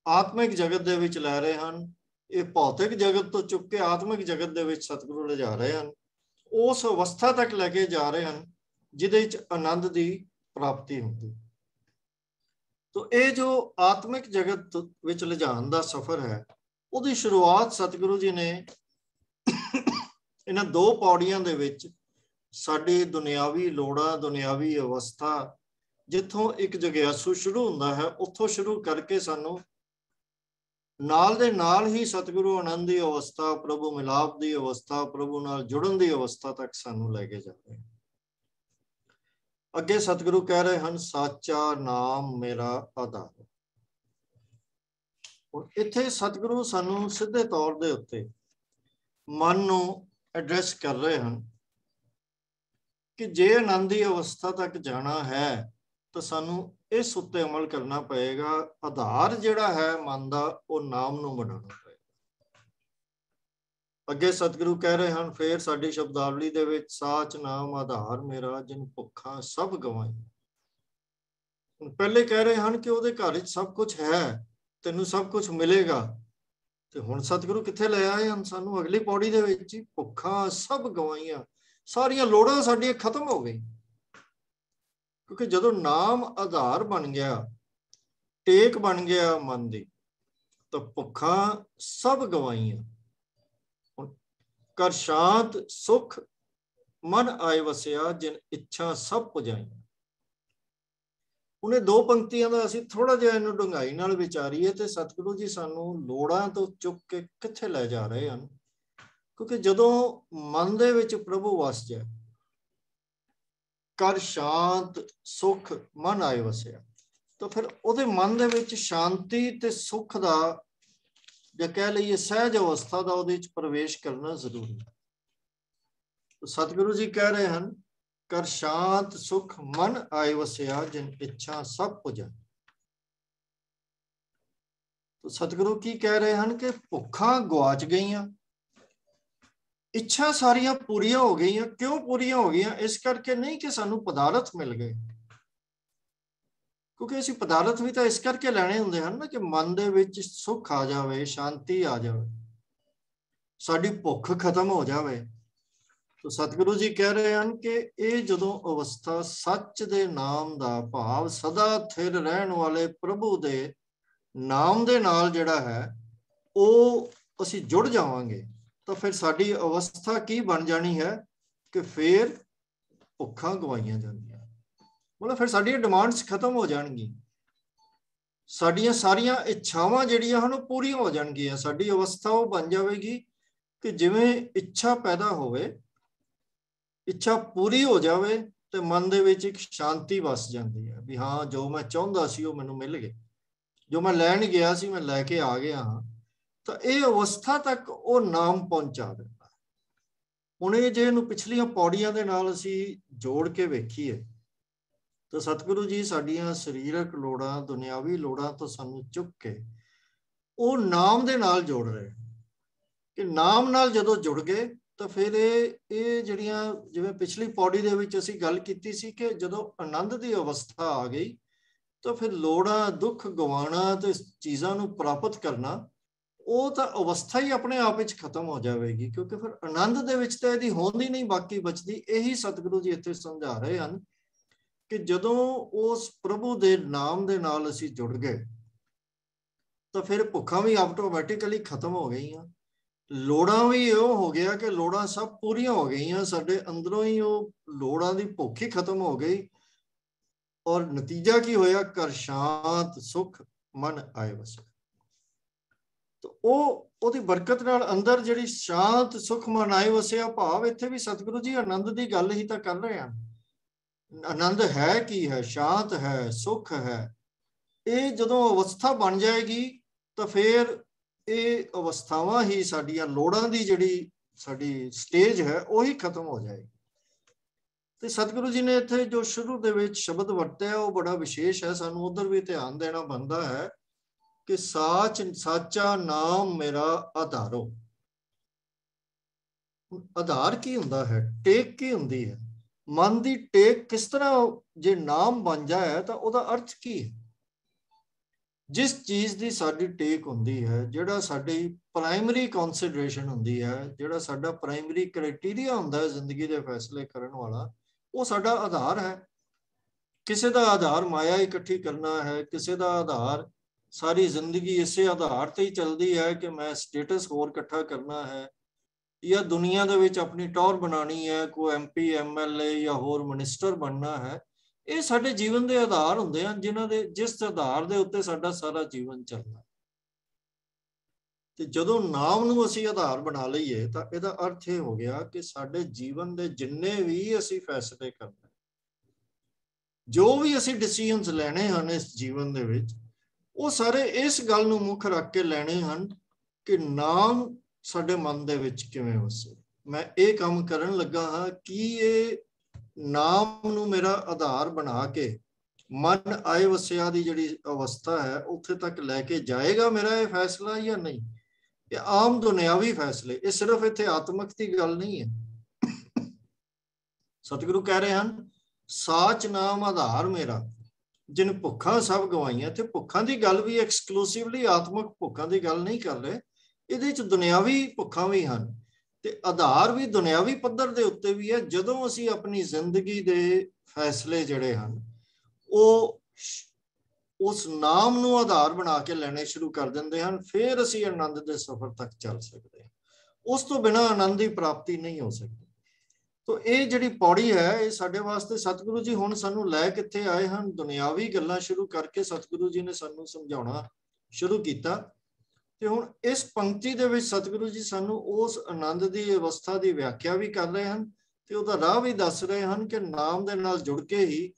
ਆਤਮਿਕ ਜਗਤ ਦੇ ਵਿੱਚ ਲੈ ਰਹੇ ਹਨ। ਇਹ ਭੌਤਿਕ ਜਗਤ ਤੋਂ ਚੁੱਕ ਕੇ ਆਤਮਿਕ ਜਗਤ ਦੇ ਵਿੱਚ ਸਤਿਗੁਰੂ ਲਿਜਾ ਰਹੇ ਹਨ, ਉਸ ਅਵਸਥਾ ਤੱਕ ਲੈ ਕੇ ਜਾ ਰਹੇ ਹਨ ਜਿਹਦੇ ਵਿੱਚ ਆਨੰਦ ਦੀ ਪ੍ਰਾਪਤੀ ਹੁੰਦੀ। ਤੋ ਇਹ ਜੋ ਆਤਮਿਕ ਜਗਤ ਵਿੱਚ ਲਿਜਾਣ ਦਾ ਸਫ਼ਰ ਹੈ, ਉਹਦੀ ਸ਼ੁਰੂਆਤ ਸਤਿਗੁਰੂ ਜੀ ਨੇ ਇਹਨਾਂ ਦੋ ਪੌੜੀਆਂ ਦੇ ਵਿੱਚ ਸਾਡੀ ਦੁਨਿਆਵੀ ਲੋੜਾਂ, ਦੁਨਿਆਵੀ ਅਵਸਥਾ, ਜਿੱਥੋਂ ਇੱਕ ਜਗਿਆਸੂ ਸ਼ੁਰੂ ਹੁੰਦਾ ਹੈ, ਉੱਥੋਂ ਸ਼ੁਰੂ ਕਰਕੇ ਸਾਨੂੰ ਨਾਲ ਦੇ ਨਾਲ ਹੀ ਸਤਿਗੁਰੂ ਆਨੰਦ ਦੀ ਅਵਸਥਾ, ਪ੍ਰਭੂ ਮਿਲਾਪ ਦੀ ਅਵਸਥਾ, ਪ੍ਰਭੂ ਨਾਲ ਜੁੜਨ ਦੀ ਅਵਸਥਾ ਤੱਕ ਸਾਨੂੰ ਲੈ ਕੇ ਜਾਂਦੇ ਹਨ। ਅੱਗੇ ਸਤਿਗੁਰੂ ਕਹਿ ਰਹੇ ਹਨ, ਸਾਚਾ ਨਾਮ ਮੇਰਾ ਆਧਾਰ। ਹੁਣ ਇੱਥੇ ਸਤਿਗੁਰੂ ਸਾਨੂੰ ਸਿੱਧੇ ਤੌਰ ਦੇ ਉੱਤੇ ਮਨ ਨੂੰ ਐਡਰੈਸ ਕਰ ਰਹੇ ਹਨ ਕਿ ਜੇ ਆਨੰਦ ਦੀ ਅਵਸਥਾ ਤੱਕ ਜਾਣਾ ਹੈ ਤਾਂ ਸਾਨੂੰ ਇਸ ਉੱਤੇ ਅਮਲ ਕਰਨਾ ਪਏਗਾ। ਆਧਾਰ ਜਿਹੜਾ ਹੈ ਮਨ ਦਾ, ਉਹ ਨਾਮ ਨੂੰ ਬਣਾਉਣਾ ਪਏਗਾ। ਅੱਗੇ ਸਤਿਗੁਰੂ ਕਹਿ ਰਹੇ ਹਨ ਫੇਰ ਸਾਡੀ ਸ਼ਬਦਾਵਲੀ ਦੇ ਵਿੱਚ, ਸਾਚ ਨਾਮ ਆਧਾਰ ਮੇਰਾ ਜਿਨ ਭੁੱਖਾਂ ਸਭ ਗਵਾਈ। ਪਹਿਲੇ ਕਹਿ ਰਹੇ ਹਨ ਕਿ ਉਹਦੇ ਘਰ ਵਿੱਚ ਸਭ ਕੁਝ ਹੈ, ਤੈਨੂੰ ਸਭ ਕੁਝ ਮਿਲੇਗਾ। ਤੇ ਹੁਣ ਸਤਿਗੁਰੂ ਕਿੱਥੇ ਲੈ ਆਏ ਹਨ ਸਾਨੂੰ? ਅਗਲੀ ਪੌੜੀ ਦੇ ਵਿੱਚ ਹੀ, ਭੁੱਖਾਂ ਸਭ ਗਵਾਈਆਂ, ਸਾਰੀਆਂ ਲੋੜਾਂ ਸਾਡੀਆਂ ਖਤਮ ਹੋ ਗਈਆਂ। ਕਿਉਂਕਿ ਜਦੋਂ ਨਾਮ ਆਧਾਰ ਬਣ ਗਿਆ, ਟੇਕ ਬਣ ਗਿਆ ਮਨ ਦੀ, ਤਾਂ ਭੁੱਖਾਂ ਸਭ ਗਵਾਈਆਂ। ਕਰ ਸ਼ਾਂਤ ਸੁਖ ਮਨ ਆਏ ਵਸਿਆ ਜਿਨ ਇੱਛਾ ਸਭ ਪੁਜਾਈਆਂ। ਉਹਨੇ ਦੋ ਪੰਕਤੀਆਂ ਦਾ ਅਸੀਂ ਥੋੜਾ ਜਿਹਾ ਇਹਨੂੰ ਡੂੰਘਾਈ ਨਾਲ ਵਿਚਾਰੀਏ ਤੇ ਸਤਿਗੁਰੂ ਜੀ ਸਾਨੂੰ ਲੋੜਾਂ ਤੋਂ ਚੁੱਕ ਕੇ ਕਿੱਥੇ ਲੈ ਜਾ ਰਹੇ ਹਨ। ਕਿਉਂਕਿ ਜਦੋਂ ਮਨ ਦੇ ਵਿੱਚ ਪ੍ਰਭੂ ਵਸ ਜਾਏ, ਕਰ ਸ਼ਾਂਤ ਸੁਖ ਮਨ ਆਏ ਵਸਿਆ, ਤਾਂ ਫਿਰ ਉਹਦੇ ਮਨ ਦੇ ਵਿੱਚ ਸ਼ਾਂਤੀ ਤੇ ਸੁਖ ਦਾ, ਜਾਂ ਕਹਿ ਲਈਏ ਸਹਿਜ ਅਵਸਥਾ ਦਾ, ਉਹਦੇ ਵਿੱਚ ਪ੍ਰਵੇਸ਼ ਕਰਨਾ ਜ਼ਰੂਰੀ ਹੈ। ਸਤਿਗੁਰੂ ਜੀ ਕਹਿ ਰਹੇ ਹਨ, ਕਰ ਸ਼ਾਂਤ ਸੁਖ ਮਨ ਆਏ ਵਸਿਆ ਜਿਨ ਇੱਛਾ ਸਭ ਪੁਜਾਈ। ਸਤਿਗੁਰੂ ਕੀ ਕਹਿ ਰਹੇ ਹਨ ਕਿ ਭੁੱਖਾਂ ਗਵਾਚ ਗਈਆਂ, ਇੱਛਾ ਸਾਰੀਆਂ ਪੂਰੀਆਂ ਹੋ ਗਈਆਂ। ਕਿਉਂ ਪੂਰੀਆਂ ਹੋ ਗਈਆਂ? ਇਸ ਕਰਕੇ ਨਹੀਂ ਕਿ ਸਾਨੂੰ ਪਦਾਰਥ ਮਿਲ ਗਏ, ਕਿਉਂਕਿ ਅਸੀਂ ਪਦਾਰਥ ਵੀ ਤਾਂ ਇਸ ਕਰਕੇ ਲੈਣੇ ਹੁੰਦੇ ਹਨ ਨਾ ਕਿ ਮਨ ਦੇ ਵਿੱਚ ਸੁੱਖ ਆ ਜਾਵੇ, ਸ਼ਾਂਤੀ ਆ ਜਾਵੇ, ਸਾਡੀ ਭੁੱਖ ਖਤਮ ਹੋ ਜਾਵੇ। ਤਾਂ ਸਤਿਗੁਰੂ ਜੀ ਕਹਿ ਰਹੇ ਹਨ ਕਿ ਇਹ ਜਦੋਂ ਅਵਸਥਾ ਸੱਚ ਦੇ ਨਾਮ ਦਾ ਭਾਵ ਸਦਾ ਥਿਰ ਰਹਿਣ ਵਾਲੇ ਪ੍ਰਭੂ ਦੇ ਨਾਮ ਦੇ ਨਾਲ ਜਿਹੜਾ ਹੈ ਉਹ ਅਸੀਂ ਜੁੜ ਜਾਵਾਂਗੇ, ਤਾਂ ਫਿਰ ਸਾਡੀ ਅਵਸਥਾ ਕੀ ਬਣ ਜਾਣੀ ਹੈ ਕਿ ਫਿਰ ਭੁੱਖਾਂ ਗਵਾਈਆਂ ਜਾਂਦੀਆਂ। ਮਤਲਬ ਫਿਰ ਸਾਡੀਆਂ ਡਿਮਾਂਡਸ ਖਤਮ ਹੋ ਜਾਣਗੀਆਂ, ਸਾਡੀਆਂ ਸਾਰੀਆਂ ਇੱਛਾਵਾਂ ਜਿਹੜੀਆਂ ਹਨ ਉਹ ਪੂਰੀਆਂ ਹੋ ਜਾਣਗੀਆਂ। ਸਾਡੀ ਅਵਸਥਾ ਉਹ ਬਣ ਜਾਵੇਗੀ ਕਿ ਜਿਵੇਂ ਇੱਛਾ ਪੈਦਾ ਹੋਵੇ, ਇੱਛਾ ਪੂਰੀ ਹੋ ਜਾਵੇ ਤੇ ਮਨ ਦੇ ਵਿੱਚ ਇੱਕ ਸ਼ਾਂਤੀ ਵਸ ਜਾਂਦੀ ਹੈ ਵੀ ਹਾਂ, ਜੋ ਮੈਂ ਚਾਹੁੰਦਾ ਸੀ ਉਹ ਮੈਨੂੰ ਮਿਲ ਗਿਆ, ਜੋ ਮੈਂ ਲੈਣ ਗਿਆ ਸੀ ਮੈਂ ਲੈ ਕੇ ਆ ਗਿਆ ਹਾਂ। ਤਾਂ ਇਹ ਅਵਸਥਾ ਤੱਕ ਉਹ ਨਾਮ ਪਹੁੰਚਾ ਦਿੰਦਾ। ਹੁਣ ਇਹ ਜੇ ਇਹਨੂੰ ਪਿਛਲੀਆਂ ਪੌੜੀਆਂ ਦੇ ਨਾਲ ਅਸੀਂ ਜੋੜ ਕੇ ਵੇਖੀਏ ਤਾਂ ਸਤਿਗੁਰੂ ਜੀ ਸਾਡੀਆਂ ਸਰੀਰਕ ਲੋੜਾਂ, ਦੁਨਿਆਵੀ ਲੋੜਾਂ ਤੋਂ ਸਾਨੂੰ ਚੁੱਕ ਕੇ ਉਹ ਨਾਮ ਦੇ ਨਾਲ ਜੋੜ ਰਹੇ ਕਿ ਨਾਮ ਨਾਲ ਜਦੋਂ ਜੁੜ ਗਏ ਤਾਂ ਫਿਰ ਇਹ ਜਿਹੜੀਆਂ ਜਿਵੇਂ ਪਿਛਲੀ ਪੌੜੀ ਦੇ ਵਿੱਚ ਅਸੀਂ ਗੱਲ ਕੀਤੀ ਸੀ ਕਿ ਜਦੋਂ ਆਨੰਦ ਦੀ ਅਵਸਥਾ ਆ ਗਈ ਤਾਂ ਫਿਰ ਲੋੜਾਂ, ਦੁੱਖ ਗਵਾਉਣਾ ਤੇ ਚੀਜ਼ਾਂ ਨੂੰ ਪ੍ਰਾਪਤ ਕਰਨਾ, ਉਹ ਤਾਂ ਅਵਸਥਾ ਹੀ ਆਪਣੇ ਆਪ ਵਿੱਚ ਖਤਮ ਹੋ ਜਾਵੇਗੀ, ਕਿਉਂਕਿ ਫਿਰ ਆਨੰਦ ਦੇ ਵਿੱਚ ਤਾਂ ਇਹਦੀ ਹੋਂਦ ਹੀ ਨਹੀਂ ਬਾਕੀ ਬਚਦੀ। ਇਹੀ ਸਤਿਗੁਰੂ ਜੀ ਇੱਥੇ ਸਮਝਾ ਰਹੇ ਹਨ ਕਿ ਜਦੋਂ ਉਸ ਪ੍ਰਭੂ ਦੇ ਨਾਮ ਦੇ ਨਾਲ ਅਸੀਂ ਜੁੜ ਗਏ ਤਾਂ ਫਿਰ ਭੁੱਖਾਂ ਵੀ ਆਟੋਮੈਟਿਕਲੀ ਖਤਮ ਹੋ ਗਈਆਂ, ਲੋੜਾਂ ਵੀ ਉਹ ਹੋ ਗਿਆ ਕਿ ਲੋੜਾਂ ਸਭ ਪੂਰੀਆਂ ਹੋ ਗਈਆਂ, ਸਾਡੇ ਅੰਦਰੋਂ ਹੀ ਉਹ ਲੋੜਾਂ ਦੀ ਭੁੱਖ ਹੀ ਖਤਮ ਹੋ ਗਈ। ਔਰ ਨਤੀਜਾ ਕੀ ਹੋਇਆ? ਘਰ ਸ਼ਾਂਤ ਸੁਖ ਮਨ ਆਏ ਵਸੇ। ਤਾਂ ਉਹਦੀ ਬਰਕਤ ਨਾਲ ਅੰਦਰ ਜਿਹੜੀ ਸ਼ਾਂਤ ਸੁਖ ਮਨ ਆਏ ਵਸਿਆ ਭਾਵ, ਇੱਥੇ ਵੀ ਸਤਿਗੁਰੂ ਜੀ ਆਨੰਦ ਦੀ ਗੱਲ ਹੀ ਤਾਂ ਕਰ ਰਹੇ ਹਨ। ਆਨੰਦ ਹੈ ਕੀ ਹੈ? ਸ਼ਾਂਤ ਹੈ, ਸੁਖ ਹੈ। ਇਹ ਜਦੋਂ ਅਵਸਥਾ ਬਣ ਜਾਏਗੀ ਤਾਂ ਫਿਰ ਇਹ ਅਵਸਥਾਵਾਂ ਹੀ ਸਾਡੀਆਂ ਲੋੜਾਂ ਦੀ ਜਿਹੜੀ ਸਾਡੀ ਸਟੇਜ ਹੈ ਉਹੀ ਖਤਮ ਹੋ ਜਾਏਗੀ। ਤੇ ਸਤਿਗੁਰੂ ਜੀ ਨੇ ਇੱਥੇ ਜੋ ਸ਼ੁਰੂ ਦੇ ਵਿੱਚ ਸ਼ਬਦ ਵਰਤਿਆ ਉਹ ਬੜਾ ਵਿਸ਼ੇਸ਼ ਹੈ, ਸਾਨੂੰ ਉਧਰ ਵੀ ਧਿਆਨ ਦੇਣਾ ਬਣਦਾ ਹੈ ਕਿ ਸਾਚਾ ਨਾਮ ਮੇਰਾ ਆਧਾਰੋ। ਆਧਾਰ ਕੀ ਹੁੰਦਾ ਹੈ? ਟੇਕ ਕੀ ਹੁੰਦੀ ਹੈ? ਮਨ ਦੀ ਟੇਕ ਕਿਸ ਤਰ੍ਹਾਂ ਜੇ ਨਾਮ ਬਣ ਜਾਏ ਤਾਂ ਉਹਦਾ ਅਰਥ ਕੀ ਹੈ? ਜਿਸ ਚੀਜ਼ ਦੀ ਸਾਡੀ ਟੇਕ ਹੁੰਦੀ ਹੈ, ਜਿਹੜਾ ਸਾਡੀ ਪ੍ਰਾਇਮਰੀ ਕਨਸੀਡਰੇਸ਼ਨ ਹੁੰਦੀ ਹੈ, ਜਿਹੜਾ ਸਾਡਾ ਪ੍ਰਾਇਮਰੀ ਕ੍ਰਾਈਟੇਰੀਆ ਹੁੰਦਾ ਹੈ ਜ਼ਿੰਦਗੀ ਦੇ ਫੈਸਲੇ ਕਰਨ ਵਾਲਾ, ਉਹ ਸਾਡਾ ਆਧਾਰ ਹੈ। ਕਿਸੇ ਦਾ ਆਧਾਰ ਮਾਇਆ ਇਕੱਠੀ ਕਰਨਾ ਹੈ, ਕਿਸੇ ਦਾ ਆਧਾਰ ਸਾਰੀ ਜ਼ਿੰਦਗੀ ਇਸੇ ਆਧਾਰ ਤੇ ਹੀ ਚੱਲਦੀ ਹੈ ਕਿ ਮੈਂ ਸਟੇਟਸ ਹੋਰ ਇਕੱਠਾ ਕਰਨਾ ਹੈ ਜਾਂ ਦੁਨੀਆ ਦੇ ਵਿੱਚ ਆਪਣੀ ਟੌਰ ਬਣਾਉਣੀ ਹੈ, ਕੋਈ MP MLA ਜਾਂ ਹੋਰ ਮਿਨਿਸਟਰ ਬਣਨਾ ਹੈ। ਇਹ ਸਾਡੇ ਜੀਵਨ ਦੇ ਆਧਾਰ ਹੁੰਦੇ ਹਨ, ਜਿਸ ਆਧਾਰ ਦੇ ਉੱਤੇ ਸਾਡਾ ਸਾਰਾ ਜੀਵਨ ਚੱਲਦਾ। ਤੇ ਜਦੋਂ ਨਾਮ ਨੂੰ ਅਸੀਂ ਆਧਾਰ ਬਣਾ ਲਈਏ ਤਾਂ ਇਹਦਾ ਅਰਥ ਇਹ ਹੋ ਗਿਆ ਕਿ ਸਾਡੇ ਜੀਵਨ ਦੇ ਜਿੰਨੇ ਵੀ ਅਸੀਂ ਫੈਸਲੇ ਕਰਨੇ, ਜੋ ਵੀ ਅਸੀਂ ਡਿਸੀਜਨਸ ਲੈਣੇ ਹਨ ਇਸ ਜੀਵਨ ਦੇ ਵਿੱਚ, ਉਹ ਸਾਰੇ ਇਸ ਗੱਲ ਨੂੰ ਮੁੱਖ ਰੱਖ ਕੇ ਲੈਣੇ ਹਨ ਕਿ ਨਾਮ ਸਾਡੇ ਮਨ ਦੇ ਵਿੱਚ ਕਿਵੇਂ ਵਸੇ। ਮੈਂ ਇਹ ਕੰਮ ਕਰਨ ਲੱਗਾ ਹਾਂ, ਕੀ ਇਹ ਨਾਮ ਨੂੰ ਮੇਰਾ ਆਧਾਰ ਬਣਾ ਕੇ ਮਨ ਆਏ ਵਸਿਆ ਦੀ ਜਿਹੜੀ ਅਵਸਥਾ ਹੈ ਉੱਥੇ ਤੱਕ ਲੈ ਕੇ ਜਾਏਗਾ ਮੇਰਾ ਇਹ ਫੈਸਲਾ ਜਾਂ ਨਹੀਂ? ਇਹ ਆਮ ਦੁਨਿਆਵੀ ਫੈਸਲੇ, ਇਹ ਸਿਰਫ ਇੱਥੇ ਆਤਮਿਕ ਦੀ ਗੱਲ ਨਹੀਂ ਹੈ। ਸਤਿਗੁਰੂ ਕਹਿ ਰਹੇ ਹਨ ਸਾਚ ਨਾਮ ਆਧਾਰ ਮੇਰਾ, ਜਿਨ ਭੁੱਖਾਂ ਸਭ ਗਵਾਈਆਂ। ਤੇ ਭੁੱਖਾਂ ਦੀ ਗੱਲ ਵੀ ਐਕਸਕਲੂਸਿਵਲੀ ਆਤਮਿਕ ਭੁੱਖਾਂ ਦੀ ਗੱਲ ਨਹੀਂ ਕਰ ਰਹੇ, ਇਹਦੇ ਵਿੱਚ ਦੁਨਿਆਵੀ ਭੁੱਖਾਂ ਵੀ ਹਨ ਤੇ ਆਧਾਰ ਵੀ ਦੁਨਿਆਵੀ ਪੱਧਰ ਦੇ ਉੱਤੇ ਵੀ ਹੈ। ਜਦੋਂ ਅਸੀਂ ਆਪਣੀ ਜ਼ਿੰਦਗੀ ਦੇ ਫੈਸਲੇ ਜਿਹੜੇ ਹਨ ਉਹ ਉਸ ਨਾਮ ਨੂੰ ਆਧਾਰ ਬਣਾ ਕੇ ਲੈਣੇ ਸ਼ੁਰੂ ਕਰ ਦਿੰਦੇ ਹਨ, ਫਿਰ ਅਸੀਂ ਆਨੰਦ ਦੇ ਸਫ਼ਰ ਤੱਕ ਚੱਲ ਸਕਦੇ ਹਾਂ। ਉਸ ਤੋਂ ਬਿਨਾਂ ਆਨੰਦ ਦੀ ਪ੍ਰਾਪਤੀ ਨਹੀਂ ਹੋ ਸਕਦੀ। ਤੋ ਇਹ ਜਿਹੜੀ ਪੌੜੀ ਹੈ ਇਹ ਸਾਡੇ ਵਾਸਤੇ ਸਤਿਗੁਰੂ ਜੀ ਹੁਣ ਸਾਨੂੰ ਲੈ ਕਿੱਥੇ ਆਏ ਹਨ? ਦੁਨਿਆਵੀ ਗੱਲਾਂ ਸ਼ੁਰੂ ਕਰਕੇ ਸਤਿਗੁਰੂ ਜੀ ਨੇ ਸਾਨੂੰ ਸਮਝਾਉਣਾ ਸ਼ੁਰੂ ਕੀਤਾ। ਤੇ ਹੁਣ ਇਸ ਪੰਕਤੀ ਦੇ ਵਿੱਚ ਸਤਿਗੁਰੂ ਜੀ ਸਾਨੂੰ ਉਸ ਆਨੰਦ ਦੀ ਅਵਸਥਾ ਦੀ ਵਿਆਖਿਆ ਵੀ ਕਰ ਰਹੇ ਹਨ ਤੇ ਉਹਦਾ ਰਾਹ ਵੀ ਦੱਸ ਰਹੇ ਹਨ ਕਿ ਨਾਮ ਦੇ ਨਾਲ ਜੁੜ ਕੇ ਹੀ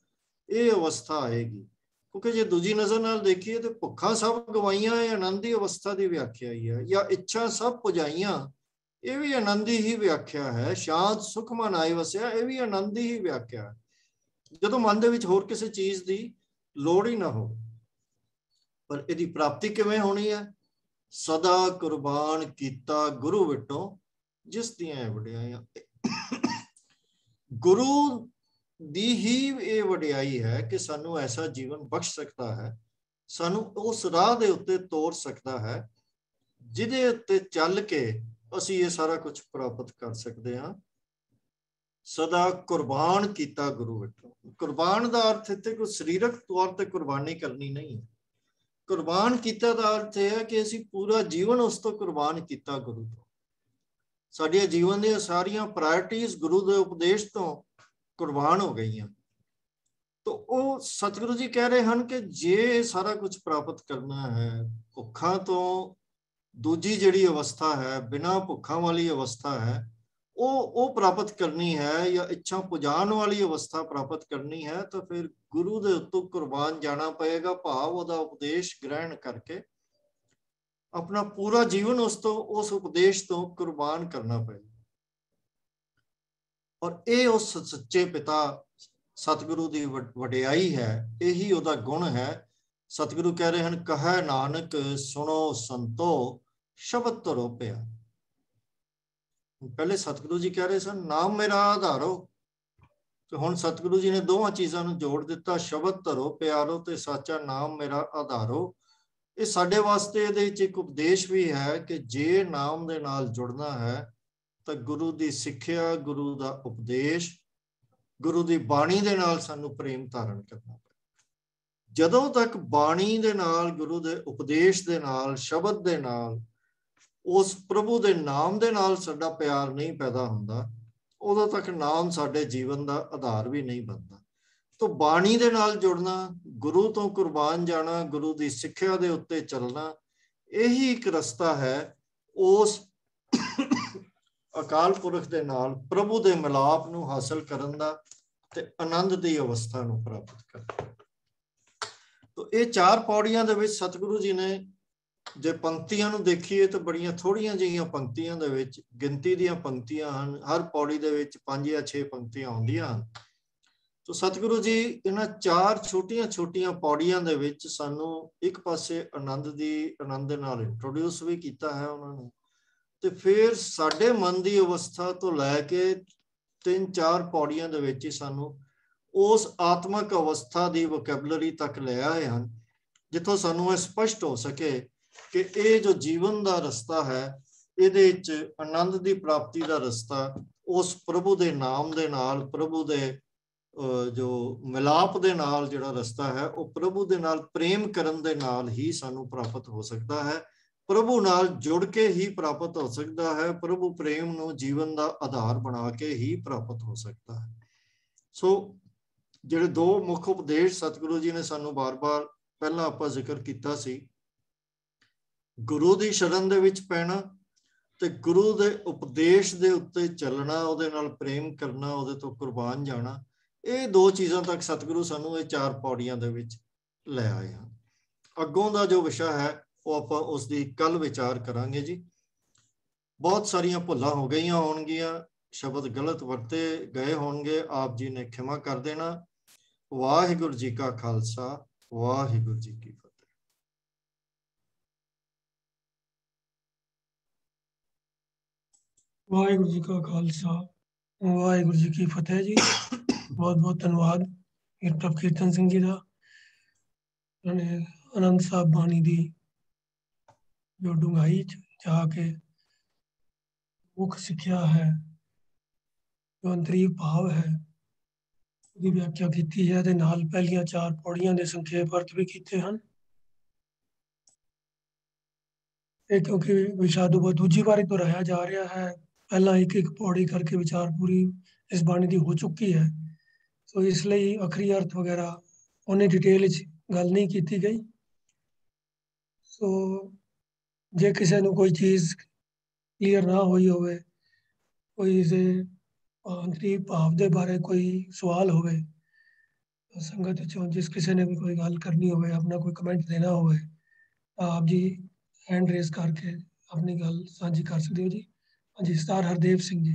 ਇਹ ਅਵਸਥਾ ਆਏਗੀ। ਕਿਉਂਕਿ ਜੇ ਦੂਜੀ ਨਜ਼ਰ ਨਾਲ ਦੇਖੀਏ ਤੇ ਭੁੱਖਾਂ ਸਭ ਗਵਾਈਆਂ ਇਹ ਆਨੰਦ ਦੀ ਅਵਸਥਾ ਦੀ ਵਿਆਖਿਆ ਹੀ ਹੈ, ਜਾਂ ਇੱਛਾ ਸਭ ਪੁਜਾਈਆਂ ਇਹ ਵੀ ਆਨੰਦ ਦੀ ਹੀ ਵਿਆਖਿਆ ਹੈ। ਸ਼ਾਂਤ ਸੁਖ ਮਨ ਆਏ ਵਸਿਆ ਇਹ ਵੀ ਆਨੰਦ ਦੀ ਹੀ ਵਿਆਖਿਆ ਹੈ, ਜਦੋਂ ਮਨ ਦੇ ਵਿੱਚ ਹੋਰ ਕਿਸੇ ਚੀਜ਼ ਦੀ ਲੋੜ ਹੀ ਨਾ ਹੋ। ਪਰ ਇਹਦੀ ਪ੍ਰਾਪਤੀ ਕਿਵੇਂ ਹੋਣੀ ਹੈ? ਸਦਾ ਕੁਰਬਾਨ ਕੀਤਾ ਗੁਰੂ ਵਿਟੋਂ ਜਿਸ ਦੀਆਂ ਵਡਿਆਈਆਂ। ਗੁਰੂ ਦੀ ਹੀ ਇਹ ਵਡਿਆਈ ਹੈ ਕਿ ਸਾਨੂੰ ਐਸਾ ਜੀਵਨ ਬਖਸ਼ ਸਕਦਾ ਹੈ, ਸਾਨੂੰ ਉਸ ਰਾਹ ਦੇ ਉੱਤੇ ਤੋਰ ਸਕਦਾ ਹੈ ਜਿਹਦੇ ਉੱਤੇ ਚੱਲ ਕੇ ਅਸੀਂ ਇਹ ਸਾਰਾ ਕੁਝ ਪ੍ਰਾਪਤ ਕਰ ਸਕਦੇ ਹਾਂ। ਸਦਾ ਕੁਰਬਾਨ ਕੀਤਾ ਗੁਰੂ ਵਿਟੋਂ। ਕੁਰਬਾਨ ਦਾ ਅਰਥ ਇੱਥੇ ਕੋਈ ਸਰੀਰਕ ਤੌਰ ਤੇ ਕੁਰਬਾਨੀ ਕਰਨੀ ਨਹੀਂ ਹੈ। ਕੁਰਬਾਨ ਕੀਤਾ ਦਾ ਅਰਥ ਇਹ ਹੈ ਕਿ ਅਸੀਂ ਪੂਰਾ ਜੀਵਨ ਉਸ ਤੋਂ ਕੁਰਬਾਨ ਕੀਤਾ ਗੁਰੂ ਤੋਂ। ਸਾਡੀਆਂ ਜੀਵਨ ਦੀਆਂ ਸਾਰੀਆਂ ਪ੍ਰਾਇਰਟੀਜ਼ ਗੁਰੂ ਦੇ ਉਪਦੇਸ਼ ਤੋਂ ਕੁਰਬਾਨ ਹੋ ਗਈਆਂ। ਤਾਂ ਉਹ ਸਤਿਗੁਰੂ ਜੀ ਕਹਿ ਰਹੇ ਹਨ ਕਿ ਜੇ ਸਾਰਾ ਕੁਝ ਪ੍ਰਾਪਤ ਕਰਨਾ ਹੈ, ਭੁੱਖਾਂ ਤੋਂ ਦੂਜੀ ਜਿਹੜੀ ਅਵਸਥਾ ਹੈ, ਬਿਨਾਂ ਭੁੱਖਾਂ ਵਾਲੀ ਅਵਸਥਾ ਹੈ, ਉਹ ਪ੍ਰਾਪਤ ਕਰਨੀ ਹੈ, ਜਾਂ ਇੱਛਾ ਪੁਜਾਨ ਵਾਲੀ ਅਵਸਥਾ ਪ੍ਰਾਪਤ ਕਰਨੀ ਹੈ, ਤਾਂ ਫਿਰ ਗੁਰੂ ਦੇ ਉੱਤੋਂ ਕੁਰਬਾਨ ਜਾਣਾ ਪਏਗਾ। ਭਾਵ ਉਹਦਾ ਉਪਦੇਸ਼ ਗ੍ਰਹਿਣ ਕਰਕੇ ਆਪਣਾ ਪੂਰਾ ਜੀਵਨ ਉਸ ਉਪਦੇਸ਼ ਤੋਂ ਕੁਰਬਾਨ ਕਰਨਾ ਪਏਗਾ। ਔਰ ਇਹ ਉਸ ਸੱਚੇ ਪਿਤਾ ਸਤਿਗੁਰੂ ਦੀ ਵਡਿਆਈ ਹੈ, ਇਹੀ ਉਹਦਾ ਗੁਣ ਹੈ। ਸਤਿਗੁਰੂ ਕਹਿ ਰਹੇ ਹਨ ਕਹੈ ਨਾਨਕ ਸੁਣੋ ਸੰਤੋ ਸ਼ਬਦ ਧਰੋ ਪਿਆ। पहले सतगुरु जी कह रहे सन नाम मेरा आधारो, तो हुण सतगुरु जी ने दोवां चीज़ां नूं जोड़ दिता, शब्द धरो प्यारो ते साचा नाम मेरा आधारो। ਇਹ ਸਾਡੇ ਵਾਸਤੇ ਇਹਦੇ ਵਿੱਚ ਇੱਕ ਉਪਦੇਸ਼ ਵੀ ਹੈ ਕਿ ਜੇ ਨਾਮ ਦੇ ਨਾਲ ਜੁੜਨਾ ਹੈ ਤਾਂ ਗੁਰੂ ਦੀ ਸਿੱਖਿਆ, ਗੁਰੂ ਦਾ ਉਪਦੇਸ਼, ਗੁਰੂ ਦੀ ਬਾਣੀ ਦੇ ਨਾਲ ਸਾਨੂੰ ਪ੍ਰੇਮ ਧਾਰਨ ਕਰਨਾ ਪਏ। ਜਦੋਂ ਤੱਕ ਬਾਣੀ ਦੇ ਨਾਲ, ਗੁਰੂ ਦੇ ਉਪਦੇਸ਼ ਦੇ ਨਾਲ, ਸ਼ਬਦ ਦੇ ਨਾਲ, ਉਸ ਪ੍ਰਭੂ ਦੇ ਨਾਮ ਦੇ ਨਾਲ ਸਾਡਾ ਪਿਆਰ ਨਹੀਂ ਪੈਦਾ ਹੁੰਦਾ, ਉਦੋਂ ਤੱਕ ਨਾਮ ਸਾਡੇ ਜੀਵਨ ਦਾ ਆਧਾਰ ਵੀ ਨਹੀਂ ਬਣਦਾ। तो बाणी दे नाल जुड़ना, गुरु तो कुर्बान जाना, गुरु की सिक्ख्या दे उत्ते चलना, यही एक रस्ता है उस अकाल पुरख दे नाल प्रभु दे मिलाप नूं हासिल करन दा ते आनंद दी अवस्था नूं प्राप्त करन। तो ये चार पौड़ियां दे विच सतगुरु जी ने जे पंक्तियां नूं देखीए तो बड़ियां थोड़ियां जिहियां पंक्तियां दे विच गिनती दीयां पंक्तियां हन, हर पौड़ी दे विच 5 या 6 पंक्तियां आउंदियां हन। तो सतगुरु जी इन्हां चार छोटियां छोटियां पौड़ियां दे विच सानू एक पासे आनंद दे नाल इंट्रोड्यूस भी कीता है उन्होंने, ते फिर साडे मन की अवस्था तो लैके 3-4 पौड़ियां दे विच सानू उस आत्मक अवस्था की वोकैबुलरी तक ले आए हैं जिथों सानू यह स्पष्ट हो सके कि ये जो जीवन का रस्ता है, इहदे विच आनंद की प्राप्ति का रस्ता उस प्रभु के नाम दे नाल, प्रभु के जो मिलाप दे नाल जिहड़ा रस्ता है वो प्रभु दे नाल प्रेम करन दे नाल ही सानू प्राप्त हो सकता है, प्रभु नाल जुड़ के ही प्राप्त हो सकता है, प्रभु प्रेम नूं जीवन का आधार बना के ही प्राप्त हो सकता है। सो जिहड़े दो मुख उपदेश सतगुरु जी ने सानू बार बार पहला आपां जिक्र कीता सी, गुरु दी शरण दे विच पैना ते गुरु दे उपदेश दे उत्ते चलना, उहदे नाल प्रेम करना, उहदे तो कुर्बान जाना, ये दो चीज़ों तक सतगुरु सानू ये चार पौड़ियां दे विच ले आए हैं। अगों का जो विषय है वो आपां उसदी कल विचार करांगे जी। बहुत सारियां भुलां हो गई होणगियां, शब्द गलत वरते गए होणगे, आप जी ने क्षमा कर देना। वाहिगुरू जी का खालसा, वाहिगुरू जी की फतेह। वाहिगुरू जी का खालसा, वाहिगुरू जी की फतेह जी। बहुत बहुत धन्यवाद प्रभ कीर्तन सिंह जी का। उन्होंने आनंद साहब बाणी दी जो डूंघाई जाके मुख सिक्ख्या है, जो अंतरीव भाव है, उसकी व्याख्या की है, ते नाल पहलियां चार पौड़ियां दे संक्षेप अर्थ भी कीते हैं। क्योंकि विषादु को दूजी बारी दोहराया जा रहा है, पहला एक एक पौड़ी करके विचार पूरी इस बाणी की हो चुकी है, तो इसलिए अखरी अर्थ वगैरह उन्हें डिटेल गल नहीं की गई। सो जे किसी को कोई चीज़ क्लीयर ना हुई होवे, कोई इसे अंतरी भाव के बारे कोई सवाल होवे, संगत चो जिस किसी ने भी कोई गल करनी होवे, अपना कोई कमेंट देना होवे, आप जी हैंड रेस करके अपनी गल साझी कर सकते हो जी। हाँ जी, सरदार हरदेव सिंह जी।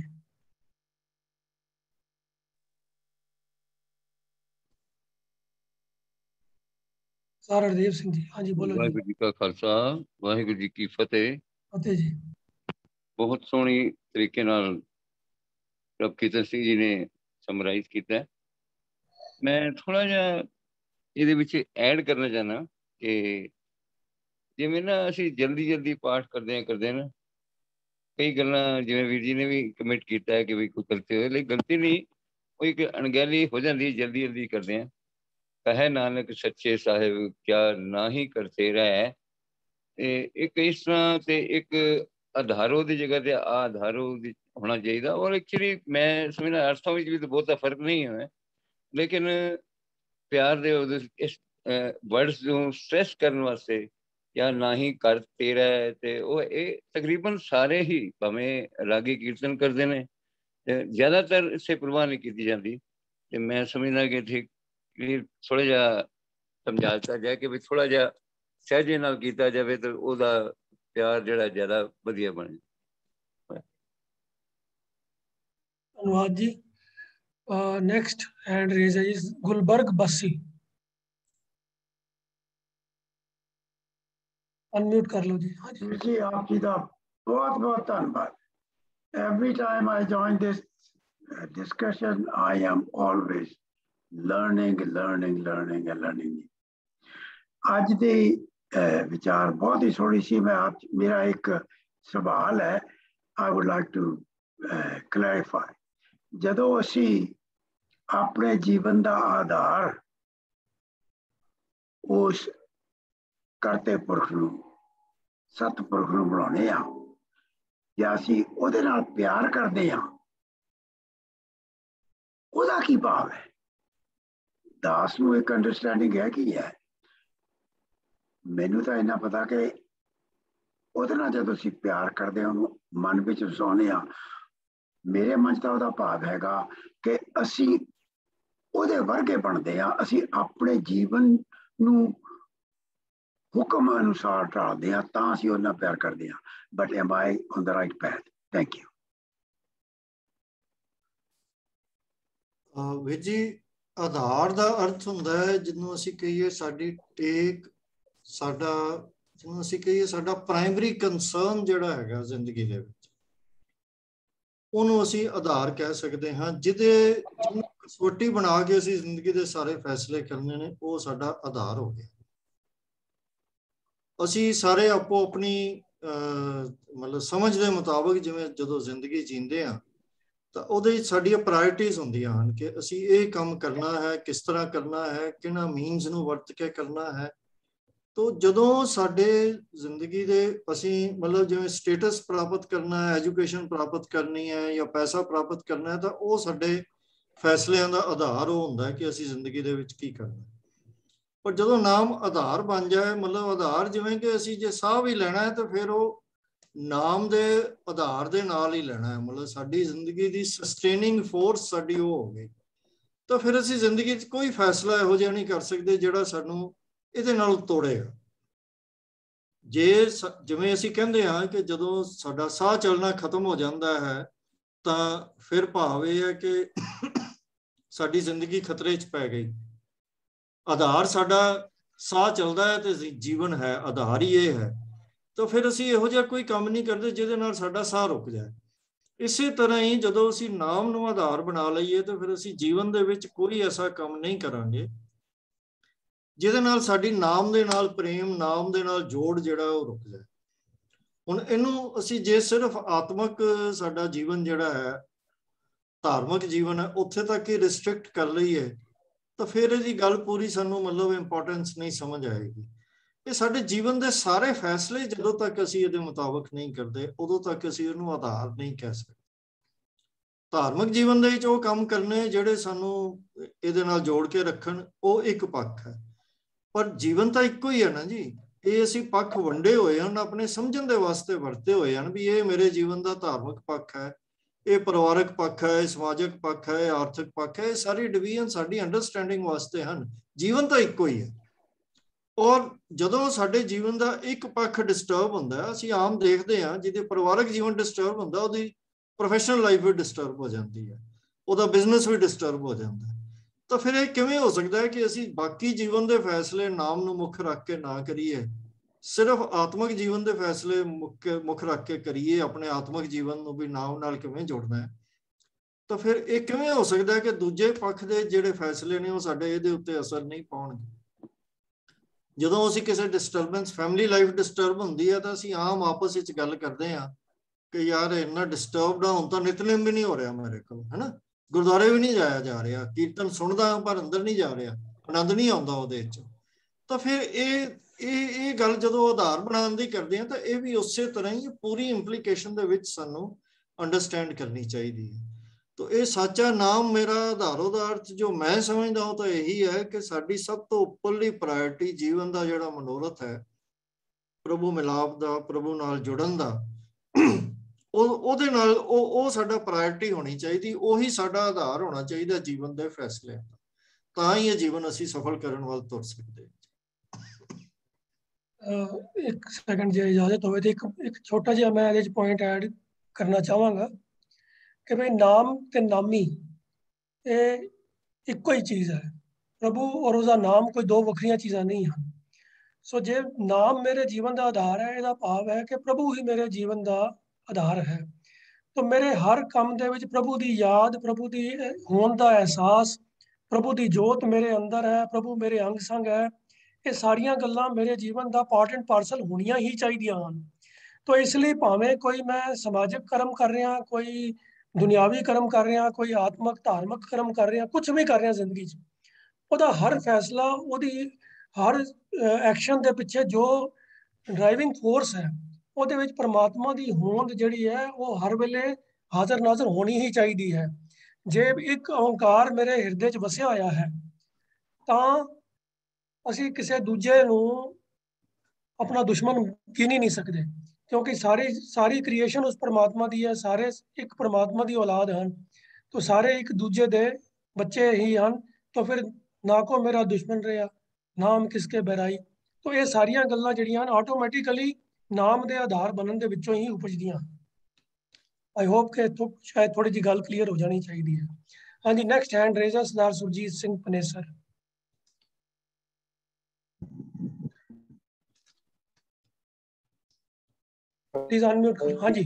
सरदार हरदेव सिंह जी, हाँ जी बोलो जी। वाहिगुरू जी का खालसा, वाहिगुरू जी की फतेह। फतेह जी। बहुत सोहनी तरीके नाल प्रभ कीर्तन सिंह जी ने समराइज किया। मैं थोड़ा जिहा ਇਹਦੇ ਵਿੱਚ ਐਡ ਕਰਨਾ ਚਾਹਨਾ ਕਿ ਜਿਵੇਂ ਨਾ ਅਸੀਂ ਜਲਦੀ ਪਾਠ ਕਰਦੇ ਆ ਨਾ, ਕਈ ਗੱਲਾਂ ਜਿਵੇਂ ਵੀਰ ਜੀ ਨੇ ਵੀ ਕਮਿਟ ਕੀਤਾ ਹੈ ਕਿ ਵੀ ਕੋਈ ਗਲਤੀ ਹੋਏ, ਲਈ ਗਲਤੀ ਨਹੀਂ, ਉਹ ਇੱਕ ਅਣਗਹਿਲੀ ਹੋ ਜਾਂਦੀ, ਜਲਦੀ ਕਰਦੇ ਆ। ਕਹੇ ਨਾਨਕ ਸੱਚੇ ਸਾਹਿਬ ਕਿਆ ਨਾਹੀ ਕਰਤੇ ਰਹਿ, ਤੇ ਇੱਕ ਇਸ ਤਰ੍ਹਾਂ ਤੇ ਇੱਕ ਆਧਾਰੋ ਦੀ ਜਗ੍ਹਾ ਤੇ ਆਧਾਰੋ ਦੀ ਹੋਣਾ ਚਾਹੀਦਾ। ਔਰ ਐਕਚੁਅਲੀ ਮੈਂ ਸਮਝਦਾ ਅਰਥਾਂ ਵਿੱਚ ਵੀ ਤਾਂ ਬਹੁਤਾ ਫਰਕ ਨਹੀਂ ਹੈ, ਲੇਕਿਨ ਪਿਆਰ ਦੇ ਇਸ ਵਰਡਸ ਨੂੰ ਸਟ੍ਰੈਸ ਕਰਨ ਵਾਸਤੇ ਜਾਂ ਨਾ ਹੀ ਕਰ ਤੇਰਾ, ਤੇ ਉਹ ਇਹ ਤਕਰੀਬਨ ਸਾਰੇ ਹੀ ਭਾਵੇਂ ਰਾਗੀ ਕੀਰਤਨ ਕਰਦੇ ਨੇ, ਜ਼ਿਆਦਾਤਰ ਇਸੇ ਪ੍ਰਵਾਹ ਨਹੀਂ ਕੀਤੀ ਜਾਂਦੀ। ਤੇ ਮੈਂ ਸਮਝਦਾ ਕਿ ਠੀਕ ਥੋੜਾ ਜਿਹਾ ਸਮਝਾ ਦਿੱਤਾ ਜਾਏ ਕਿ ਵੀ ਥੋੜਾ ਜਿਹਾ ਸਹਿਜੇ ਨਾਲ ਕੀਤਾ ਜਾਵੇ ਤਾਂ ਉਹਦਾ ਪਿਆਰ ਜਿਹੜਾ ਜ਼ਿਆਦਾ ਵਧੀਆ ਬਣੇ। धन्यवाद जी। नेक्स्ट हैंड रेज है जी गुलबर्ग बस्सी, अनम्यूट कर लो जी। हाँ जी जी, आप जी का बहुत बहुत धन्यवाद। Every time I join this discussion, I am always learning. आज दी विचार बहुत ही थोड़ी सी मैं आप मेरा एक सवाल है I would like to clarify. ਜਦੋਂ ਅਸੀਂ ਆਪਣੇ ਜੀਵਨ ਦਾ ਆਧਾਰ ਉਸ ਕਰਤੇ ਪੁਰਖ ਨੂੰ ਸਤਿਪੁਰਖ ਨੂੰ ਬਣਾਉਣੇ ਆ ਜਾਂ ਅਸੀਂ ਉਹਦੇ ਨਾਲ ਪਿਆਰ ਕਰਦੇ ਆ ਉਹਦਾ ਕੀ ਭਾਵ ਹੈ ਦਾਸ ਨੂੰ ਇੱਕ ਅੰਡਰਸਟੈਂਡਿੰਗ ਹੈ ਕੀ ਹੈ ਮੈਨੂੰ ਤਾਂ ਇੰਨਾ ਪਤਾ ਕਿ ਉਹਦੇ ਨਾਲ ਜਦੋਂ ਅਸੀਂ ਪਿਆਰ ਕਰਦੇ ਹਾਂ ਉਹਨੂੰ ਮਨ ਵਿੱਚ ਵਸਾਉਂਦੇ ਆ ਮੇਰੇ ਮਨ 'ਚ ਤਾਂ ਉਹਦਾ ਭਾਵ ਹੈਗਾ ਕਿ ਅਸੀਂ ਉਹਦੇ ਵਰਗੇ ਬਣਦੇ ਆ ਅਸੀਂ ਆਪਣੇ ਜੀਵਨ ਨੂੰ ਹੁਕਮ ਅਨੁਸਾਰ ਢਾਲਦੇ ਆ ਤਾਂ ਅਸੀਂ ਉਹਨਾਂ ਪਿਆਰ ਕਰਦੇ ਆ but am I on the right path? Thank you. ਵੀਰ ਜੀ ਆਧਾਰ ਦਾ ਅਰਥ ਹੁੰਦਾ ਹੈ ਜਿਹਨੂੰ ਅਸੀਂ ਕਹੀਏ ਸਾਡੀ ਟੇਕ ਸਾਡਾ ਜਿਹਨੂੰ ਅਸੀਂ ਕਹੀਏ ਸਾਡਾ ਪ੍ਰਾਇਮਰੀ ਕੰਸਰਨ ਜਿਹੜਾ ਹੈਗਾ ਜ਼ਿੰਦਗੀ ਦੇ ਵਿੱਚ ਉਹਨੂੰ ਅਸੀਂ ਆਧਾਰ ਕਹਿ ਸਕਦੇ ਹਾਂ ਜਿਹਨੂੰ ਕਸੌਟੀ ਬਣਾ ਕੇ ਅਸੀਂ ਜ਼ਿੰਦਗੀ ਦੇ ਸਾਰੇ ਫੈਸਲੇ ਕਰਨੇ ਨੇ ਉਹ ਸਾਡਾ ਆਧਾਰ ਹੋ ਗਿਆ ਅਸੀਂ ਸਾਰੇ ਆਪੋ ਆਪਣੀ ਮਤਲਬ ਸਮਝ ਦੇ ਮੁਤਾਬਕ ਜਿਵੇਂ ਜਦੋਂ ਜ਼ਿੰਦਗੀ ਜੀਂਦੇ ਆ ਤਾਂ ਉਹਦੇ ਸਾਡੀਆਂ ਪ੍ਰਾਇਰਟੀਜ਼ ਹੁੰਦੀਆਂ ਹਨ ਕਿ ਅਸੀਂ ਇਹ ਕੰਮ ਕਰਨਾ ਹੈ ਕਿਸ ਤਰ੍ਹਾਂ ਕਰਨਾ ਹੈ ਕਿਹਨਾਂ ਮੀਨਸ ਨੂੰ ਵਰਤ ਕੇ ਕਰਨਾ ਹੈ ਤੋ ਜਦੋਂ ਸਾਡੇ ਜ਼ਿੰਦਗੀ ਦੇ ਅਸੀਂ ਮਤਲਬ ਜਿਵੇਂ ਸਟੇਟਸ ਪ੍ਰਾਪਤ ਕਰਨਾ ਹੈ ਐਜੂਕੇਸ਼ਨ ਪ੍ਰਾਪਤ ਕਰਨੀ ਹੈ ਜਾਂ ਪੈਸਾ ਪ੍ਰਾਪਤ ਕਰਨਾ ਹੈ ਤਾਂ ਉਹ ਸਾਡੇ ਫੈਸਲਿਆਂ ਦਾ ਆਧਾਰ ਉਹ ਹੁੰਦਾ ਕਿ ਅਸੀਂ ਜ਼ਿੰਦਗੀ ਦੇ ਵਿੱਚ ਕੀ ਕਰਨਾ ਪਰ ਜਦੋਂ ਨਾਮ ਆਧਾਰ ਬਣ ਜਾਏ ਮਤਲਬ ਆਧਾਰ ਜਿਵੇਂ ਕਿ ਅਸੀਂ ਜੇ ਸਾਹ ਵੀ ਲੈਣਾ ਹੈ ਤਾਂ ਫਿਰ ਉਹ ਨਾਮ ਦੇ ਆਧਾਰ ਦੇ ਨਾਲ ਹੀ ਲੈਣਾ ਹੈ ਮਤਲਬ ਸਾਡੀ ਜ਼ਿੰਦਗੀ ਦੀ ਸਸਟੇਨਿੰਗ ਫੋਰਸ ਸਾਡੀ ਉਹ ਹੋ ਗਈ ਤਾਂ ਫਿਰ ਅਸੀਂ ਜ਼ਿੰਦਗੀ 'ਚ ਕੋਈ ਫੈਸਲਾ ਇਹੋ ਜਿਹਾ ਨਹੀਂ ਕਰ ਸਕਦੇ ਜਿਹੜਾ ਸਾਨੂੰ ਇਹਦੇ ਨਾਲ ਤੋੜੇਗਾ ਜਿਵੇਂ ਅਸੀਂ ਕਹਿੰਦੇ ਹਾਂ ਕਿ ਜਦੋਂ ਸਾਡਾ ਸਾਹ ਚੱਲਣਾ ਖਤਮ ਹੋ ਜਾਂਦਾ ਹੈ ਤਾਂ ਫਿਰ ਭਾਵ ਇਹ ਹੈ ਕਿ ਸਾਡੀ ਜ਼ਿੰਦਗੀ ਖਤਰੇ 'ਚ ਪੈ ਗਈ ਆਧਾਰ ਸਾਡਾ ਸਾਹ ਚੱਲਦਾ ਹੈ ਤੇ ਜੀਵਨ ਹੈ ਆਧਾਰ ਹੀ ਇਹ ਹੈ ਤਾਂ ਫਿਰ ਅਸੀਂ ਇਹੋ ਜਿਹਾ ਕੋਈ ਕੰਮ ਨਹੀਂ ਕਰਦੇ ਜਿਹਦੇ ਨਾਲ ਸਾਡਾ ਸਾਹ ਰੁਕ ਜਾਏ ਇਸੇ ਤਰ੍ਹਾਂ ਹੀ ਜਦੋਂ ਅਸੀਂ ਨਾਮ ਨੂੰ ਆਧਾਰ ਬਣਾ ਲਈਏ ਤਾਂ ਫਿਰ ਅਸੀਂ ਜੀਵਨ ਦੇ ਵਿੱਚ ਕੋਈ ਐਸਾ ਕੰਮ ਨਹੀਂ ਕਰਾਂਗੇ ਜਿਹਦੇ ਨਾਲ ਸਾਡੀ ਨਾਮ ਦੇ ਨਾਲ ਪ੍ਰੇਮ ਨਾਮ ਦੇ ਨਾਲ ਜੋੜ ਜਿਹੜਾ ਉਹ ਰੁਕ ਜਾਏ ਹੁਣ ਇਹਨੂੰ ਅਸੀਂ ਜੇ ਸਿਰਫ ਆਤਮਕ ਸਾਡਾ ਜੀਵਨ ਜਿਹੜਾ ਹੈ ਧਾਰਮਿਕ ਜੀਵਨ ਹੈ ਉੱਥੇ ਤੱਕ ਹੀ ਰਿਸਟ੍ਰਿਕਟ ਕਰ ਲਈਏ ਤਾਂ ਫਿਰ ਇਹਦੀ ਗੱਲ ਪੂਰੀ ਸਾਨੂੰ ਮਤਲਬ ਇੰਪੋਰਟੈਂਸ ਨਹੀਂ ਸਮਝ ਆਏਗੀ ਇਹ ਸਾਡੇ ਜੀਵਨ ਦੇ ਸਾਰੇ ਫੈਸਲੇ ਜਦੋਂ ਤੱਕ ਅਸੀਂ ਇਹਦੇ ਮੁਤਾਬਕ ਨਹੀਂ ਕਰਦੇ ਉਦੋਂ ਤੱਕ ਅਸੀਂ ਇਹਨੂੰ ਆਧਾਰ ਨਹੀਂ ਕਹਿ ਸਕਦੇ ਧਾਰਮਿਕ ਜੀਵਨ ਦੇ ਵਿੱਚ ਉਹ ਕੰਮ ਕਰਨੇ ਜਿਹੜੇ ਸਾਨੂੰ ਇਹਦੇ ਨਾਲ ਜੋੜ ਕੇ ਰੱਖਣ ਉਹ ਇੱਕ ਪੱਖ ਹੈ ਪਰ ਜੀਵਨ ਤਾਂ ਇੱਕੋ ਹੀ ਹੈ ਨਾ ਜੀ ਇਹ ਅਸੀਂ ਪੱਖ ਵੰਡੇ ਹੋਏ ਹਨ ਆਪਣੇ ਸਮਝਣ ਦੇ ਵਾਸਤੇ ਵਰਤੇ ਹੋਏ ਹਨ ਵੀ ਇਹ ਮੇਰੇ ਜੀਵਨ ਦਾ ਧਾਰਮਿਕ ਪੱਖ ਹੈ ਇਹ ਪਰਿਵਾਰਕ ਪੱਖ ਹੈ ਸਮਾਜਿਕ ਪੱਖ ਹੈ ਆਰਥਿਕ ਪੱਖ ਹੈ ਇਹ ਸਾਰੀ ਡਿਵੀਜ਼ਨ ਸਾਡੀ ਅੰਡਰਸਟੈਂਡਿੰਗ ਵਾਸਤੇ ਹਨ ਜੀਵਨ ਤਾਂ ਇੱਕੋ ਹੀ ਹੈ ਔਰ ਜਦੋਂ ਸਾਡੇ ਜੀਵਨ ਦਾ ਇੱਕ ਪੱਖ ਡਿਸਟਰਬ ਹੁੰਦਾ ਅਸੀਂ ਆਮ ਦੇਖਦੇ ਹਾਂ ਜਿਹਦੇ ਪਰਿਵਾਰਕ ਜੀਵਨ ਡਿਸਟਰਬ ਹੁੰਦਾ ਉਹਦੀ ਪ੍ਰੋਫੈਸ਼ਨਲ ਲਾਈਫ ਵੀ ਡਿਸਟਰਬ ਹੋ ਜਾਂਦੀ ਹੈ ਉਹਦਾ ਬਿਜ਼ਨਸ ਵੀ ਡਿਸਟਰਬ ਹੋ ਜਾਂਦਾ ਹੈ ਤਾਂ ਫਿਰ ਇਹ ਕਿਵੇਂ ਹੋ ਸਕਦਾ ਹੈ ਕਿ ਅਸੀਂ ਬਾਕੀ ਜੀਵਨ ਦੇ ਫੈਸਲੇ ਨਾਮ ਨੂੰ ਮੁੱਖ ਰੱਖ ਕੇ ਨਾ ਕਰੀਏ ਸਿਰਫ ਆਤਮਿਕ ਜੀਵਨ ਦੇ ਫੈਸਲੇ ਮੁੱਖ ਰੱਖ ਕੇ ਕਰੀਏ ਆਪਣੇ ਆਤਮਿਕ ਜੀਵਨ ਨੂੰ ਵੀ ਨਾਮ ਨਾਲ ਕਿਵੇਂ ਜੋੜਨਾ ਹੈ ਤਾਂ ਫਿਰ ਇਹ ਕਿਵੇਂ ਹੋ ਸਕਦਾ ਹੈ ਕਿ ਦੂਜੇ ਪੱਖ ਦੇ ਜਿਹੜੇ ਫੈਸਲੇ ਨੇ ਉਹ ਸਾਡੇ ਇਹਦੇ ਉੱਤੇ ਅਸਰ ਨਹੀਂ ਪਾਉਣਗੇ ਜਦੋਂ ਅਸੀਂ ਕਿਸੇ ਡਿਸਟਰਬੈਂਸ ਫੈਮਿਲੀ ਲਾਈਫ ਡਿਸਟਰਬ ਹੁੰਦੀ ਹੈ ਤਾਂ ਅਸੀਂ ਆਮ ਆਪਸ ਵਿੱਚ ਗੱਲ ਕਰਦੇ ਹਾਂ ਕਿ ਯਾਰ ਇੰਨਾ ਡਿਸਟਰਬਡ ਹੁਣ ਤਾਂ ਨਿਤਨੇਮ ਵੀ ਨਹੀਂ ਹੋ ਰਿਹਾ ਮੇਰੇ ਕੋਲ ਹਨਾ ਗੁਰਦੁਆਰੇ ਵੀ ਨਹੀਂ ਜਾਇਆ ਜਾ ਰਿਹਾ ਕੀਰਤਨ ਸੁਣਦਾ ਪਰ ਅੰਦਰ ਨਹੀਂ ਜਾ ਰਿਹਾ ਆਨੰਦ ਨਹੀਂ ਆਉਂਦਾ ਉਹਦੇ ਵਿੱਚ ਤਾਂ ਫਿਰ ਇਹ ਗੱਲ ਜਦੋਂ ਆਧਾਰ ਬਣਾਉਣ ਦੀ ਕਰਦੇ ਆ ਤਾਂ ਇਹ ਵੀ ਉਸੇ ਤਰ੍ਹਾਂ ਹੀ ਪੂਰੀ ਇੰਪਲੀਕੇਸ਼ਨ ਦੇ ਵਿੱਚ ਸਾਨੂੰ ਅੰਡਰਸਟੈਂਡ ਕਰਨੀ ਚਾਹੀਦੀ ਹੈ ਤਾਂ ਇਹ ਸੱਚਾ ਨਾਮ ਮੇਰਾ ਆਧਾਰ ਉਹਦਾ ਅਰਥ ਜੋ ਮੈਂ ਸਮਝਦਾ ਹਾਂ ਤਾਂ ਇਹੀ ਹੈ ਕਿ ਸਾਡੀ ਸਭ ਤੋਂ ਉੱਪਰਲੀ ਪ੍ਰਾਇਰਟੀ ਜੀਵਨ ਦਾ ਜਿਹੜਾ ਮਨੋਰਥ ਹੈ ਪ੍ਰਭੂ ਮਿਲਾਪ ਦਾ ਪ੍ਰਭੂ ਨਾਲ ਜੁੜਨ ਦਾ ਉਹਦੇ ਨਾਲ ਉਹ ਸਾਡਾ ਪ੍ਰਾਇਰਟੀ ਹੋਣੀ ਚਾਹੀਦੀ ਉਹੀ ਸਾਡਾ ਆਧਾਰ ਹੋਣਾ ਚਾਹੀਦਾ ਜੀਵਨ ਦੇ ਫੈਸਲੇ ਦਾ ਤਾਂ ਹੀ ਇਹ ਜੀਵਨ ਅਸੀਂ ਸਫਲ ਕਰਨ ਵੱਲ ਤੁਰ ਸਕਦੇ ਇੱਕ ਸੈਕਿੰਡ ਜੇ ਇਜਾਜ਼ਤ ਹੋਵੇ ਤਾਂ ਇੱਕ ਛੋਟਾ ਜਿਹਾ ਮੈਂ ਇਹਦੇ 'ਚ ਪੁਆਇੰਟ ਐਡ ਕਰਨਾ ਚਾਹਾਂਗਾ ਕਿ ਭਈ ਨਾਮ ਤੇ ਨਾਮੀ ਇਹ ਇੱਕੋ ਹੀ ਚੀਜ਼ ਹੈ ਪ੍ਰਭੂ ਔਰ ਉਹਦਾ ਨਾਮ ਕੋਈ ਦੋ ਵੱਖਰੀਆਂ ਚੀਜ਼ਾਂ ਨਹੀਂ ਹਨ ਸੋ ਜੇ ਨਾਮ ਮੇਰੇ ਜੀਵਨ ਦਾ ਆਧਾਰ ਹੈ ਇਹਦਾ ਭਾਵ ਹੈ ਕਿ ਪ੍ਰਭੂ ਹੀ ਮੇਰੇ ਜੀਵਨ ਦਾ ਆਧਾਰ ਹੈ तो मेरे हर काम ਦੇ ਵਿੱਚ ਪ੍ਰਭੂ ਦੀ ਯਾਦ, ਪ੍ਰਭੂ ਦੀ ਹੋਣ ਦਾ ਅਹਿਸਾਸ, ਪ੍ਰਭੂ ਦੀ ਜੋਤ ਮੇਰੇ ਅੰਦਰ ਹੈ, ਪ੍ਰਭੂ ਮੇਰੇ ਅੰਗ ਸੰਗ ਹੈ। ਇਹ ਸਾਰੀਆਂ ਗੱਲਾਂ ਮੇਰੇ ਜੀਵਨ ਦਾ ਪਾਰਟ ਐਂਡ ਪਾਰਸਲ ਹੋਣੀਆਂ ਹੀ ਚਾਹੀਦੀਆਂ ਹਨ। तो इसलिए भावें कोई मैं समाजिक कर्म कर रहा, कोई दुनियावी कर्म कर रहा, कोई आत्मक धार्मिक कर्म कर रहा, कुछ भी कर रहा जिंदगी च, ਉਹਦਾ हर फैसला, ਉਹਦੀ हर एक्शन ਦੇ ਪਿੱਛੇ जो ड्राइविंग फोर्स है, ਉਹਦੇ ਵਿੱਚ परमात्मा ਦੀ ਹੋਂਦ ਜਿਹੜੀ ਹੈ ਉਹ ਹਰ ਵੇਲੇ ਹਾਜ਼ਰ ਨਾਜ਼ਰ ਹੋਣੀ ਹੀ ਚਾਹੀਦੀ ਹੈ। ਜੇ ਇੱਕ ਓੰਕਾਰ ਮੇਰੇ ਹਿਰਦੇ 'ਚ ਵਸਿਆ ਹੋਇਆ ਹੈ ਤਾਂ ਅਸੀਂ ਕਿਸੇ ਦੂਜੇ ਨੂੰ ਆਪਣਾ ਦੁਸ਼ਮਣ ਗਿਣ ਹੀ ਨਹੀਂ ਸਕਦੇ, क्योंकि सारी क्रिएशन उस परमात्मा दी है, सारे एक परमात्मा दी औलाद हैं, तो सारे एक दूजे दे बच्चे ही हैं। तो फिर ना को मेरा दुश्मन रहा, नाम किसके बैराई। तो ये सारिया गल्लां जिहड़ियां ऑटोमैटिकली नाम के आधार बनने दे विचों ही उपजदियां। आई होप कि इत्थों शायद थोड़ी जी गल क्लीयर हो जानी चाहिए है। हाँ जी, next hand raiser Sardar Surjit Singh Panesar. Please unmute करो। हाँ जी,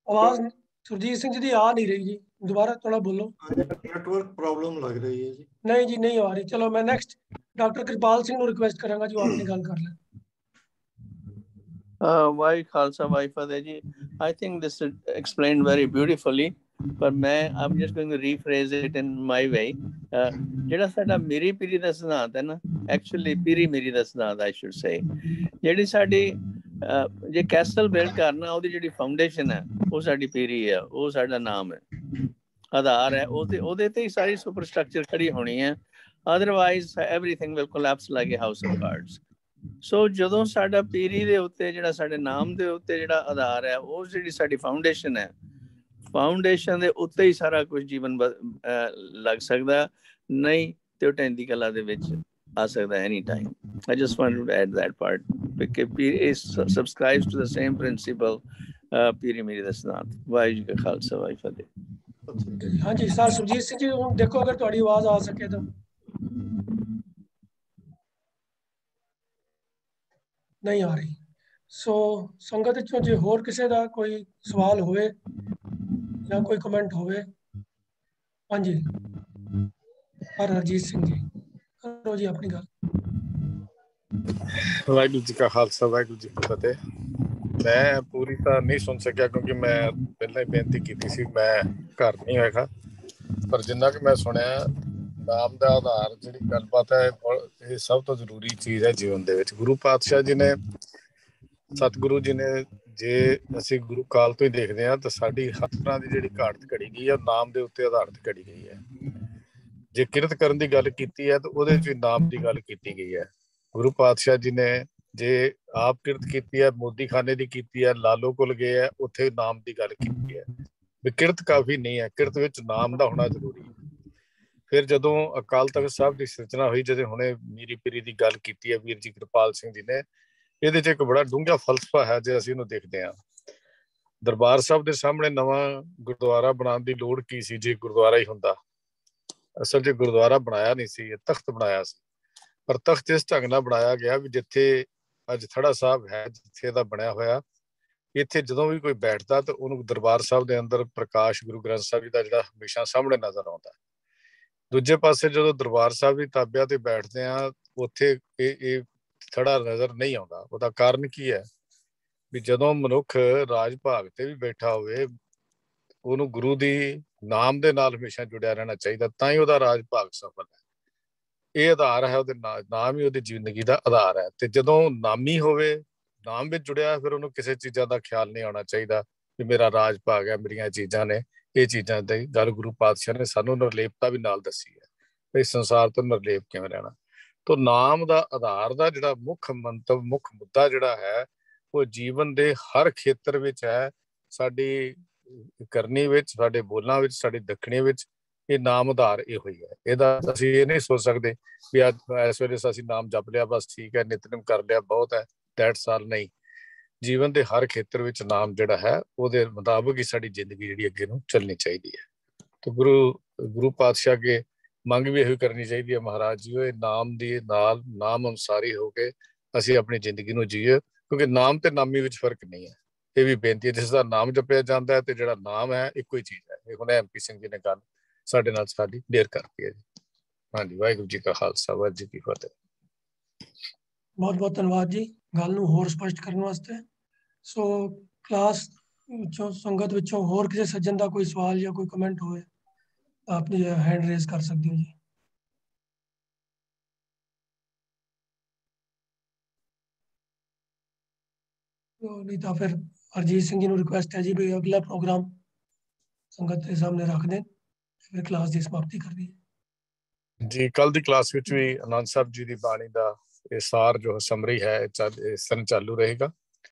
आवाज सुरजीत सिंह जी दी आ नहीं रही जी, दोबारा थोड़ा बोलो। नेटवर्क प्रॉब्लम लग रही है जी। नहीं जी, नहीं आ रही। चलो मैं नेक्स्ट डॉक्टर कृपाल सिंह ਨੂੰ ਰਿਕੁਐਸਟ ਕਰਾਂਗਾ ਜੋ ਆਪਣੀ ਗੱਲ ਕਰ ਲੈਣ। ਵਾਹਿ ਖਾਲਸਾ ਵਾਹਿ ਫਤਿਹ ਜੀ। I think this is explained very beautifully, but I'm just going to rephrase it in my way. ਜਿਹੜਾ ਸਾਡਾ ਮੇਰੀ ਪੀਰੀ ਦਾ ਸਿਧਾਂਤ ਹੈ ਨਾ, ਐਕਚੁਅਲੀ ਪੀਰੀ ਮੇਰੀ ਦਾ ਸਿਧਾਂਤ I should say, ਜਿਹੜੀ ਸਾਡੀ ਜੇ ਕੈਸਲ ਬਿਲਡ ਕਰਨਾ, ਉਹਦੀ ਜਿਹੜੀ ਫਾਊਂਡੇਸ਼ਨ ਹੈ ਉਹ ਸਾਡੀ ਪੀਰੀ ਹੈ, ਉਹ ਸਾਡਾ ਨਾਮ ਹੈ, ਆਧਾਰ ਹੈ, ਉਹਦੇ ਤੇ ਹੀ ਸਾਰੀ ਸੁਪਰ ਸਟਰਕਚਰ ਖੜੀ ਹੋਣੀ ਹੈ। Otherwise everything will collapse like a house of cards. So ਜਦੋਂ ਸਾਡਾ ਪੀਰੀ ਦੇ ਉੱਤੇ, ਜਿਹੜਾ ਸਾਡੇ ਨਾਮ ਦੇ ਉੱਤੇ ਜਿਹੜਾ ਆਧਾਰ ਹੈ, ਉਹ ਜਿਹੜੀ ਸਾਡੀ ਫਾਊਂਡੇਸ਼ਨ ਹੈ, ਫਾਊਂਡੇਸ਼ਨ ਦੇ ਉੱਤੇ ਹੀ ਸਾਰਾ ਕੁਝ ਜੀਵਨ ਲੱਗ ਸਕਦਾ, ਨਹੀਂ ਤੇ ਉਹ ਢਹਿੰਦੀ ਕਲਾ ਦੇ ਵਿੱਚ ਆ ਸਕਦਾ any time. I just wanted to add that part because it subscribes to the same principle, ਪੀਰੀ ਮੇਰੀ ਦਾ ਸਿਧਾਂਤ। ਵਾਹਿਗੁਰੂ ਜੀ ਕਾ ਖਾਲਸਾ ਵਾਹਿਗੁਰੂ ਫਤਿਹ। हाँ जी सर सुरजीत सिंह जी, ਹੁਣ ਦੇਖੋ ਅਗਰ ਤੁਹਾਡੀ ਆਵਾਜ਼ ਆ ਸਕੇ ਤਾਂ। नहीं आ रही। सो संगत चों जे होर किसी का कोई सवाल होवे या कोई कमेंट होवे। हाँ जी, हरजीत सिंह जी करो जी अपनी गल। वाहिगुरू जी का खालसा वाहिगुरू जी की फतेह। मैं पूरी तो नहीं सुन सकिया क्योंकि मैं पहले ही बेनती की सी, मैं घर नहीं होएगा, पर जिन्ना कि मैं सुनिया नाम का आधार जी गलबात है, ये सब तो जरूरी चीज़ है जीवन दे विच। गुरु पातशाह जी ने, सतगुरु जी ने, जे असीं गुरु काल तो ही देखते हैं तो साडी हर तरह की जिहड़ी घाट घड़ी गई है नाम के उत्ते आधारित घड़ी गई है। जे किरत करन दी गल कीती है तो उहदे च नाम की गल कीती गई है। गुरु पातशाह जी ने जे आप किरत कीती है, मोदी खाने की कीती है, लालो कोल गए है, उत्थे नाम की गल कीती है। भी किरत काफ़ी नहीं है, किरत विच नाम का होना जरूरी है। फिर जदों अकाल तख्त साहब की सिरजना हुई, जदों हुणे मीरी पीरी की गल कीती है वीर जी कृपाल सिंह जी ने, ਇਹਦੇ 'ਚ ਇੱਕ ਬੜਾ ਡੂੰਘਾ ਫਲਸਫਾ ਹੈ ਜੇ ਅਸੀਂ ਇਹਨੂੰ ਦੇਖਦੇ ਹਾਂ। ਦਰਬਾਰ ਸਾਹਿਬ ਦੇ ਸਾਹਮਣੇ ਨਵਾਂ ਗੁਰਦੁਆਰਾ ਬਣਾਉਣ ਦੀ ਲੋੜ ਕੀ ਸੀ ਜੇ ਗੁਰਦੁਆਰਾ ਹੀ ਹੁੰਦਾ। ਅਸਲ 'ਚ ਗੁਰਦੁਆਰਾ ਬਣਾਇਆ ਨਹੀਂ ਸੀ, ਇਹ ਤਖਤ ਬਣਾਇਆ ਸੀ। ਪਰ ਤਖਤ ਇਸ ਢੰਗ ਨਾਲ ਬਣਾਇਆ ਗਿਆ ਵੀ ਜਿੱਥੇ ਅੱਜ ਥੜਾ ਸਾਹਿਬ ਹੈ, ਜਿੱਥੇ ਦਾ ਬਣਿਆ ਹੋਇਆ, ਇੱਥੇ ਜਦੋਂ ਵੀ ਕੋਈ ਬੈਠਦਾ ਤਾਂ ਉਹਨੂੰ ਦਰਬਾਰ ਸਾਹਿਬ ਦੇ ਅੰਦਰ ਪ੍ਰਕਾਸ਼ ਗੁਰੂ ਗ੍ਰੰਥ ਸਾਹਿਬ ਜੀ ਦਾ ਜਿਹੜਾ ਹਮੇਸ਼ਾ ਸਾਹਮਣੇ ਨਜ਼ਰ ਆਉਂਦਾ। ਦੂਜੇ ਪਾਸੇ ਜਦੋਂ ਦਰਬਾਰ ਸਾਹਿਬ ਦੀ ਤਾਬਿਆਂ ਤੇ ਬੈਠਦੇ ਆ, ਉੱਥੇ ਇਹ ਥੜਾ ਨਜ਼ਰ ਨਹੀਂ ਆਉਂਦਾ। ਉਹਦਾ ਕਾਰਨ ਕੀ ਹੈ ਵੀ ਜਦੋਂ ਮਨੁੱਖ ਰਾਜ ਭਾਗ ਤੇ ਵੀ ਬੈਠਾ ਹੋਵੇ, ਉਹਨੂੰ ਗੁਰੂ ਦੀ ਨਾਮ ਦੇ ਨਾਲ ਹਮੇਸ਼ਾ ਜੁੜਿਆ ਰਹਿਣਾ ਚਾਹੀਦਾ, ਤਾਂ ਹੀ ਉਹਦਾ ਰਾਜ ਭਾਗ ਸਫਲ ਹੈ। ਇਹ ਆਧਾਰ ਹੈ, ਉਹਦੇ ਨਾਮ ਹੀ ਉਹਦੀ ਜ਼ਿੰਦਗੀ ਦਾ ਆਧਾਰ ਹੈ। ਤੇ ਜਦੋਂ ਨਾਮੀ ਹੋਵੇ, ਨਾਮ ਵਿੱਚ ਜੁੜਿਆ, ਫਿਰ ਉਹਨੂੰ ਕਿਸੇ ਚੀਜ਼ਾਂ ਦਾ ਖਿਆਲ ਨਹੀਂ ਆਉਣਾ ਚਾਹੀਦਾ ਵੀ ਮੇਰਾ ਰਾਜ ਭਾਗ ਹੈ, ਮੇਰੀਆਂ ਚੀਜ਼ਾਂ ਨੇ। ਇਹ ਚੀਜ਼ਾਂ ਦੀ ਗੱਲ ਗੁਰੂ ਪਾਤਸ਼ਾਹ ਨੇ ਸਾਨੂੰ ਨਿਰਲੇਪਤਾ ਵੀ ਨਾਲ ਦੱਸੀ ਹੈ, ਵੀ ਸੰਸਾਰ ਤੋਂ ਨਿਰਲੇਪ ਕਿਵੇਂ ਰਹਿਣਾ। ਤੋ ਨਾਮ ਦਾ ਆਧਾਰ ਦਾ ਜਿਹੜਾ ਮੁੱਖ ਮੰਤਵ, ਮੁੱਖ ਮੁੱਦਾ ਜਿਹੜਾ ਹੈ, ਉਹ ਜੀਵਨ ਦੇ ਹਰ ਖੇਤਰ ਵਿੱਚ ਹੈ। ਸਾਡੀ ਕਰਨੀ ਵਿੱਚ, ਸਾਡੇ ਬੋਲਾਂ ਵਿੱਚ, ਸਾਡੀ ਦੱਖਣੀ ਵਿੱਚ ਇਹ ਨਾਮ ਆਧਾਰ ਇਹੋ ਹੀ ਹੈ। ਇਹਦਾ ਅਸੀਂ ਇਹ ਨਹੀਂ ਸੋਚ ਸਕਦੇ ਵੀ ਅੱਜ ਇਸ ਵੇਲੇ ਅਸੀਂ ਨਾਮ ਜਪ ਲਿਆ ਬਸ ਠੀਕ ਹੈ, ਨਿਤਨੇਮ ਕਰ ਲਿਆ ਬਹੁਤ ਹੈ, ਦੈਟਸ ਆਲ। ਨਹੀਂ, ਜੀਵਨ ਦੇ ਹਰ ਖੇਤਰ ਵਿੱਚ ਨਾਮ ਜਿਹੜਾ ਹੈ ਉਹਦੇ ਮੁਤਾਬਕ ਹੀ ਸਾਡੀ ਜ਼ਿੰਦਗੀ ਜਿਹੜੀ ਅੱਗੇ ਨੂੰ ਚੱਲਣੀ ਚਾਹੀਦੀ ਹੈ। ਤੇ ਗੁਰੂ ਪਾਤਸ਼ਾਹ ਅੱਗੇ ਮੰਗ ਵੀ ਇਹੋ ਕਰਨੀ ਚਾਹੀਦੀ ਹੈ, ਮਹਾਰਾਜ ਜੀ ਇਹ ਨਾਮ ਦੀ ਨਾਲ ਨਾਮ ਅਨੁਸਾਰੀ ਹੋ ਕੇ ਅਸੀਂ ਆਪਣੀ ਜ਼ਿੰਦਗੀ ਨੂੰ ਜੀਏ, ਕਿਉਂਕਿ ਨਾਮ ਤੇ ਨਾਮੀ ਵਿੱਚ ਫਰਕ ਨਹੀਂ ਹੈ। ਇਹ ਵੀ ਬੇਨਤੀ ਹੈ, ਜਿਸ ਦਾ ਨਾਮ ਜਪਿਆ ਜਾਂਦਾ ਹੈ ਤੇ ਜਿਹੜਾ ਨਾਮ ਹੈ ਇੱਕੋ ਹੀ ਚੀਜ਼ ਹੈ। ਇਹ ਹੁਣ MP ਸਿੰਘ ਜੀ ਨੇ ਗੱਲ ਸਾਡੇ ਨਾਲ ਸਾਡੀ ਡੇਅਰ ਕਰਤੀ ਹੈ ਜੀ। ਹਾਂਜੀ, ਵਾਹਿਗੁਰੂ ਜੀ ਕਾ ਖਾਲਸਾ, ਵਾਹਿਗੁਰੂ ਜੀ ਕੀ ਫਤਿਹ। बहुत बहुत धन्यवाद जी गल नूं होर स्पष्ट करने वास्ते। सो क्लास विचों संगत विचों होर किसी सज्जन का कोई सवाल या कोई कमेंट होए तो आप हैंड रेज कर सकते हो जी। तो नहीं तो फिर हरजीत सिंह जी नूं रिक्वेस्ट है जी भी अगला प्रोग्राम संगत के सामने रख दें, फिर क्लास की समाप्ति कर दी ਜੀ। ਕੱਲ ਦੀ ਕਲਾਸ ਵਿੱਚ ਵੀ ਆਨੰਦ ਸਾਹਿਬ ਜੀ ਦੀ ਬਾਣੀ ਦਾ ਇਹ ਸਾਰ ਜੋ ਸਮਰੀ ਹੈ ਇਸ ਤਰ੍ਹਾਂ ਚਾਲੂ ਰਹੇਗਾ।